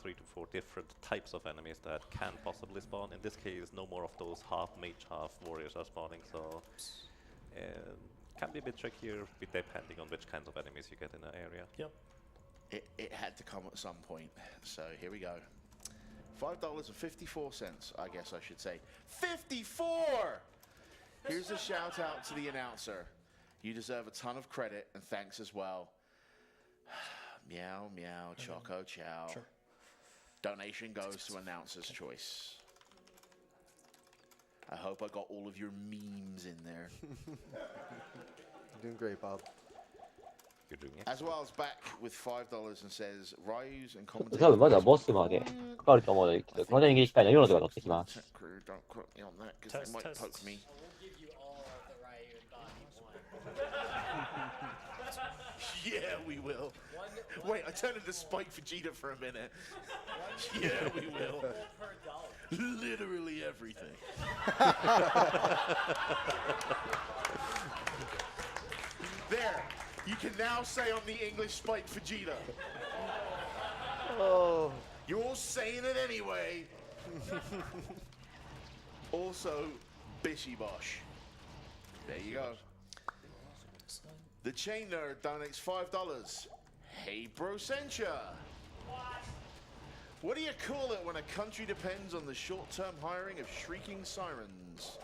3 to 4 different types of enemies that can possibly spawn. In this case, no more of those half mage, half warriors are spawning, so it can be a bit trickier depending on which kinds of enemies you get in an area. Yep. It had to come at some point, so here we go. $5.54, I guess I should say. 54! Here's a shout out to the announcer. You deserve a ton of credit and thanks as well. Meow, meow, choco, chow. Sure. Donation goes to announcer's choice. I hope I got all of your memes in there. You're doing great, Bob. You're doing it. As well as back with $5 and says, Ryu's and 多分まだボスまでかかると思うので、この辺に機械のようなところが乗ってきます。 Don't quote me on that because they might poke me. Yeah, we will. Wait, I turned into Spike Vegeta for a minute. Yeah, we will. Literally everything. There. You can now say I'm the English Spike Vegeta. Oh. You're all saying it anyway. Also, Bishy Bosh. There you go. The Chain Nerd donates $5. Hey, bro, Sencha. What do you call it when a country depends on the short-term hiring of shrieking sirens?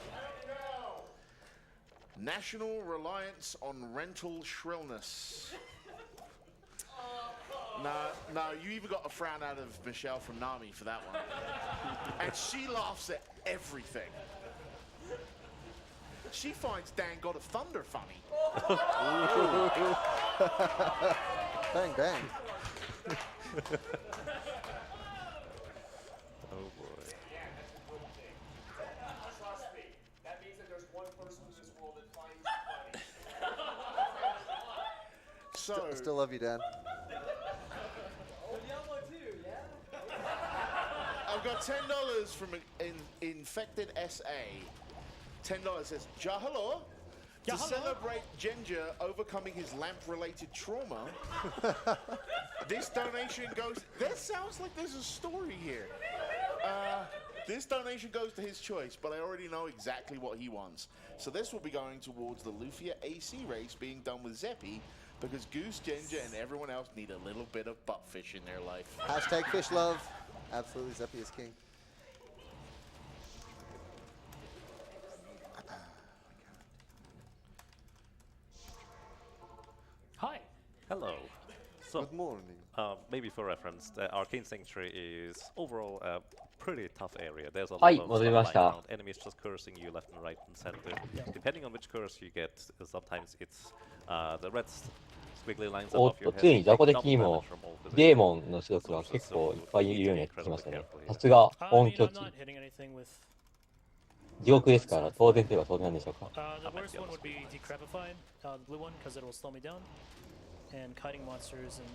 National reliance on rental shrillness. No, you even got a frown out of Michelle from Nami for that one. And she laughs at everything. She finds Dan God of Thunder funny. Bang, bang. Oh boy. Trust me, that means that there's one person in this world that finds it funny. So, Still love you, Dan. Diablo 2, yeah? I've got $10 from Infected SA. $10 says, Ja hello, To celebrate Ginger overcoming his lamp-related trauma, this donation goes... That sounds like there's a story here. This donation goes to his choice, but I already know exactly what he wants. So this will be going towards the Lufia AC race being done with Zeppi, because Goose, Ginger, and everyone else need a little bit of buttfish in their life. Hashtag fish love. Absolutely, Zeppi is king. Hi. Hello. So, good morning. Maybe for reference, the Arcane Sanctuary is overall a pretty tough area. There's a lot はい、 of 戻りま stuff し lying た。 around, enemies just cursing you left and right and center. Depending on which curse you get, sometimes it's the red squiggly lines おっ above と、 your head. ついに You 雑魚 take 的 double にも damage from all デー positions. モンの種族が Sources, 結 so 構 you いっぱい need いるよ to うにな be ってきました incredibly ね。 careful さ here. すが I 本 mean, 拠 I'm 地。 not hitting anything with 地獄ですから、当然といえば当然なんでしょうか。 the worst one would be Decrepified, the blue one, because it will slow me down. And kiting monsters and,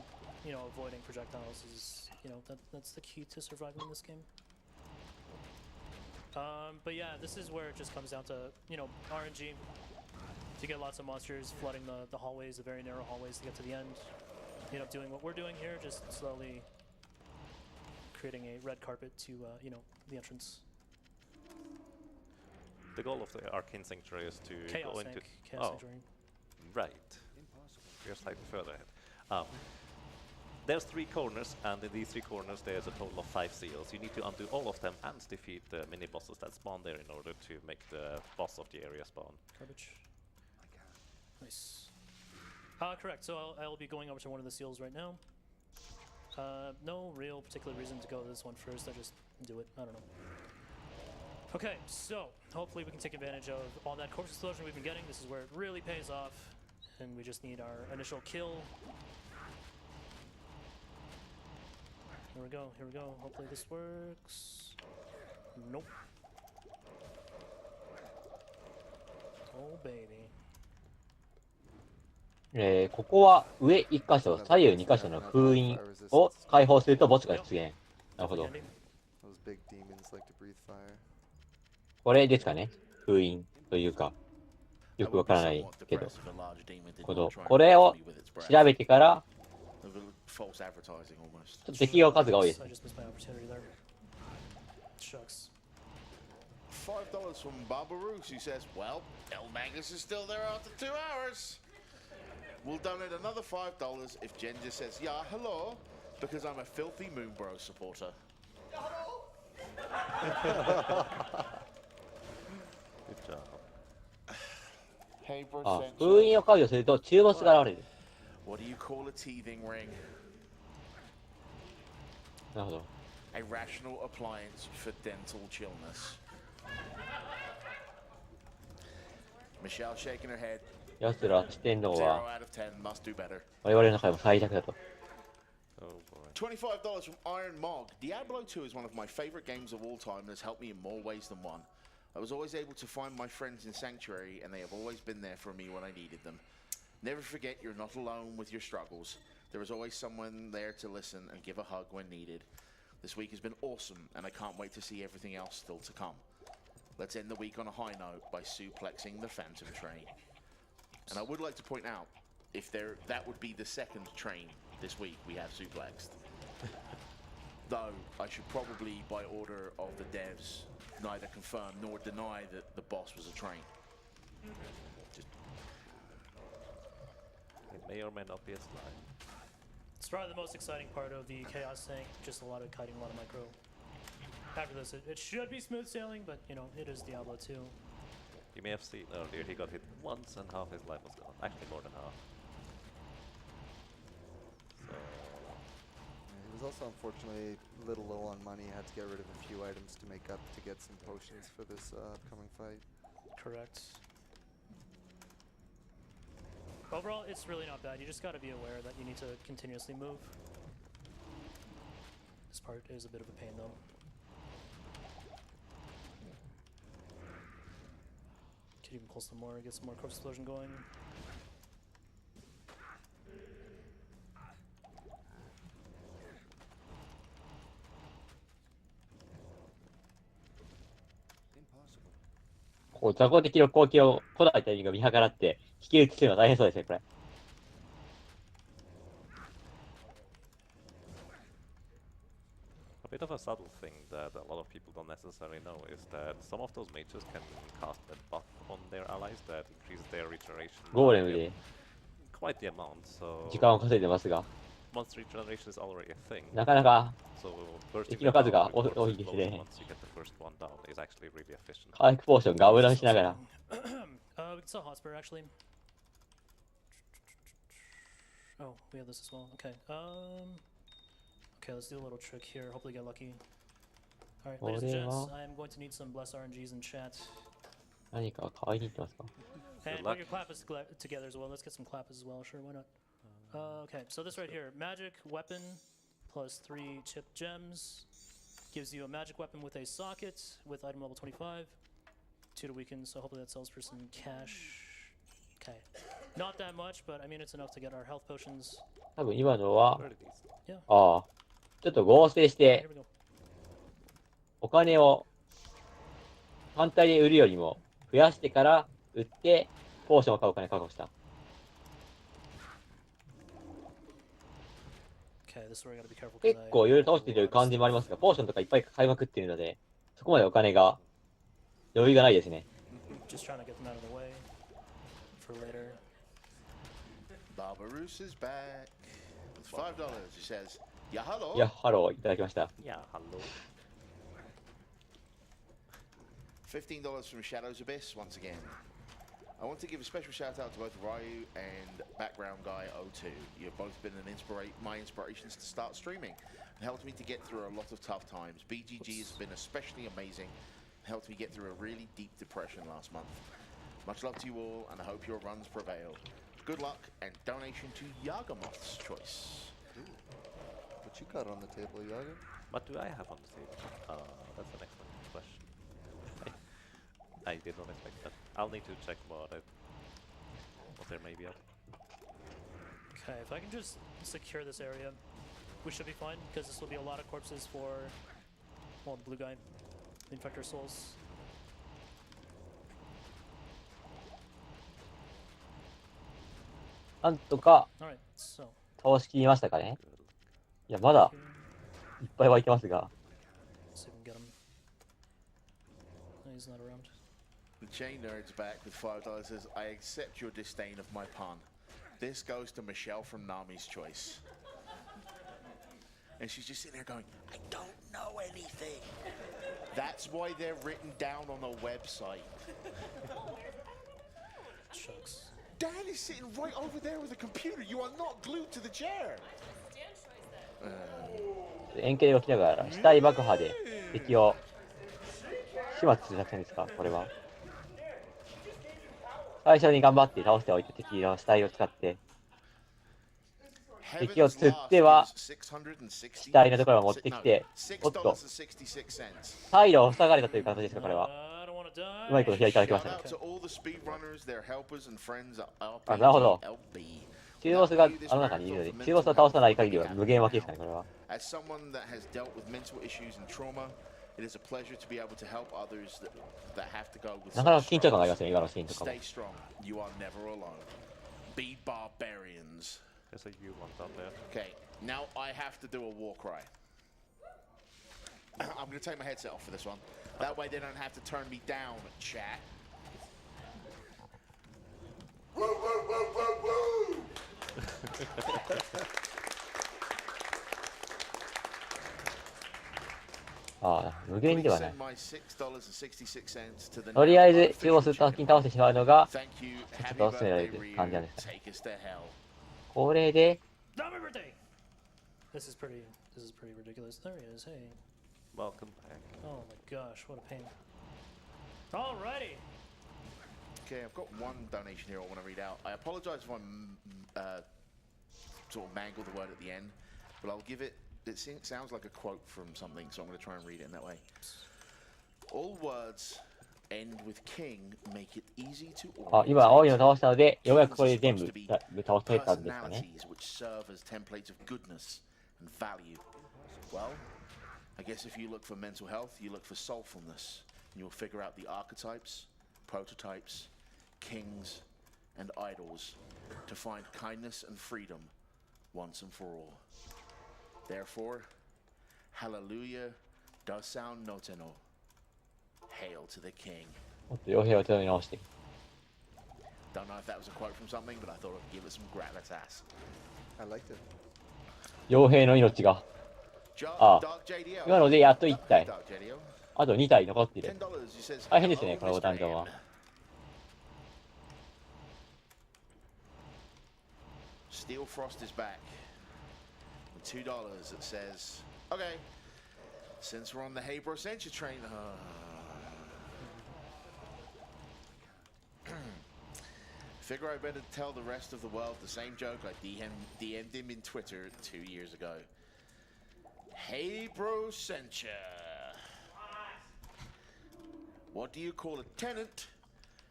you know, avoiding projectiles is, you know, that's the key to surviving in this game. But yeah, this is where it just comes down to, you know, RNG. To get lots of monsters flooding the hallways, the very narrow hallways to get to the end. You know, doing what we're doing here, just slowly creating a red carpet to, you know, the entrance. The goal of the Arcane Sanctuary is to Chaos go into... Sank, Chaos Sanctuary. Right. We're slightly further ahead. There's 3 corners, and in these 3 corners there's a total of 5 seals. You need to undo all of them and defeat the mini-bosses that spawn there in order to make the boss of the area spawn. Garbage. Nice. Correct, so I'll be going over to one of the seals right now. No real particular reason to go to this one first, I just do it, I don't know. Okay, so hopefully we can take advantage of all that corpse explosion we've been getting. This is where it really pays off, and we just need our initial kill. Here we go, here we go. Hopefully this works. Nope. Oh baby. ここは上1箇所、左右2箇所の封印を解放すると墓地が出現。なるほど。これですかね。封印というか、よくわからないけど。これを調べてから、ちょっと敵が数が多いですね。 $5 from Barbaroos, who says, well, El Magus is still there after 2 hours. We'll donate another $5 if Ginger says, yeah, hello, because I'm a filthy Moonbro supporter. Good job. Hey, 封印を解除すると中ボスが現れる。 What do you call a teething ring? なるほど。 A rational appliance for dental chillness. Michelle shaking her head. 奴ら四天王 0は out of 10 must do better. 我々の中でも最弱だと。 $25 from Iron Mog. Diablo 2 is one of my favorite games of all time and has helped me in more ways than one. I was always able to find my friends in Sanctuary and they have always been there for me when I needed them. Never forget you're not alone with your struggles. There is always someone there to listen and give a hug when needed. This week has been awesome and I can't wait to see everything else still to come. Let's end the week on a high note by suplexing the Phantom Train. And I would like to point out, if that would be the second train this week we have suplexed. Though I should probably, by order of the devs, neither confirm nor deny that the boss was a train. Just It may or may not be a slide. It's probably the most exciting part of the Chaos Tank, just a lot of kiting, a lot of micro. After this, it should be smooth sailing, but you know, it is Diablo 2. You may have seen earlier he got hit once and half his life was gone. Actually more than half. So... He was also unfortunately a little low on money, had to get rid of a few items to make up to get some potions for this upcoming fight. Correct. Overall, it's really not bad. You just got to be aware that you need to continuously move. This part is a bit of a pain though. Could even pull some more, get some more corpse explosion going. こう雑魚敵の攻撃を来ないタイミングを見計らって、引き打ちするのは大変そうですね、これ。A bit of a subtle thing that a lot of people don't necessarily know is that some of those mages can cast that buff on their allies that increases their regeneration. ゴーレムで Quite the amount, so 時間を稼いでますが、 monster regeneration is already a thing. なかなか So bursting 敵の数 them が down with 多 burst いです explosion ね。 once you get the first one down is actually really efficient. 回復ポーションガブランしながら。We can sell Hotspur actually. Oh, we have this as well. Okay. Okay, let's do a little trick here. Hopefully get lucky. Alright, ladies and gents, I'm going to need some blessed RNGs in chat. 何か買いに行ってますか？ And put your clappers together as well. Let's get some clappers as well. Sure, why not? Okay, so this right here, magic weapon plus 3 chip gems gives you a magic weapon with a socket with item level 25, 2 to weaken. So hopefully that sells for some cash. Okay, not that much, but I mean it's enough to get our health potions. 多分今のは、 Yeah. ああ、ちょっと合成し Here て、 we go. お金を単体で売るよりも増やしてから売って、ポーションを買うお金確保した。Okay, this is where I gotta be careful. 結構いろいろ倒してる感じもありますが、ポーションとかいっぱい買いまくってるので、そこまでお金が余裕がないですね。Just trying to get them out of the way for later. Barbaroos is back. With $5, he says, "Yeah, hello." いや、ハローいただきました。 Yeah, hello. $15 from Shadow's Abyss once again. I want to give a special shout out to both Ryu and Background Guy 02. You've both been my inspirations to start streaming. It helped me to get through a lot of tough times. BGG has been especially amazing. It helped me get through a really deep depression last month. Much love to you all, and I hope your runs prevail. Good luck, and donation to Yagamoth's choice. What you got on the table, Yaga? What do I have on the table? That's an excellent question. I did not expect that. I'll need to check what there may be up. Okay, if I can just secure this area, we should be fine, because this will be a lot of corpses for, well, the blue guy, the Infector Souls. なんとか Alright, so. 倒しきりましたかね。いや、まだいっぱい湧いてますが。 See if we can get him. No, he's not around. The Chain Nerd's back with $5. Says, I accept your disdain of my pun. This goes to Michelle from Nami's Choice. And she's just sitting there going, I don't know anything. That's why they're written down on a website. Shucks. Dad is sitting right over there with a computer. You are not glued to the chair. 円形で起きながら、死体爆破で敵を始末する作戦ですか、これは。最初に頑張って倒しておいて敵の死体を使って、敵を釣っては、死体のところを持ってきて、おっと、退路を塞がれたという形ですか、これは。うまいこと開いていただきましたね。あ、なるほど。中ボスがあの中にいるので、中ボスを倒さない限りは無限負けですかね、これは。なかなか緊張感がありますね、今のシーンとかも。There's a U one down there. Okay, now I have to do a war cry. I'm going to take my headset off for this one. That way they don't have to turn me down, chat. Woo, woo, woo, woo, woo! ああ、無限ではない。とりあえず中ボス先に倒してしまうのが、ちょっとおすすめられる感じなんですかね。これで、 This is pretty ridiculous. There he is. Hey. Welcome back. Oh my gosh, what a pain. Alrighty. Okay, I've got one donation here I want to read out. I apologize if I sort of mangle the word at the end, but I'll give it. It sounds like a quote from something, so I'm going to try and read it in that way. All words end with king, make it easy to あ、今青いの倒したので、ようやくこれで全部倒せたんですかね。 which serve as templates of goodness and value. Well, I guess if you look for mental health, you look for soulfulness, and you'll figure out the archetypes, prototypes, kings, and idols to find kindness and freedom once and for all. Therefore, hallelujah does sound noteno. Hail to the king. もっと傭兵を手を直して。 Don't know if that was a quote from something, but I thought I'd give it some gravitas. I liked it. 傭兵の命が。ああ、今のでやっと1体。あと2体残っている。大変ですね、このダンジョンは。Steel Frost is back. And $2 that says, okay, since we're on the Hey Bro Century train, figure I better tell the rest of the world the same joke I DM'd him in Twitter 2 years ago. Hey Bro Century. What do you call a tenant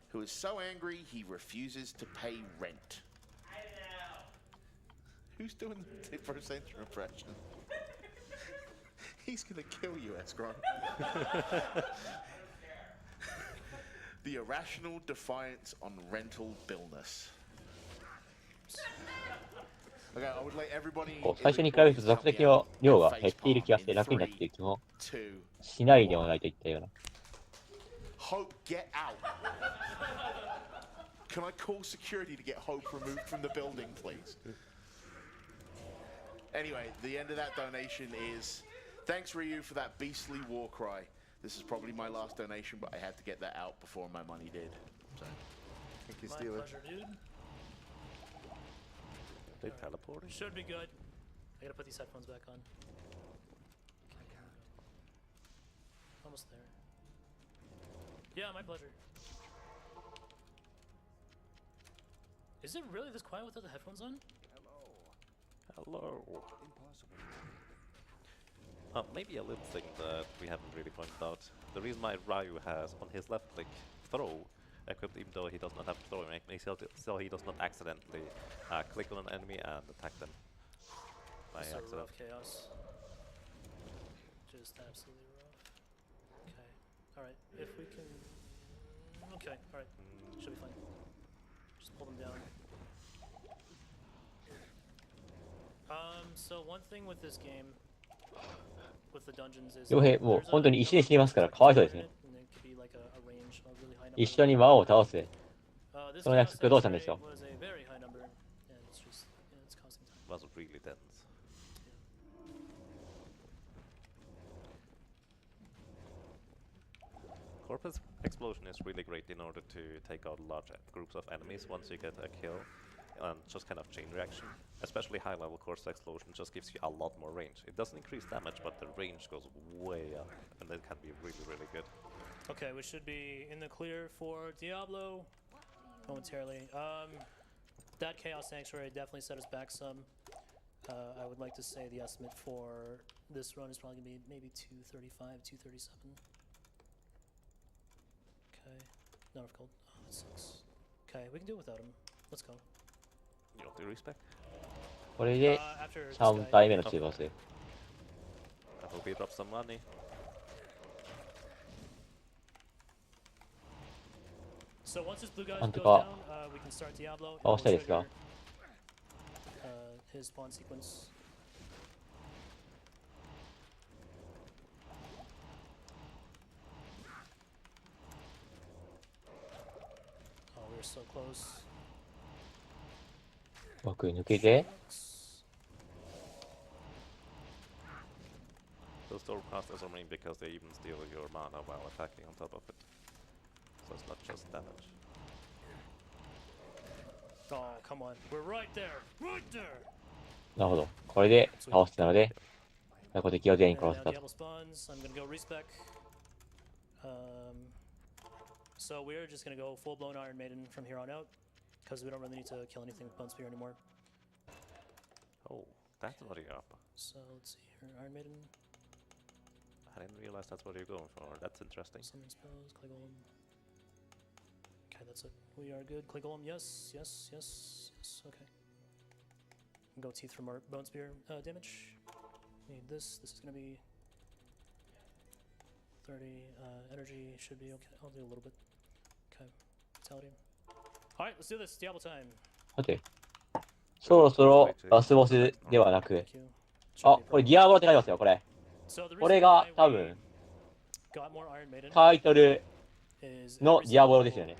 who is so angry he refuses to pay rent? Who's doing the 10% impression? He's gonna kill you, Escron. The irrational defiance on rental billness. Okay, I would like everybody. 最初に比べると座席の量が減っている気がして楽になっている気もしないではないといったような。Hope, get out. Can I call security to get Hope removed from the building, please? Anyway, the end of that donation is thanks Ryu for that beastly war cry. This is probably my last donation, but I had to get that out before my money did. So. Thank you, My Steeler. pleasure, dude. They teleporting? Should be good. I gotta put these headphones back on. Almost there. Yeah, my pleasure. Is it really this quiet without the headphones on? Hello. Maybe a little thing that we haven't really pointed out. The reason why Ryu has on his left click throw equipped, even though he does not have throwing mechanics, so he does not accidentally click on an enemy and attack them by This is accident. rough chaos. Just absolutely rough. Okay. Alright, if we can... Okay, alright. Should be fine. Just pull them down. So one thing with this game, with the dungeons is 傭兵、もう本当に石で死にますから、かわいそうですね。一緒に魔王を倒す。その約束どうしたんでしょう。Was really dense. Corpus Explosion is really great in order to take out large groups of enemies once you get a kill, and just kind of chain reaction. Especially high level Corpus Explosion just gives you a lot more range. It doesn't increase damage, but the range goes way up, and that can be really, really good. Okay, we should be in the clear for Diablo momentarily. That Chaos Sanctuary definitely set us back some. I would like to say the estimate for this run is probably going to be maybe 235, 237. Okay, not enough gold. Oh, that sucks. Okay, we can do it without him. Let's go. You know the respec? これで3体目の追加性。I hope he drops some money. So once this blue guy な goes んとか down, we can start Diablo. 倒したいですが。 His spawn sequence. Oh, we're so close. 枠抜けて。Those Stormcasters are main because they even steal your mana while attacking on top of it. So it's not just damage. Oh, come on. We're right there. Right there. なるほど。これで倒してたので、雑魚敵を全員殺せたと。 Diablo spawns. I'm gonna go respec. So we're just gonna go full-blown Iron Maiden from here on out, because we don't really need to kill anything with Bone Spear anymore. Oh, that's what you're up. So let's see here. Iron Maiden. I didn't realize that's what you're going for. That's interesting. Summon spells, Clay Golem. Okay, that's it. We are good. Clay Golem, yes, yes, yes, yes. Okay. Go Teeth for more Bone Spear damage. Need this. This is gonna be 30 energy. Should be okay. I'll do a little bit. Okay. Fatality. Alright, let's do this. Diablo time. さて、そろそろラスボスではなく、あ、これディアボロって書いてますよ、これ。これが多分、タイトルのディアボロですよね。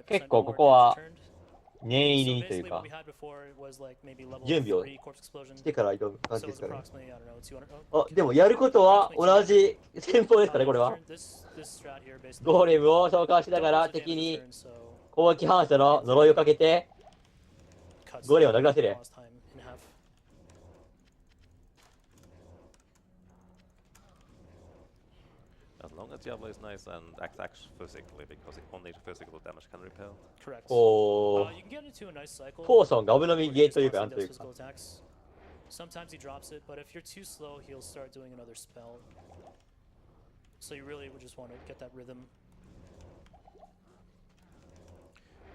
結構ここは念入りにというか、準備をしてから挑む感じですかね。あ、でもやることは同じ戦法ですかね、これは。ゴーレムを召喚しながら敵に攻撃反射の呪いをかけて、ゴーレムを殴らせる。As long as Diablo is nice and acts physically, because only physical damage can repel. Correct. こう、ポーションがぶ飲みゲーというか、なんというか。Sometimes he drops it, but if you're too slow, he'll start doing another spell. So you really would just want to get that rhythm.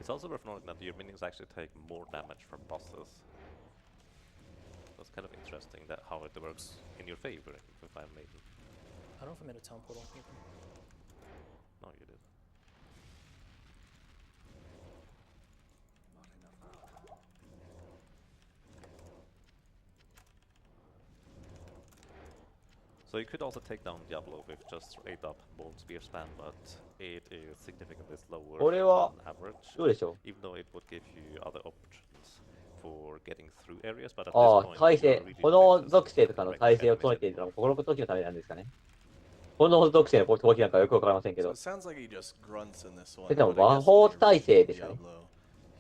It's also worth noting that your minions actually take more damage from bosses. That's kind of interesting that how it works in your favor if I'm Maiden. I don't know if I made a town portal. No, you did. So you could also take down Diablo with just straight up Bone Spear spam, but it is significantly slower than average, どうでしょう even though it would give you other options for getting through areas, but at あ this あ、 point 耐性 you're really この focused 属性と on かの direct 耐性を enemies 整えているのは心の時のためなんですかね。この属性の攻撃なんかよくわかりませんけ So ど。 it sounds like he just grunts in this そ one. れでも but I 魔 guess 法 when you're 耐性 playing ですかね。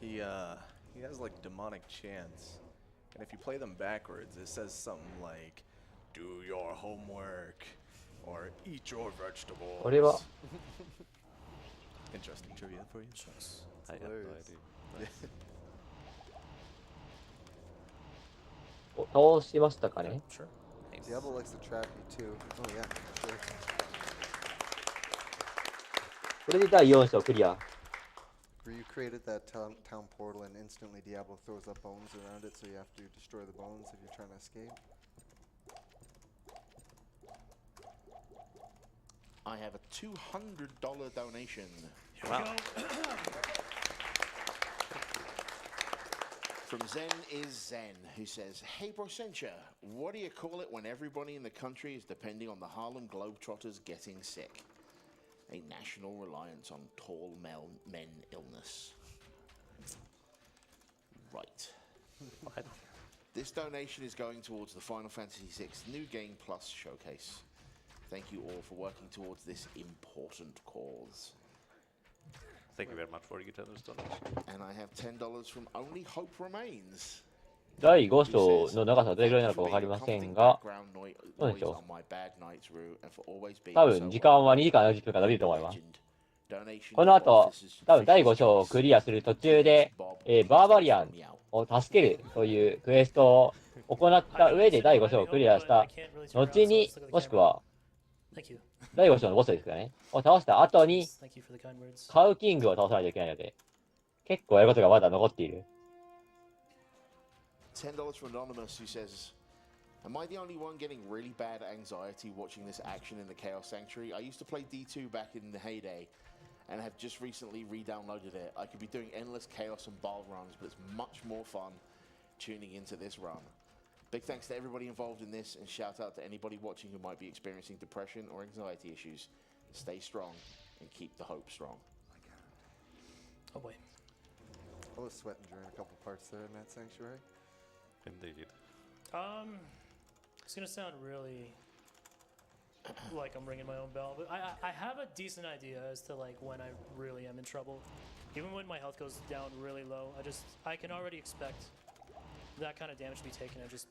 Diablo, he has like demonic chants, and if you play them backwards, it says something like, "Do your homework," or "Eat your vegetables." これは Interesting trivia for you. I have no idea. Nice. お倒しましたかね。 Sure. Diablo likes to trap you too. Oh yeah, sure. これで第4章クリア。 Where you created that town portal and instantly Diablo throws up bones around it, so you have to destroy the bones if you're trying to escape. I have a $200 donation. Wow. From Zen is Zen, who says, "Hey Brosentia, what do you call it when everybody in the country is depending on the Harlem Globetrotters getting sick? A national reliance on tall men illness." Right. What? This donation is going towards the Final Fantasy VI New Game Plus showcase. Thank you all for working towards this important cause. Thank you very much for your generous donation. And I have $10 from Only Hope Remains. 第5章の長さはどれぐらいなのかわかりませんが、どうでしょう。多分時間は2時間40分から伸びると思います。この後、多分第5章をクリアする途中で、バーバリアンを助けるというクエストを行った上で第5章をクリアした後に、もしくは第5章のボスですからね、を倒した後に、カウキングを倒さないといけないので、結構やることがまだ残っている。$10 from Anonymous, who says, "Am I the only one getting really bad anxiety watching this action in the Chaos Sanctuary? I used to play D2 back in the heyday and have just recently re-downloaded it. I could be doing endless Chaos and Ball runs, but it's much more fun tuning into this run. Big thanks to everybody involved in this, and shout out to anybody watching who might be experiencing depression or anxiety issues. Stay strong and keep the hope strong." Oh boy. I was sweating during a couple parts there in that sanctuary. Indeed. It's gonna sound really like I'm ringing my own bell, but I have a decent idea as to like when I really am in trouble. Even when my health goes down really low, I can already expect that kind of damage to be taken and just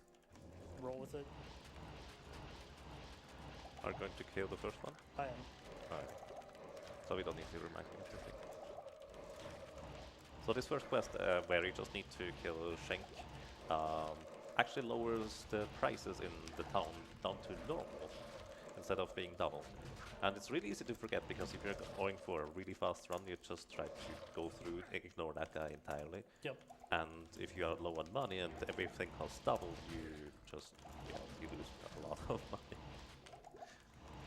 roll with it. Are you going to kill the first one? I am. Alright. So we don't need to remind me anything. So this first quest, where you just need to kill Shenk, actually lowers the prices in the town down to normal instead of being double. And it's really easy to forget, because if you're going for a really fast run, you just try to go through, ignore that guy entirely. Yep. And if you are low on money and everything costs double, you just, you lose a lot of money.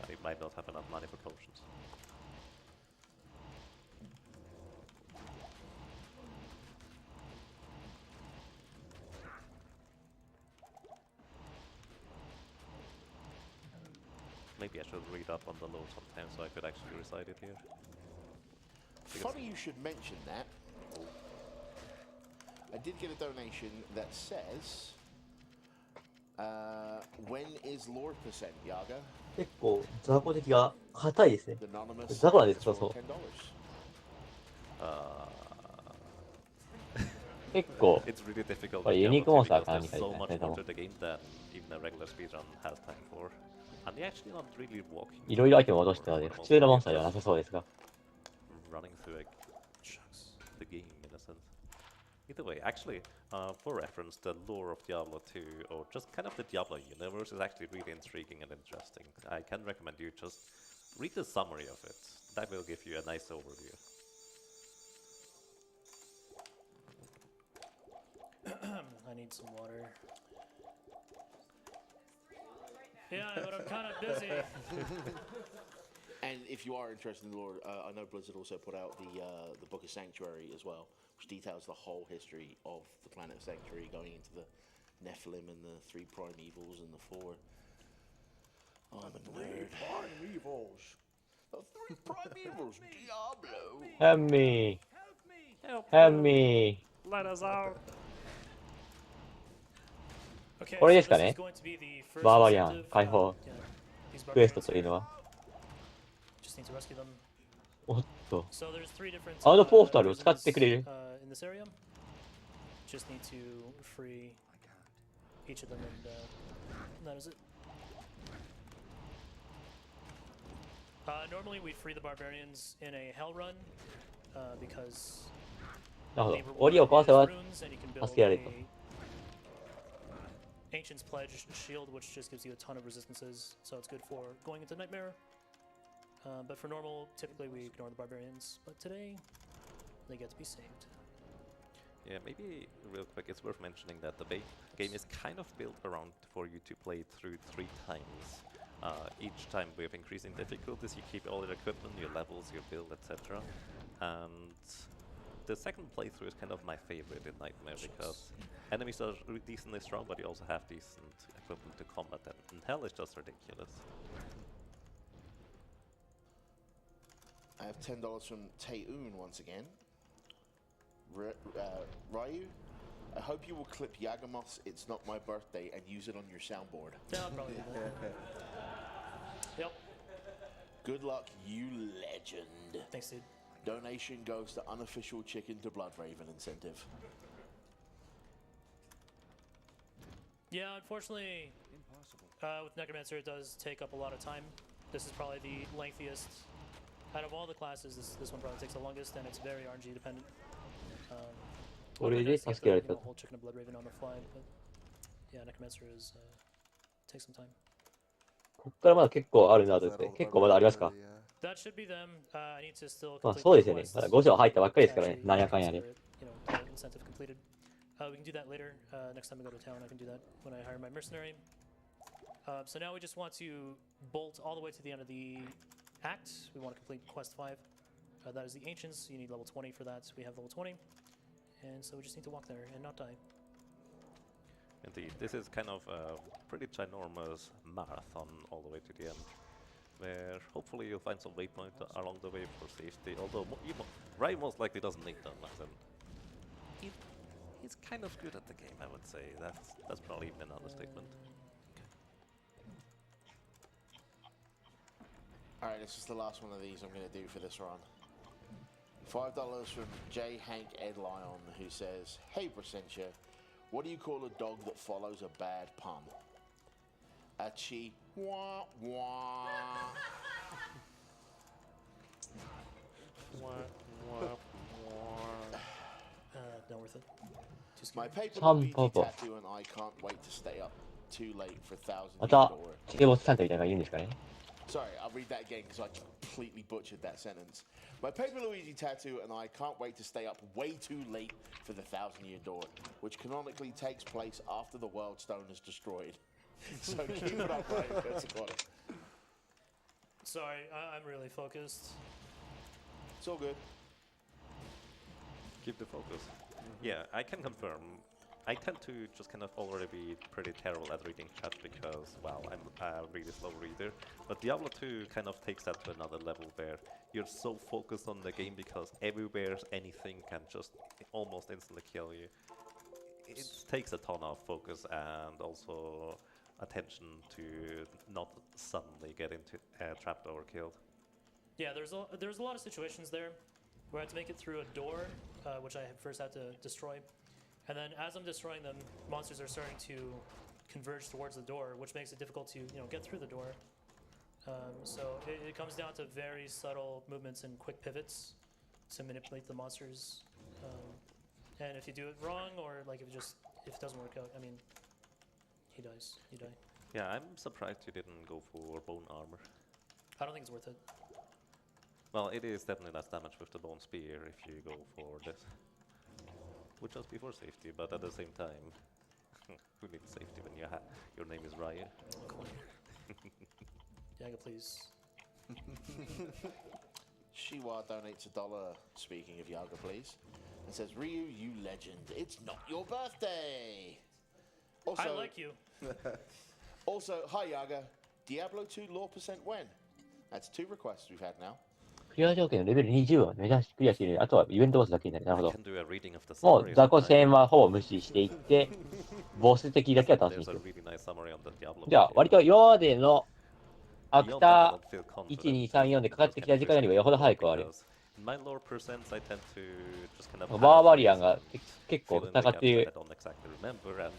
And if might not have enough money for potions. Maybe I should read up on the lore sometime so I could actually recite it here. Funny you should mention that. I did get a donation that says, when is lore percent, Yaga? 結構雑魚的が硬いですね。雑魚なんですか、そう。結構、It's really difficult これユニークモンスターか何 because か there's です so ね、 much それと more も。 to the game than even a regular speedrun has time for. And they're actually not really walking. いろいろアイテムを落としてたので、普通のモンスターではなさそうですが。Running through the game in a sense. Either way, actually, for reference, the lore of Diablo 2, or just kind of the Diablo universe, is actually really intriguing and interesting. I can recommend you just read the summary of it. That will give you a nice overview. I need some water. Yeah, but I'm kind of busy. And if you are interested in the lore, I know Blizzard also put out the Book of Sanctuary as well, which details the whole history of the planet of Sanctuary, going into the Nephilim and the 3 primevals and the 4. I'm a nerd. Primevals. The 3 primevals, Diablo. Help me. Help me. Let us out. Okay, これですか so this ね is going to be the first バーバリアン incentive, 解放 these クエスト barbarians というのは。 just need to rescue them. おっと。 So there's 3 different あのポータルを使ってくれる in this area. Just need to free each of them and that is it. Normally we'd free the barbarians in a hell run because なるほ the ど。 reward 檻を壊せば is runes and you can build 助けられると。 Ancient's Pledge shield, which just gives you a ton of resistances, so it's good for going into Nightmare. But for normal, typically we ignore the barbarians, but today they get to be saved. Yeah, maybe real quick, it's worth mentioning that the game is kind of built around for you to play through 3 times. Each time with increasing difficulties, you keep all your equipment, your levels, your build, etc. And the second playthrough is kind of my favorite in Nightmare because enemies are decently strong, but you also have decent equipment to combat them. And hell is just ridiculous. I have $10 from Taeun once again. Ryu, I hope you will clip Yagamoth's "It's Not My Birthday" and use it on your soundboard. Yeah, I'll probably do that. Yep. Good luck, you legend. Thanks, dude. Donation goes to unofficial Chicken to Bloodraven incentive. Yeah, unfortunately, with Necromancer it does take up a lot of time. This is probably the lengthiest out of all the classes. This one probably takes the longest, and it's very RNG dependent. これで nice 助 to けられ get た the whole Chicken to Bloodraven on the fly, but yeah, Necromancer is takes some time. こっからまだ結構あるなとですね。結構まだありますか That should be them. I need to still まあ complete そうで the すよね。 quests まだ5条入ったばっかりですからね。 to なんやかんや consider で。 it, the incentive completed. We can do that later. Next time we go to town, I can do that when I hire my mercenary. So now we just want to bolt all the way to the end of the act. We want to complete quest 5. That is the Ancients. You need level 20 for that. We have level 20. And so we just need to walk there and not die. Indeed, this is kind of a pretty ginormous marathon all the way to the end, where hopefully you'll find some waypoint along the way for safety, although Rai most likely doesn't need them, as in he's kind of good at the game, I would say. That's probably even an understatement. Alright, this is the last one of these I'm going to do for this run. $5 from J. Hank Ed Lyon, who says, "Hey Brasentia, what do you call a dog that follows a bad pun?" A chi-wah wah. Not worth it. My paper Some Luigi purple. tattoo and I can't wait to stay up too late for 1,000 また door. チゲボスサンタみたいなのがいるんですかね。 Sorry, I'll read that again because I completely butchered that sentence. My Paper Luigi tattoo and I can't wait to stay up way too late for the 1,000-year door, which canonically takes place after the World Stone is destroyed. So keep it up, RyuQuezacotl. Sorry, I'm really focused. It's all good. Keep the focus. Yeah, I can confirm. I tend to just kind of already be pretty terrible at reading chat because, well, I'm a really slow reader. But Diablo 2 kind of takes that to another level where you're so focused on the game because everywhere anything can just almost instantly kill you. It takes a ton of focus and also attention to not suddenly get into trapped or killed. Yeah, there's a lot of situations there where I have to make it through a door, which I first had to destroy. And then as I'm destroying them, monsters are starting to converge towards the door, which makes it difficult to get through the door. So it comes down to very subtle movements and quick pivots to manipulate the monsters. And if you do it wrong, or like if it doesn't work out, I mean, he dies. You die. Yeah, I'm surprised you didn't go for bone armor. I don't think it's worth it. Well, it is definitely less damage with the bone spear if you go for this. Would just be for safety, but at the same time, who needs safety when your name is Ryu? Yaga, please. Shiwa donates $1, speaking of Yaga, please, and says, Ryu, you legend, it's not your birthday! Also, I like you. Also, hi Yaga, Diablo 2 lore percent when? That's 2 requests we've had now. クリア条件のレベル20を目指しクリアしている。あとはイベントボスだけになる。なるほど。 can do a reading of the もう summary 雑魚 sometime. 戦はほぼ無視していって、ボス的だけは楽しみに There's して a る。 really nice summary on the Diablo じゃあ、 wiki. 割と今までのアク Beyond タ that, I ー don't feel confident 1、2、3、4でかかってきた just 時間よりはよほど早く終わる。 because in my lore percents, I tend to just kind of バーバリアンが結構 fill in the 戦っ gaps てい that I る don't exactly remember, and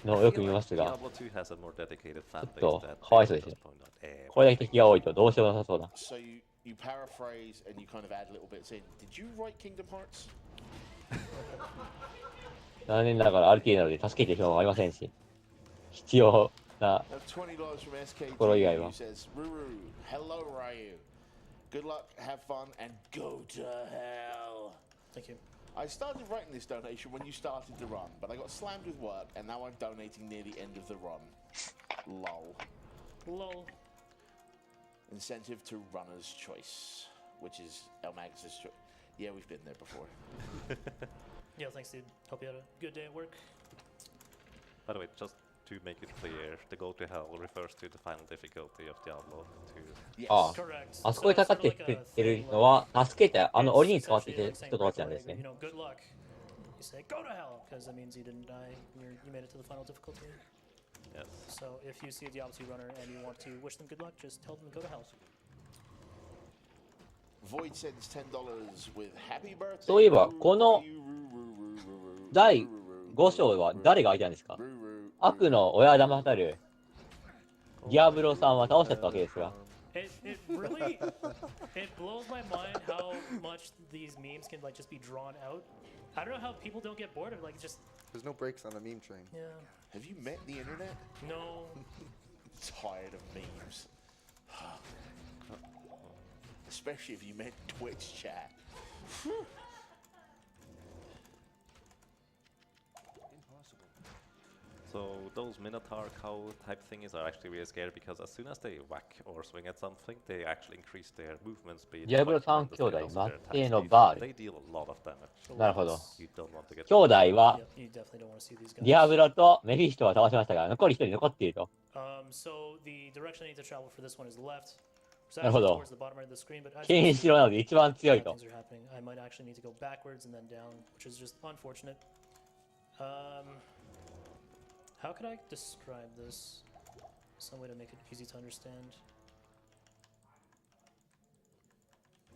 のをよく見ますが、 Diablo 2 has a more dedicated ちょ fan っ base と that かわいそうですね。 just point out これだけ敵が多いとどうしようもなさそうだ。 So you paraphrase and you kind of add little bits in. Did you write Kingdom Hearts? 残念ながら RTA なので助けてる暇もありませんし、必要な $20 from ところ以外は SKG who says, Ruru, hello Ryu. Good luck, have fun, and go to hell. Thank you. I started writing this donation when you started the run, but I got slammed with work, and now I'm donating near the end of the run. Lol. Lol. Incentive to runner's choice, which is El Magus' choice. Yeah, we've been there before. Yeah, thanks, dude. Hope you had a good day at work. By the way, just to make it clear, the go to hell refers to the final difficulty of Diablo 2. Yes. ああ、あそこにかかってきてるのは、助けて、鬼に捕まってきてる人たちなんですね。 Good luck. You say, go to hell, because that means you didn't die, you made it to the final difficulty. Yes. So if you see a Diablo 2 runner and you want to wish them good luck, just tell them to go to hell. Void sends $10 with happy birthday. そういえば、この第5章は誰が相手なんですか？悪の親玉たるディアブロさんは倒しちゃったわけですが。It really it blows my mind how much these memes can like just be drawn out. I don't know how people don't get bored of like just. There's no breaks on a meme train. Yeah. Have you met the internet? No. Tired of memes. Especially if you met Twitch chat. So those Minotaur cow type thingies are actually really scary because as soon as they whack or swing at something, they actually increase their movement speed. ディアブロ3兄弟、マッテイのバー They deal a lot of damage. ル。なるほど。 You don't want to get 兄弟は You definitely don't want to see these guys. ディアブロとメフィストは倒しましたが、残り1人残っていると。 So the direction I need to travel for this one is left. It's なるほ actually ど。 towards the bottom right of the screen, but as ケンシロウなので一番強い bad と。 things are happening, I might actually need to go backwards and then down, which is just unfortunate. How could I describe this? Some way to make it easy to understand.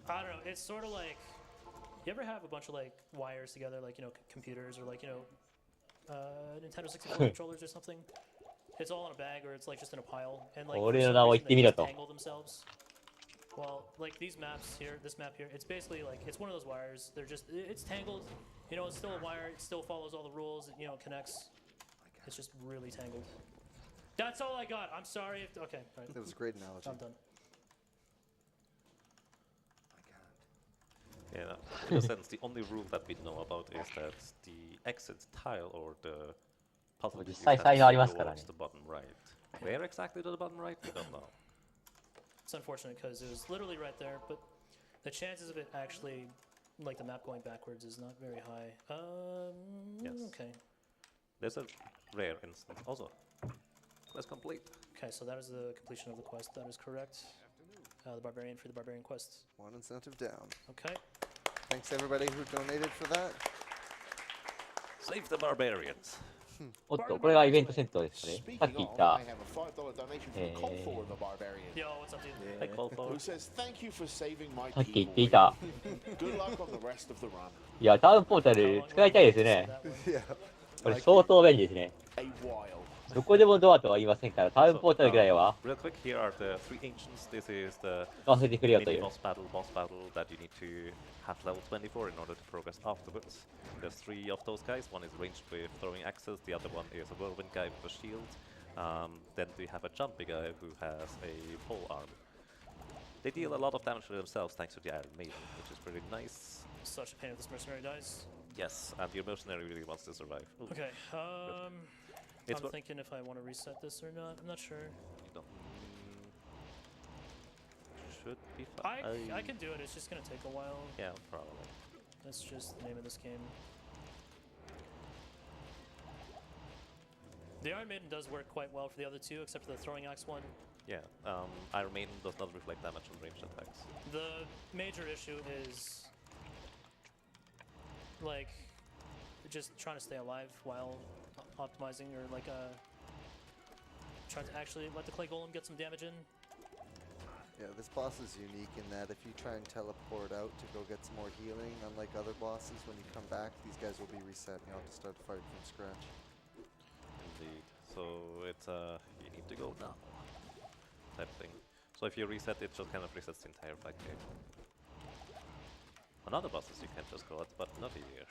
I don't know. It's sort of like, you ever have a bunch of like wires together, like computers or like Nintendo 64 controllers or something? It's all in a bag or it's like just in a pile, and like for some reason they just tangle themselves. Well, like these maps here, this map here, it's basically like it's one of those wires. They're just it's tangled. It's still a wire. It still follows all the rules. It connects. It's just really tangled. That's all I got. I'm sorry if okay. Right. It was a great analogy. I'm done. Yeah, in a sense, the only rule that we know about is that the exit tile or the puzzle piece has to go towards the bottom right. Where exactly to the bottom right? We don't know. It's unfortunate because it was literally right there, but the chances of it actually, like the map going backwards, is not very high. Yes. Okay. There's a rare instance also. Quest complete. Okay, so that is the completion of the quest. That is correct. The barbarian for the barbarian quest. One incentive down. Okay. Thanks everybody who donated for that. Save the barbarians. おっと、これがイベントセンターですかね。さっき言った、I have a $5 donation from Colt for the barbarian. Yo, what's up, dude? Hey, Colt. Who says thank you for saving my さっき言 people. っていた。 Good luck on the rest of the run. いや、タウンポータル使いたいですね。 Yeah. これ相当便利ですね。 A while. どこでもドアとは言いませんから、タウンポータルぐらいは Real quick, here are the 3 ancients. This is the 忘れてくれよとい mini う。 boss battle that you need to have level 24 in order to progress afterwards. There's 3 of those guys. One is ranged with throwing axes, the other one is a whirlwind guy with a shield. Then we have a jumpy guy who has a pole arm. They deal a lot of damage to themselves thanks to the Iron Maiden, which is pretty nice. Such a pain if this mercenary dies. Yes, and your mercenary really wants to survive. Ooh. Okay, It's I'm thinking if I want to reset this or not. I'm not sure. You don't. Should be fine. I can do it, it's just gonna take a while. Yeah, probably. That's just the name of this game. The Iron Maiden does work quite well for the other two, except for the throwing axe one. Yeah, Iron Maiden does not reflect damage on ranged attacks. The major issue is like just trying to stay alive while optimizing, or like trying to actually let the clay golem get some damage in. Yeah, this boss is unique in that if you try and teleport out to go get some more healing, unlike other bosses, when you come back, these guys will be reset and you'll have to start the fight from scratch. Indeed. So it's you need to go now type thing. So if you reset, it just kind of resets the entire fight game. On other bosses you can just go out, but not here.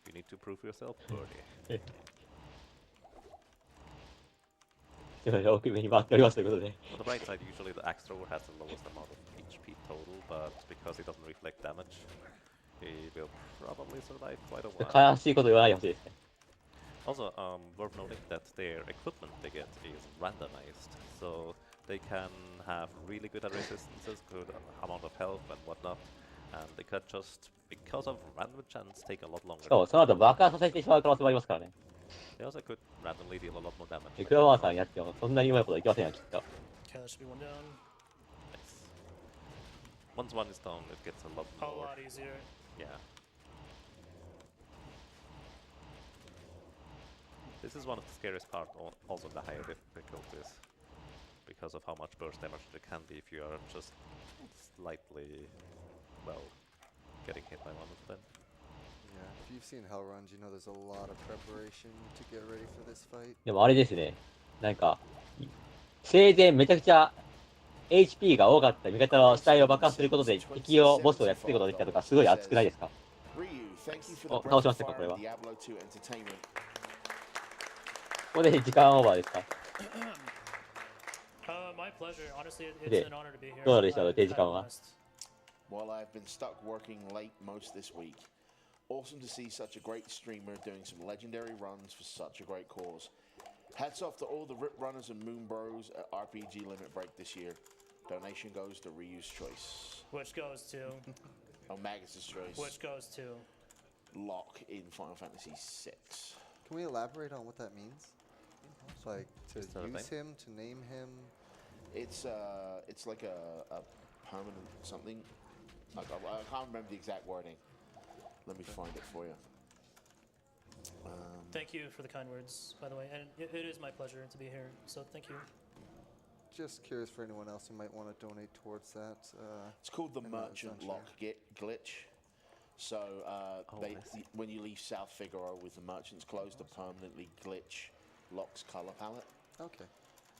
You need to prove yourself worthy. 奥目に回っておりますということで。 On the bright side, usually the axe thrower has the lowest amount of HP total, but because it doesn't reflect damage, he will probably survive quite a while. 悲しいこと言わないでほしいですね。 Also, worth noting that their equipment they get is randomized, so they can have really good resistances, good amount of health and whatnot, and they can just, because of random chance, take a lot longer. しかもその後爆破させてしまう可能性もありますからね。 They also could randomly deal a lot more damage. クラワーさんやってもそんなにうまいこといきませんよ、きっと。Okay, that should be one down. Nice. Once one is down, it gets a lot A more. lot easier. Yeah. This is one of the scariest parts, also the higher difficulties, because of how much burst damage there can be if you are just slightly, well, getting hit by one of them. Yeah, if you've seen Hell Runs, you know there's a lot of preparation to get ready for this fight. でもあれですね、なんか、生前めちゃくちゃ HP が多かった味方の死体を爆破することで敵を、ボスをやっつけることができたとか、すごい熱くないですか？お、倒しましたか、これは。ここで時間オーバーですか？ My pleasure. Honestly, it's で an honor to be here. どうでしたか、定時間 I've は。 Well, I've been stuck working late most this week. Awesome to see such a great streamer doing some legendary runs for such a great cause. Hats off to all the Rip Runners and Moon Bros at RPG Limit Break this year. Donation goes to Ryu's Choice. Which goes to? Oh, Magus' Choice. Which goes to? Locke in Final Fantasy VI. Can we elaborate on what that means? Like, to Is that a use thing? him, to name him? It's like a permanent something. I can't remember the exact wording. Let me find it for you. Thank you for the kind words, by the way, and it is my pleasure to be here. So thank you. Just curious for anyone else who might want to donate towards that. It's called the I'm not Merchant unsure. Lock glitch. So when you leave South Figaro with the merchants closed, to permanently glitch Locke's color palette. Okay.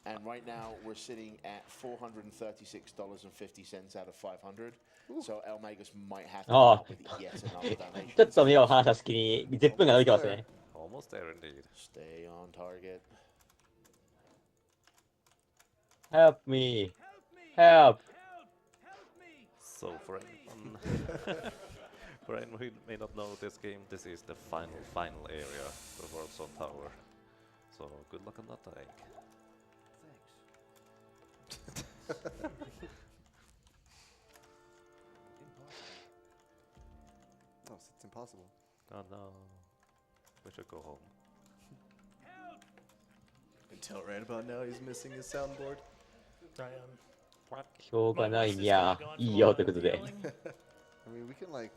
And right now we're sitting at $436.50 out of 500. So El Magus might have to come up with yet another ちょっ donation. と目を離した隙に10分が伸びてますね。 Almost there indeed. Stay on target. Help me! Help! So for anyone, for anyone who may not know this game, this is the final area, the World Zone Tower. So good luck on not dying. Thanks. impossible. Oh no. We should go home. Until right about now, he's missing his soundboard. What? しょうがないにゃいいよということで。 I mean, we can like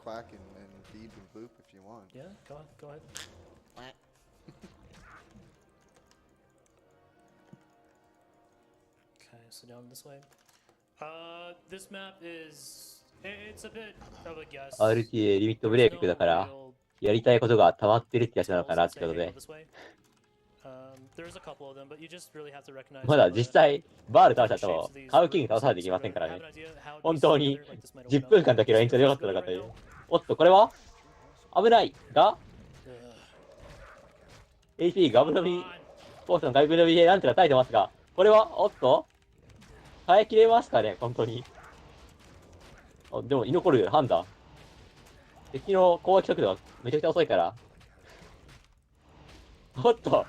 quack and beep and bloop if you want. Yeah, go ahead. Okay, so down this way. This map is it's a bit of a guess. RTA リミットブレイクだから、やりたいことが溜まってるってやつなのかなってことで。 There's a couple of them, but you just really have to recognize. まだ実際、バール倒しちゃっても、カウキング倒さないといけませんからね。本当に10分間だけの延長でよかったのかという。おっと、これは危ないが ?AP ガブ飲み、コースのガブ飲みでなんとか耐えてますが、これはおっと耐えきれますかね、本当に。でも、居残る判断。敵の攻撃速度がめちゃくちゃ遅いから。おっと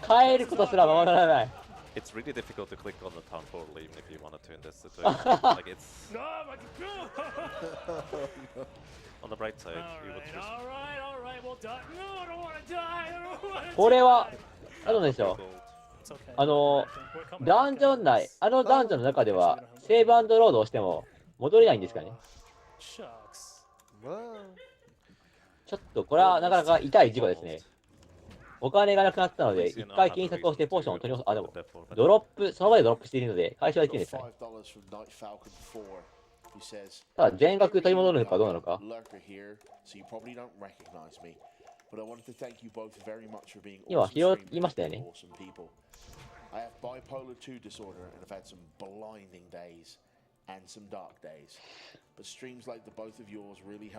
帰ることすらままならない。 It's really difficult to click on the town portal even if you wanted to in this situation. Like it's... On the bright side, you would just... これは、あのでしょダンジョン内、ダンジョンの中では、セーブ&ロードをしても戻れないんですかね。ちょっと、これはなかなか痛い事故ですね。お金がなくなったので、一回検索をしてポーションを取り戻す。あ、でも、ドロップ、その場でドロップしているので、回収はできるんですかね。ただ、全額取り戻るのかどうなのか。今、拾いましたよね。ちょ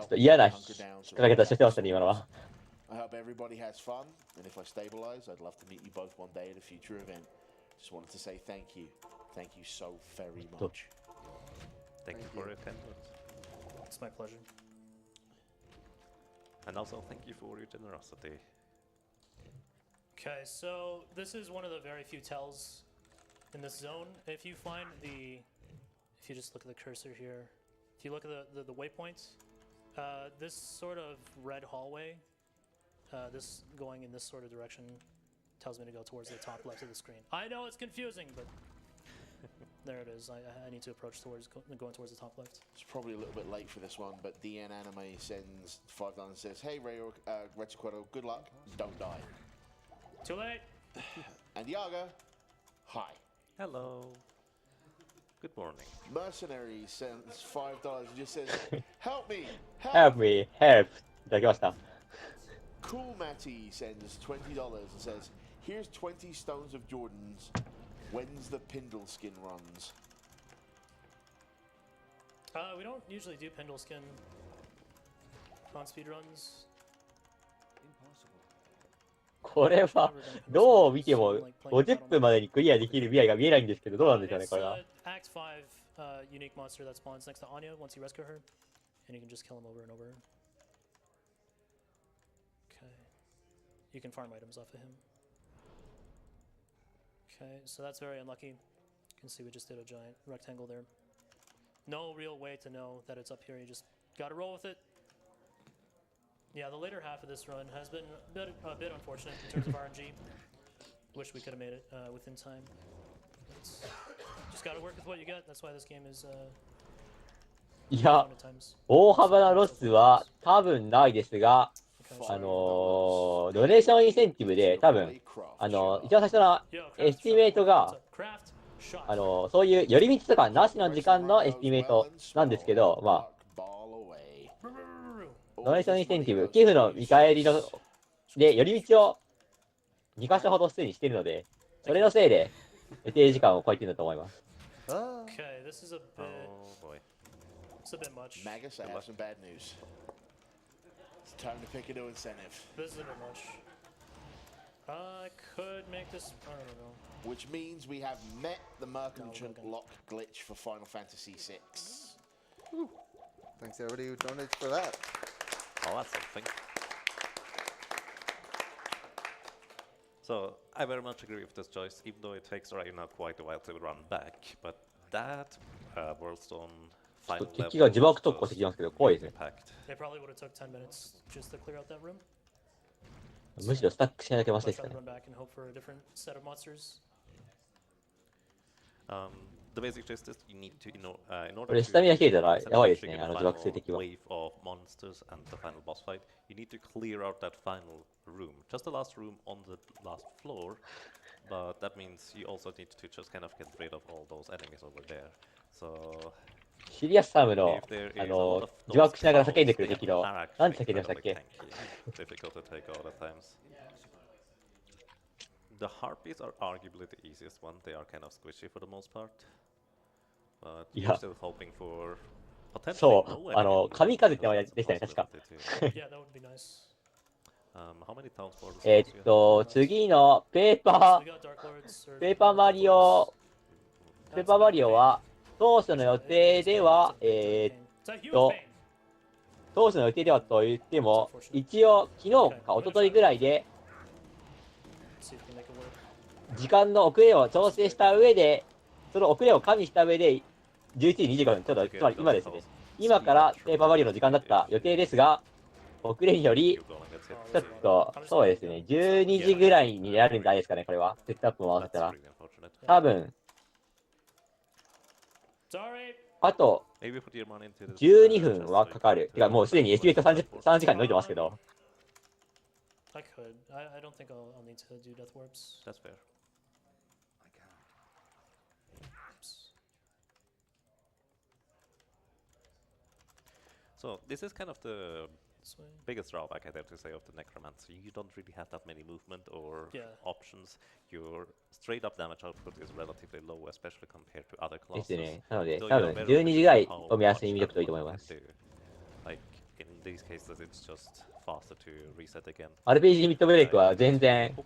っと嫌な引っ掛け方してましたね、今のは。 I hope everybody has fun, and if I stabilize, I'd love to meet you both one day at a future event. Just wanted to say thank you. Thank you so very much. Thank you for your attendance. It's my pleasure. And also thank you for your generosity. Okay, so this is one of the very few tells in this zone. If you find if you just look at the cursor here, if you look at the waypoints, this sort of red hallway, this going in this sort of direction tells me to go towards the top left of the screen. I know it's confusing, but there it is. I need to approach towards going towards the top left. It's probably a little bit late for this one, but DN Anime sends $5 and says, "Hey, RyuQuezacotl, good luck. Don't die." Too late. And Yaga, hi. Hello. Good morning. Mercenary sends $5 and just says, "Help me, Help me, help." いただきました。 Cool Matty sends $20 and says, "Here's 20 stones of Jordan's. When's the Pindle skin runs?" We don't usually do Pendle skin on speedruns. これはどう見ても50分までにクリアできる未来が見えないんですけど、どうなんでしょうね、これは。 Act 5 unique monster that spawns next to Anya once you rescue her, and you can just kill him over and over. You can farm items off of him. Okay, so that's very unlucky. You can see we just did a giant rectangle there. No real way to know that it's up here. You just gotta roll with it. Yeah, the later half of this run has been a bit unfortunate in terms of RNG. Wish we could have made it within time. It's just gotta work with what you get. That's why this game is. いや、大幅なロスは多分ないですが。 ドネーションインセンティブで多分一番最初のエスティメイトがそういう寄り道とかなしの時間のエスティメイトなんですけど、まあドネーションインセンティブ寄付の見返りので寄り道を2箇所ほどすでにしているので、それのせいで予定時間を超えているんだと思います。Okay, this is a bit. It's a bit much. Magus, I have some bad news. It's time to pick a new incentive. This is a bit much. I could make this. I don't know. Which means we have met the Merchant lock glitch for Final Fantasy VI. Whew. Thanks everybody who donates for that. Oh, that's something. So I very much agree with this choice, even though it takes right now quite a while to run back. But that Worldstone final 敵が level 自爆 was 特攻して just きますけど、怖いですね。 packed. They probably would have took 10 minutes just to clear out that room. むしろスタックしないだけマシ But ですか try to ね。 run back and hope for a different set of monsters. The basic gist is you need to, in order これ to スタミナ切れたらやばいです essentially ね、 trigger the 自爆する final 敵は。 wave of monsters and the final boss fight, you need to clear out that final room, just the last room on the last floor. But that means you also need to just kind of get rid of all those enemies over there. So シリアスサムの if there is a lot of 自爆 those しながら cows, 叫んでくる they 敵の are なん actually て叫んでましたっ incredibly け？ tanky, difficult to take out at times. The harpies are arguably the easiest one. They are kind of squishy for the most part. But you're still hoping for potentially そ no う、 enemy. 神風って名前 That's a でしたね、確か。 possibility too. Yeah, that would be nice. How many town spores do you have? 次のペーパ So we got Dark Lords, or ー、ペーパーマリオ、ペーパーマリオは、当初の予定では、当初の予定ではと言っても、一応、昨日か一昨日ぐらいで、 see if we can make it work. 時間の遅れを調整した上で、その遅れを加味した上で、11時25分、ちょっと、つまり今ですね。今からペーパーマリオの時間だった予定ですが、遅れにより、ちょっと、そうですね、12時ぐらいになるんじゃないですかね、これは。セットアップも合わせたら。多分、あと、12分はかかる。てか、もうすでにエスティメート3時間に伸びてますけど。I could. I don't think I'll need to do death warps. That's fair. So this is kind of the biggest drawback, I dare to say, of the Necromancer. You don't really have that many movement or options. Your straight up damage output is relatively low, especially compared to other です classes. ね。なので、 So 多 you're 分 very 12時ぐ limited らい how を目安 much に見 that とくといいと思い one ま can す。 do. Like in these cases, it's just faster to reset again. RPG ミッドブレイクは全然、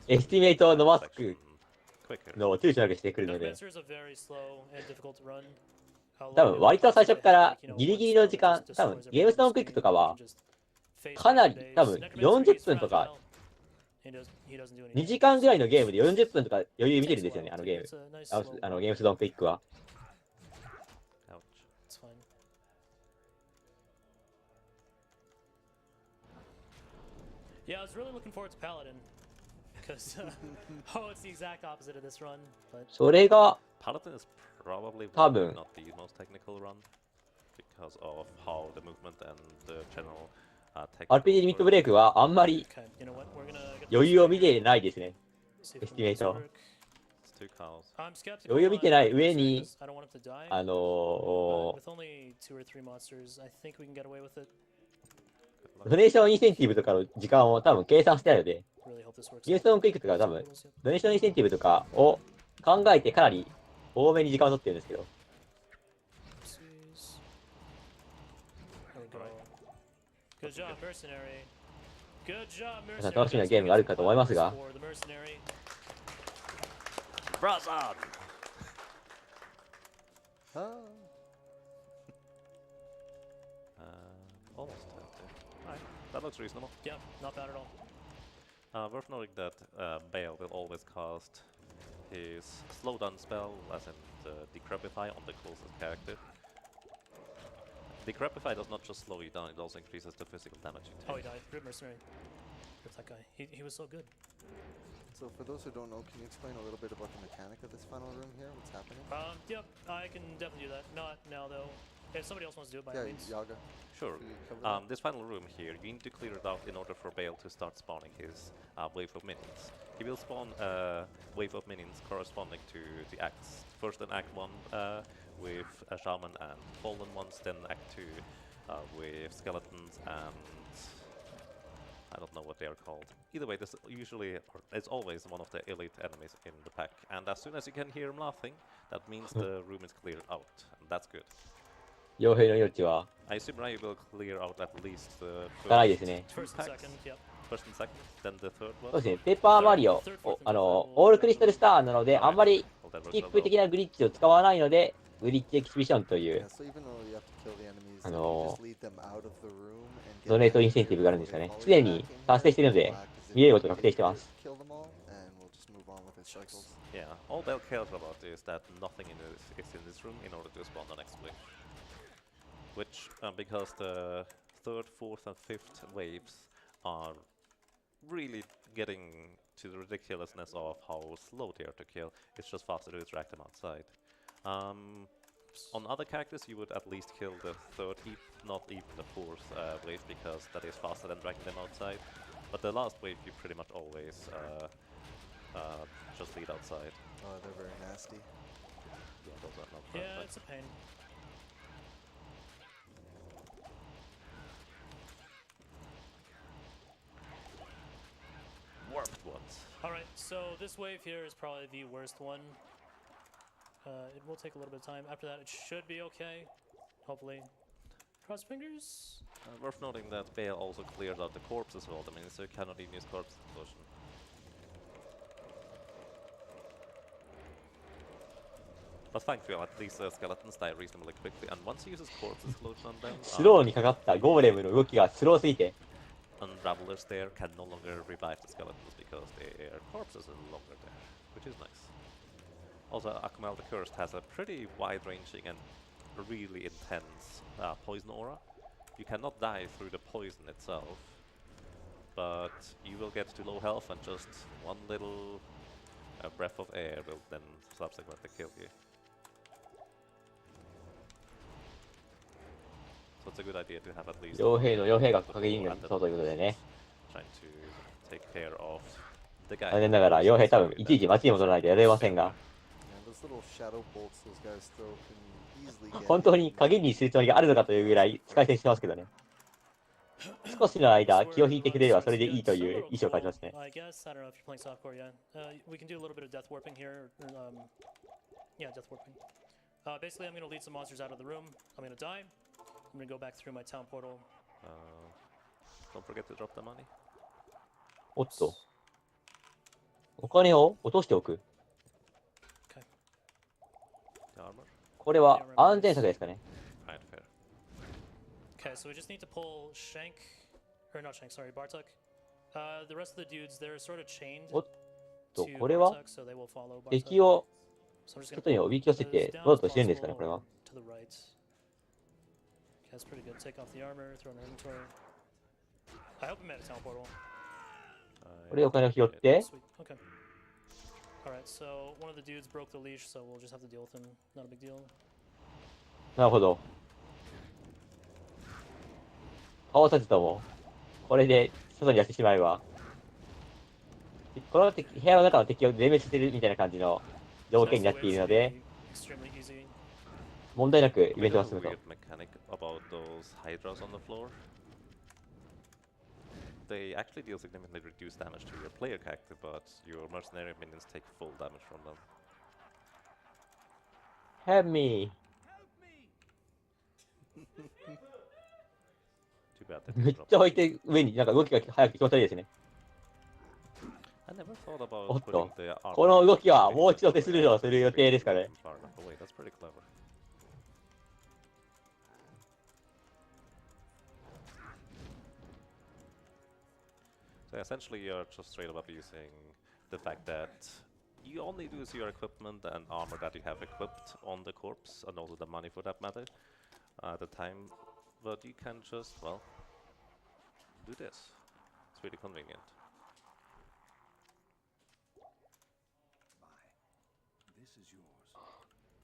エスティメートのマスクの躊躇なくしてくるので、 Necromancer is a very slow and difficult to run. 多分割と最初からギリギリの時間、多分ゲームストーンクイックとかは、かなり多分40分とか、2時間ぐらいのゲームで40分とか余裕見てるんですよね、あのゲーム。ゲームストーンクイックは。It's fine. Yeah, I was really looking forward to Paladin. Because, oh, it's the exact opposite of this run. But それが、 Paladin is probably 多分 not the most technical run because of how the movement and the general RPG ミッドブレイクはあんまり余裕を見てないですね。エスティメート。余裕を見てない上に、ドネーションインセンティブとかの時間を多分計算してあるので、ゲームストーンクイックとか多分、ドネーションインセンティブとかを考えてかなり多めに時間を取ってるんですけど。皆さん楽しみなゲームがあるかと思いますが。Almost 20. Alright, that looks reasonable. Yeah, not bad at all. Worth noting that Bale will always cast his slowdown spell, as in the Decrepify, on the closest character. Decrepify does not just slow you down, it also increases the physical damage you take. Oh, he died. Rip Mercenary. Rip that guy. He was so good. So for those who don't know, can you explain a little bit about the mechanic of this final room here? What's happening? Yep, I can definitely do that. Not now, though. If somebody else wants to do it, by all means. Yaga. Sure. This final room here, you need to clear it out in order for Bale to start spawning his wave of minions. He will spawn a wave of minions corresponding to the acts. First in Act 1 with a Shaman and Fallen ones, then Act 2 with Skeletons and... I don't know what they are called. Either way, this usually, or it's always one of the elite enemies in the pack. And as soon as you can hear him laughing, that means the room is cleared out, and that's good. 傭兵の命は I assume Ryu will clear out at least the 辛いですね。 First and second, yep. First and second, then the third そう one. ですね、ペッパーマリオ、オールクリスタルスターなので、あんまりスキップ的なグリッチを使わないので、グリッチエキシビションという、ドネートインセンティブがあるんですかね。すでに達成しているので、見えることが確定してます。Yeah, all Bell cares about is that nothing is in this room in order to spawn the next wave. which because the third, fourth, and fifth waves are really getting to the ridiculousness of how slow they are to kill. It's just faster to drag them outside. On other characters, you would at least kill the third, not even the fourth wave, because that is faster than dragging them outside. But the last wave, you pretty much always just lead outside. Oh, they're very nasty. Yeah, those are not Yeah, bad, it's a pain. warped ones. Alright, so this wave here is probably the worst one. It will take a little bit of time. After that, it should be okay. Hopefully. Cross fingers. Worth noting that Bale also cleared out the corpse as well. I mean, so you cannot even use corpse explosion. But thankfully, at least the skeletons die reasonably quickly. And once he uses corpse explosion on them, スローにかかったゴーレムの動きがスローすぎて Unravelers there can no longer revive the skeletons because their corpses are no longer there, which is nice. Also, Akumal the Cursed has a pretty wide-ranging and really intense poison aura. You cannot die through the poison itself, but you will get to low health and just one little breath of air will then subsequently kill you. So it's a good idea to have at least 傭兵の傭兵が影忍者にそうということでね trying to take care of the guy. 残念ながら傭兵多分いちいち街に戻らないとやれませんが those little shadow bolts those guys throw can easily get 本当に影にするつもりがあるのかというぐらい使い捨てしてますけどね少しの間気を引いてくれればそれでいいという意思を感じますね I guess, I don't know if you're playing softcore, yeah. We can do a little bit of death warping here. Yeah, death warping. Basically, I'm going to lead some monsters out of the room. I'm going to die. I'm going to go back through my town portal. Don't forget to drop the money. おっとお金を落としておく The armor. これは安全策ですかね Right, fair. Okay, so we just need to pull Shank, or not Shank, sorry, Bartok. The rest of the dudes, they're sort of chained おっと to これは Bartok, so they will follow 敵 Bartok. を So I'm just 外におびき寄せてどうとしてるんですかねこれは to the right. Okay, that's pretty good. Take off the armor, throw in the inventory. I hope we made a town portal. これでお金を拾って Sweet. Okay. Alright, so one of the dudes broke the leash, so we'll just have to deal with him. Not a big deal. なるほど倒さずともこれで外に出してしまえばこの部屋の中の敵を全滅させるみたいな感じの条件になっているので Extremely easy. 問題なくイベントが There's 進 a むと weird mechanic about those hydras on the floor. They actually deal significantly reduced damage to your player character, but your mercenary minions take full damage from them. Help me Too bad that め you っ dropped ちゃ置いて上になんか動きが早くて気持ち悪いですね I never thought お about っ putting と the armor この動きはもう一度手数料をする予定ですかね far enough away. That's pretty clever. So essentially you're just straight up abusing the fact that you only lose your equipment and armor that you have equipped on the corpse, and also the money for that matter, at the time, but you can just, well, do this. It's really convenient. This is yours.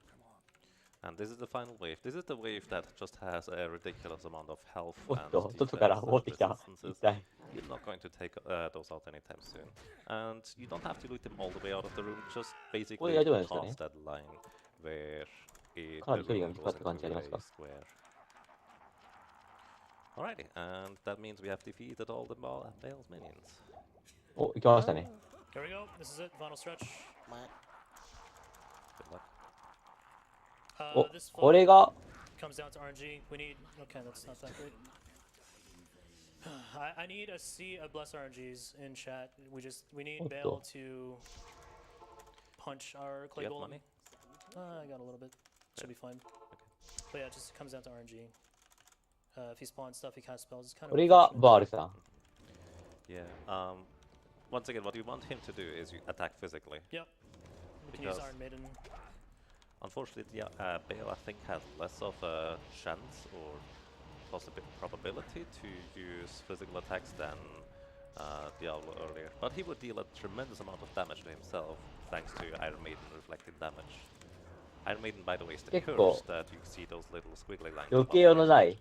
Come on. And this is the final wave. This is the wave that just has a ridiculous amount of health おっ and と外から defense 持っ and てきた resistances. 一体 You're not going to take those out anytime soon. And you don't have to loot them all the way out of the room, just basically これ大丈夫なんですかね past that line where it, かなり the 距離が room 短 goes かった感 into じあります a か square. Alrighty, and that means we have defeated all the Bale's minions. お行きましたね Here we go. This is it. Final stretch. Good luck. お This これが comes down to RNG. We need. Okay, that's not that great. I need a sea of blessed RNGs in chat. We need Bale to punch our clay You got golem. money? I got a little bit. Should be fine. But yeah, it just comes down to RNG. If he spawns stuff, he casts spells. It's kind こ of. れがバールさん Yeah, once again, what you want him to do is you attack physically. Yep. We can use Because- Iron Maiden. Unfortunately, Bale, I think, has less of a chance or probability to use physical attacks than Diablo earlier. But he would deal a tremendous amount of damage to himself thanks to Iron Maiden reflected damage. Iron Maiden, by the way, is the curse that you see those little squiggly lines. 余計用のない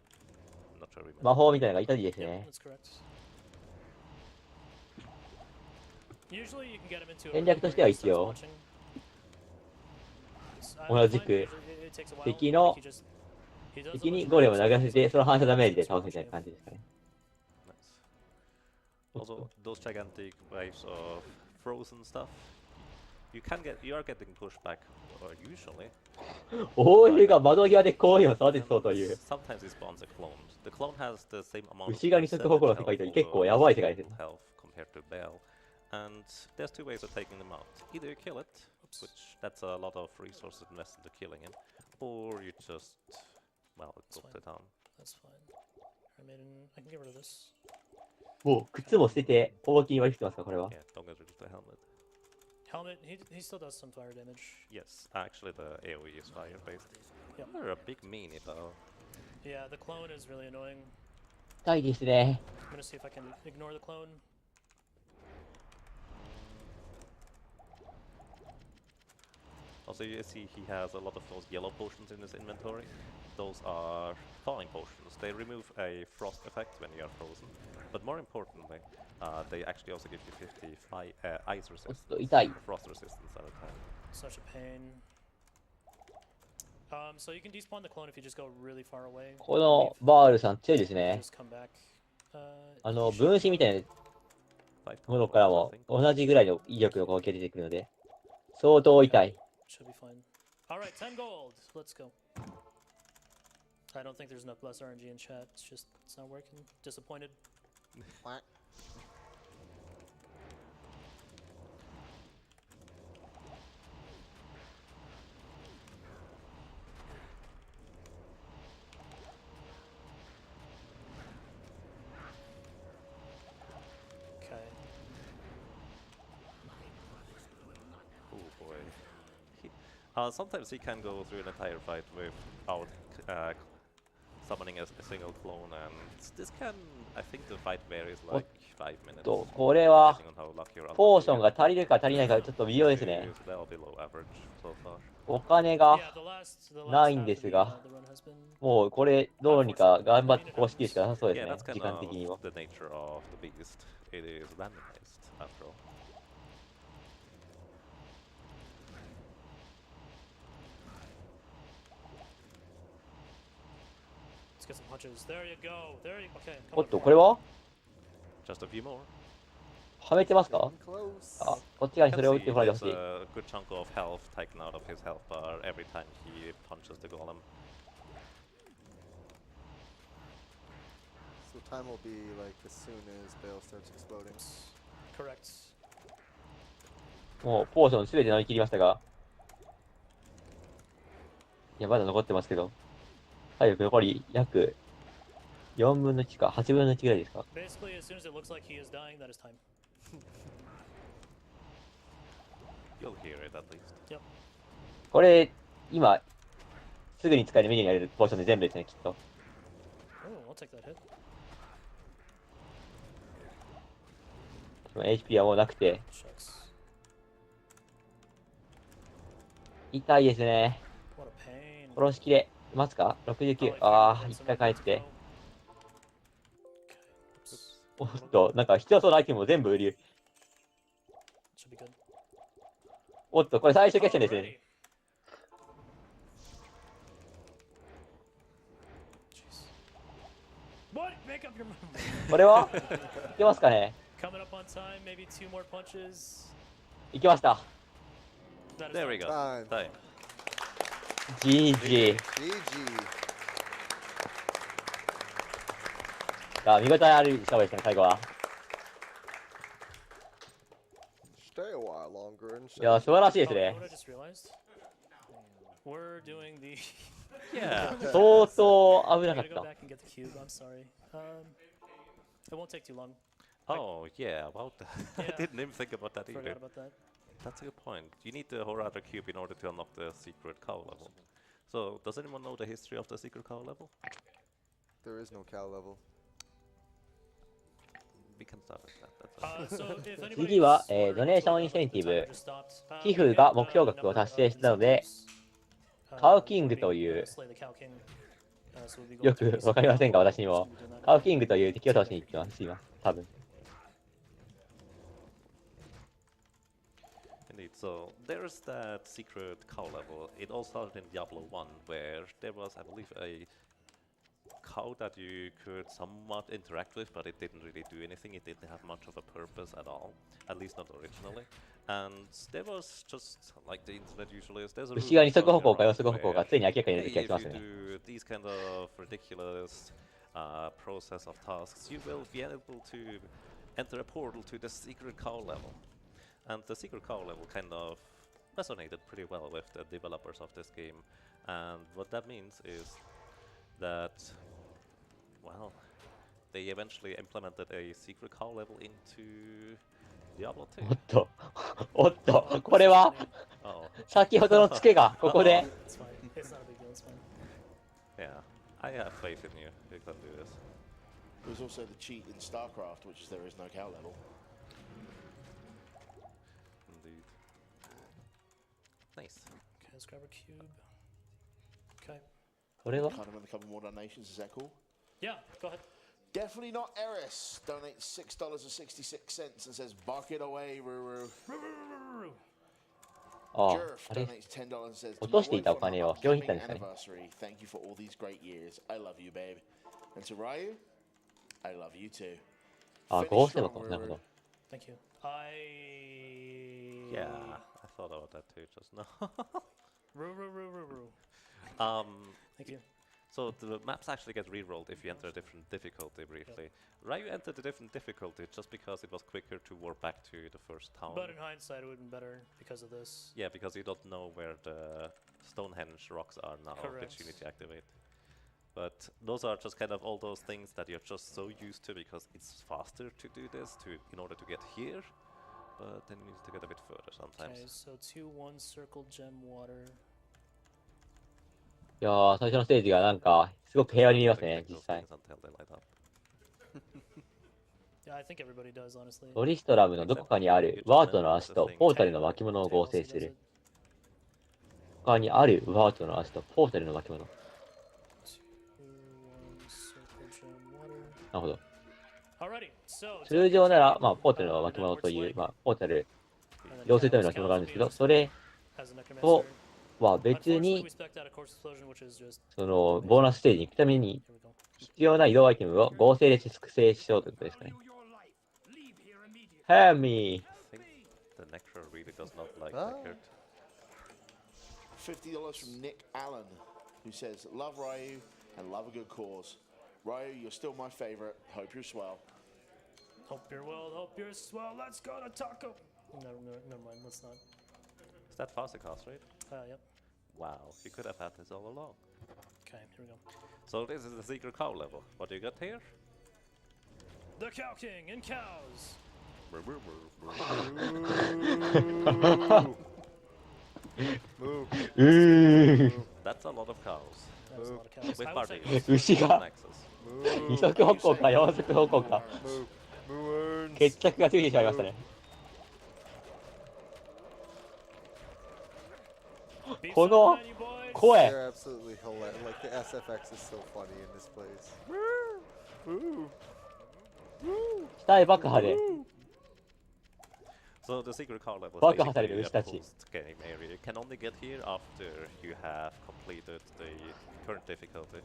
I'm not sure we 魔法みたいなのがいたりです Yep, ね。 that's correct. Usually you can get him into a 戦 room 略と where しては he 一 starts 応 watching. I 同じ find く it takes a while, 敵 but の he just he does a 敵 bunch に of ゴーレムを damage 流 and せて、 he's その反射ダメージで starts 倒すみたい watching な感じですかね。 Nice. Also, those gigantic waves of frozen stuff, you are getting pushed back usually. オールが窓際でゴーレムを育ててそうという。 Sometimes he spawns a clone. The clone has the same amount of 内側に咲く方向の世界と結構やばい世界ですね。 health compared to Bell. And there's two ways of taking them out. Either you kill it, which that's a lot of resources invested into killing him, or you just, well, go to town. That's fine. I can get rid of this. もう靴も捨てて、大きに割り振ってますか、これは。 Yeah, don't get rid of the helmet. Helmet, he still does some fire damage. Yes, actually the AoE is fire based. Yep. You're a big meanie though. Yeah, the clone is really annoying. 痛いですね。 I'm gonna see if I can ignore the clone. Also, you see he has a lot of those yellow potions in his inventory. Those are thawing potions. They remove a frost effect when you are frozen. But more importantly, they actually also give you 50 ice resistance, frost resistance at a time. Such a pain. So you can despawn the clone if you just go really far away. このバールさん強いですね。 Just come back. 分身みたいなものからも同じぐらいの威力の攻撃が出てくるので、相当痛い。 Should be fine. Alright, 10 gold. Let's go. I don't think there's enough bless RNG in chat. It's not working. Disappointed. Oh boy. Sometimes he can go through an entire fight without summoning a single clone, and this can, I think the fight varies like 5 minutes. これは depending on how lucky or ポーションが足りるか足りないかちょっと微妙ですね。 well below average so far. お金がないんですが、もうこれどうにか頑張って公式しかなさそうです Yeah, ね that's、kind 時間的にも。 of the nature of the beast. It is randomized after all. Let's get some punches. There you go. There you okay. おっと、これは Just a few more. はめてますか？あ、こっち側にそれを打ってもらいてほしい。 a good chunk of health taken out of his health bar every time he punches the golem. So time will be like as soon as Bale starts exploding. Correct. もうポーションすべて飲み切りましたが、いやまだ残ってますけど、体力残り約4分の1か8分の1ぐらいですか。 Basically, as soon as it looks like he is dying, that is time. You'll hear it at least. Yep. これ今すぐに使えるメニューにあるポーションで全部ですね、きっと。 Oh, I'll take that hit. HP はもうなくて痛いですね。殺しきれますか？ 69。ああ、一回帰って。おっと、なんか必要そうなアイテムを全部売り。おっと、これ最終決戦ですね。これはいけますかね？ Coming up on time, maybe 2 more punches. いけました。 There we go. Time. GG。あ、見応えある勝負ですね、最後は。いや、素晴らしいですね。相当危なかった。 Oh, yeah, about that. I didn't even think about that either. Forgot about that. That's a good point. You need the Horada cube in order to unlock the secret cow level. So, does anyone know the history of the secret cow level? There is no cow level. We can start with that. That's okay. 次は、ドネーションインセンティブ。寄付が目標額を達成したので、カウキングという、よくわかりませんが、私にも、カウキングという敵を倒しに行ってます、今、多分。Indeed, so there's that secret cow level. It all started in Diablo 1, where there was, I believe, a cow that you could somewhat interact with, but it didn't really do anything. It didn't have much of a purpose at all, at least not originally. And there was just, like the internet usually is, there's a牛が二足歩行か四足歩行かついに明らかになる気がし if ます you ね。 do these kind of ridiculous process of tasks, you will be able to enter a portal to the secret cow level. And the secret cow level kind of resonated pretty well with the developers of this game. And what that means is that, well, they eventually implemented a secret cow level into Diablo 2. おっと、おっと、これは、先ほどのツケがここで。Yeah, I have faith in you. You can do this. There's also the cheat in StarCraft, which is there is no cow level. Indeed. Nice. Okay, let's grab a cube. Okay. これは Kind of in the couple more donations, is that cool? Yeah, go ahead. Definitely not Eris. Donates $6.66 and says, "Bark it away, Ruru." ああ、 Jerf あれ donates $10 and says, 落としていたお金を拾いに行ったんですかね。 "Anniversary. Thank you for all these great years. I love you, babe." And to Ryu, I love you too. ああ、合成箱、なるほど。 Thank you. Yeah, I thought about that too just now. Thank you. So the maps actually get re-rolled if you enter a different difficulty briefly. Ryu entered a different difficulty just because it was quicker to warp back to the first town. But in hindsight, it would have been better because of this. Yeah, because you don't know where the Stonehenge rocks are now, which you need to activate. But those are just kind of all those things that you're just so used to because it's faster to do this in order to get here. But then you need to get a bit further sometimes. Okay, so 2-1 circle gem water. いやー、最初のステージがなんか、すごく平和に見えますね、実際。 Yeah, I think everybody does, honestly. ロリストラムのどこかにあるワートの足とポータルの巻物を合成する。他にあるワートの足とポータルの巻物。なるほど。通常なら、まあ、ポータルの巻物という、まあ、ポータル、溶接ための巻物があるんですけど、それとは別に、その、ボーナスステージに行くために、必要な移動アイテムを合成で作成しようということですかね。Help me! I think the Necro really does not like Deckard. $50 from Nick Allen, who says, "Love Ryu and love a good cause. Ryu, you're still my favorite. Hope you're swell." Hope you're well, hope you're swell. Let's go to Taco. Never mind, let's not. Is that Fasicast, right? Yep. Wow, you could have had this all along. Okay, here we go. So this is the secret cow level. What do you got here? The Cow King and cows. That's a lot of cows. With 牛が二足歩行か四足歩行か決着がついてしまいましたね。この声 They're absolutely hilarious. Like the SFX is so funny in this place. 死体爆破で So the secret cow level is 爆破され basically る a 牛たち。 post-game area. You can only get here after you have completed the current difficulty.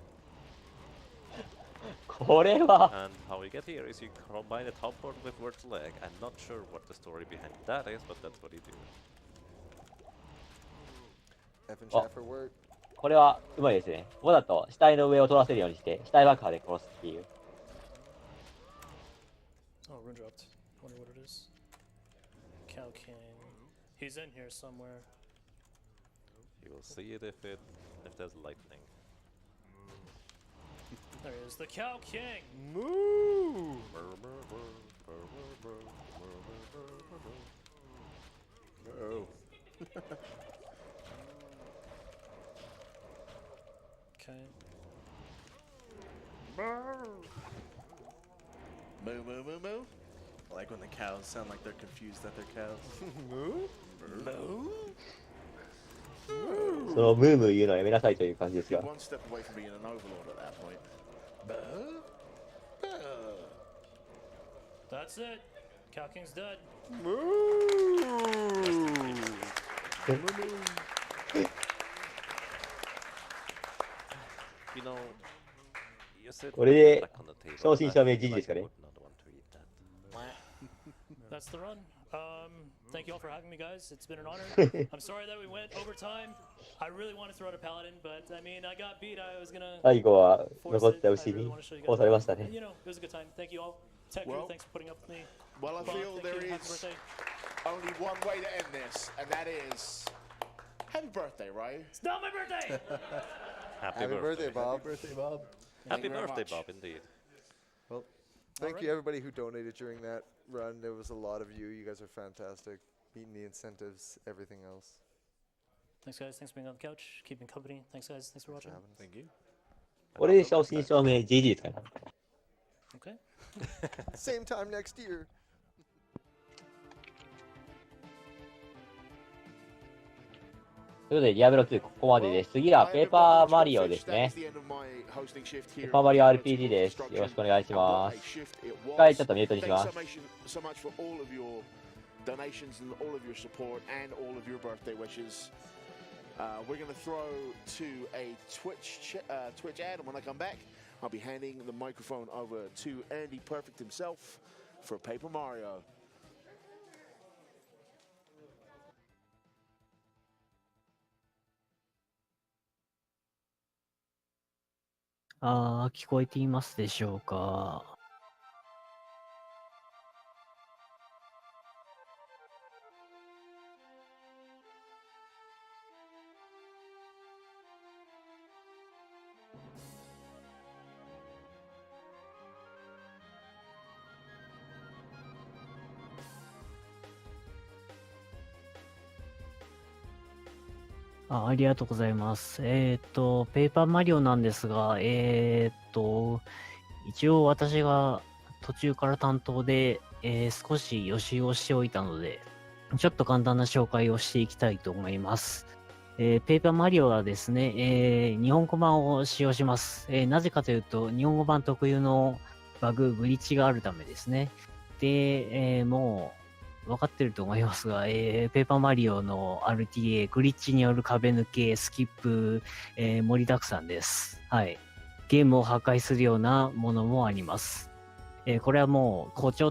これは And how you get here is you combine the top part with Word's leg. I'm not sure what the story behind that is, but that's what you do. Evan あ Schaffer word. これはうまいですね。わざと死体の上を通らせるようにして死体爆破で殺すっていう。 Oh, rune dropped. Wonder what it is. Cow King. He's in here somewhere. You will see it if there's lightning. There he is, the Cow King. Moo! Oh. Okay. Moo, moo, moo, moo. I like when the cows sound like they're confused that they're cows. Moo? Moo? そのムームー言うのはやめなさいという感じです You're が。 one step away from being an overlord at that point. Moo? That's it. Cow King's dead. You know, you said これで back on the table, 正真 and 正 I 銘 feel 時事で like すか I ね。 would not want to eat that. That's the run. Thank you all for having me, guys. It's been an honor. I'm sorry that we went overtime. I really wanted to run a paladin, but I mean, I got beat. I was gonna 最後は force 残っ it. た I 牛 really に want to show you こう guys. されました And, ね。 you know, it was a good time. Thank you all. Tech crew, Well- thanks for putting up with me. Well, I Bob, feel thank there you. Happy is birthday. only one way to end this, and that is happy birthday, Ryu. It's not my birthday. Happy Happy birthday, Happy Bob. birthday, Bob. Thank Happy you very birthday, much. Bob, indeed. Well, thank Alright. you everybody who donated during that run. There was a lot of you. You guys are fantastic. Meeting the incentives, everything else. Thanks, guys. Thanks for being on the couch, keeping company. Thanks, guys. Thanks for watching. Thank you. これで正真正銘 GG ですかね。 Okay. Same time next year. ということで、ディアブロ2ここまでです。次はペーパーマリオですね。ペーパーマリオ RPG です。よろしくお願いします。一回ちょっとミュートにします。 So much for all of your donations and all of your support and all of your birthday wishes. We're going to throw to a Twitch ad, and when I come back, I'll be handing the microphone over to Andy Perfect himself for Paper Mario. 聞こえていますでしょうか。ありがとうございます。ペーパーマリオなんですが、一応私が途中から担当で、少し予習をしておいたので、ちょっと簡単な紹介をしていきたいと思います。ペーパーマリオはですね、日本語版を使用します。なぜかというと、日本語版特有のバグ、グリッチがあるためですね。で、もう、分かってると思いますが、ペーパーマリオの RTA、グリッチによる壁抜け、スキップ、盛りだくさんです。はい。ゲームを破壊するようなものもあります。これはもう、好調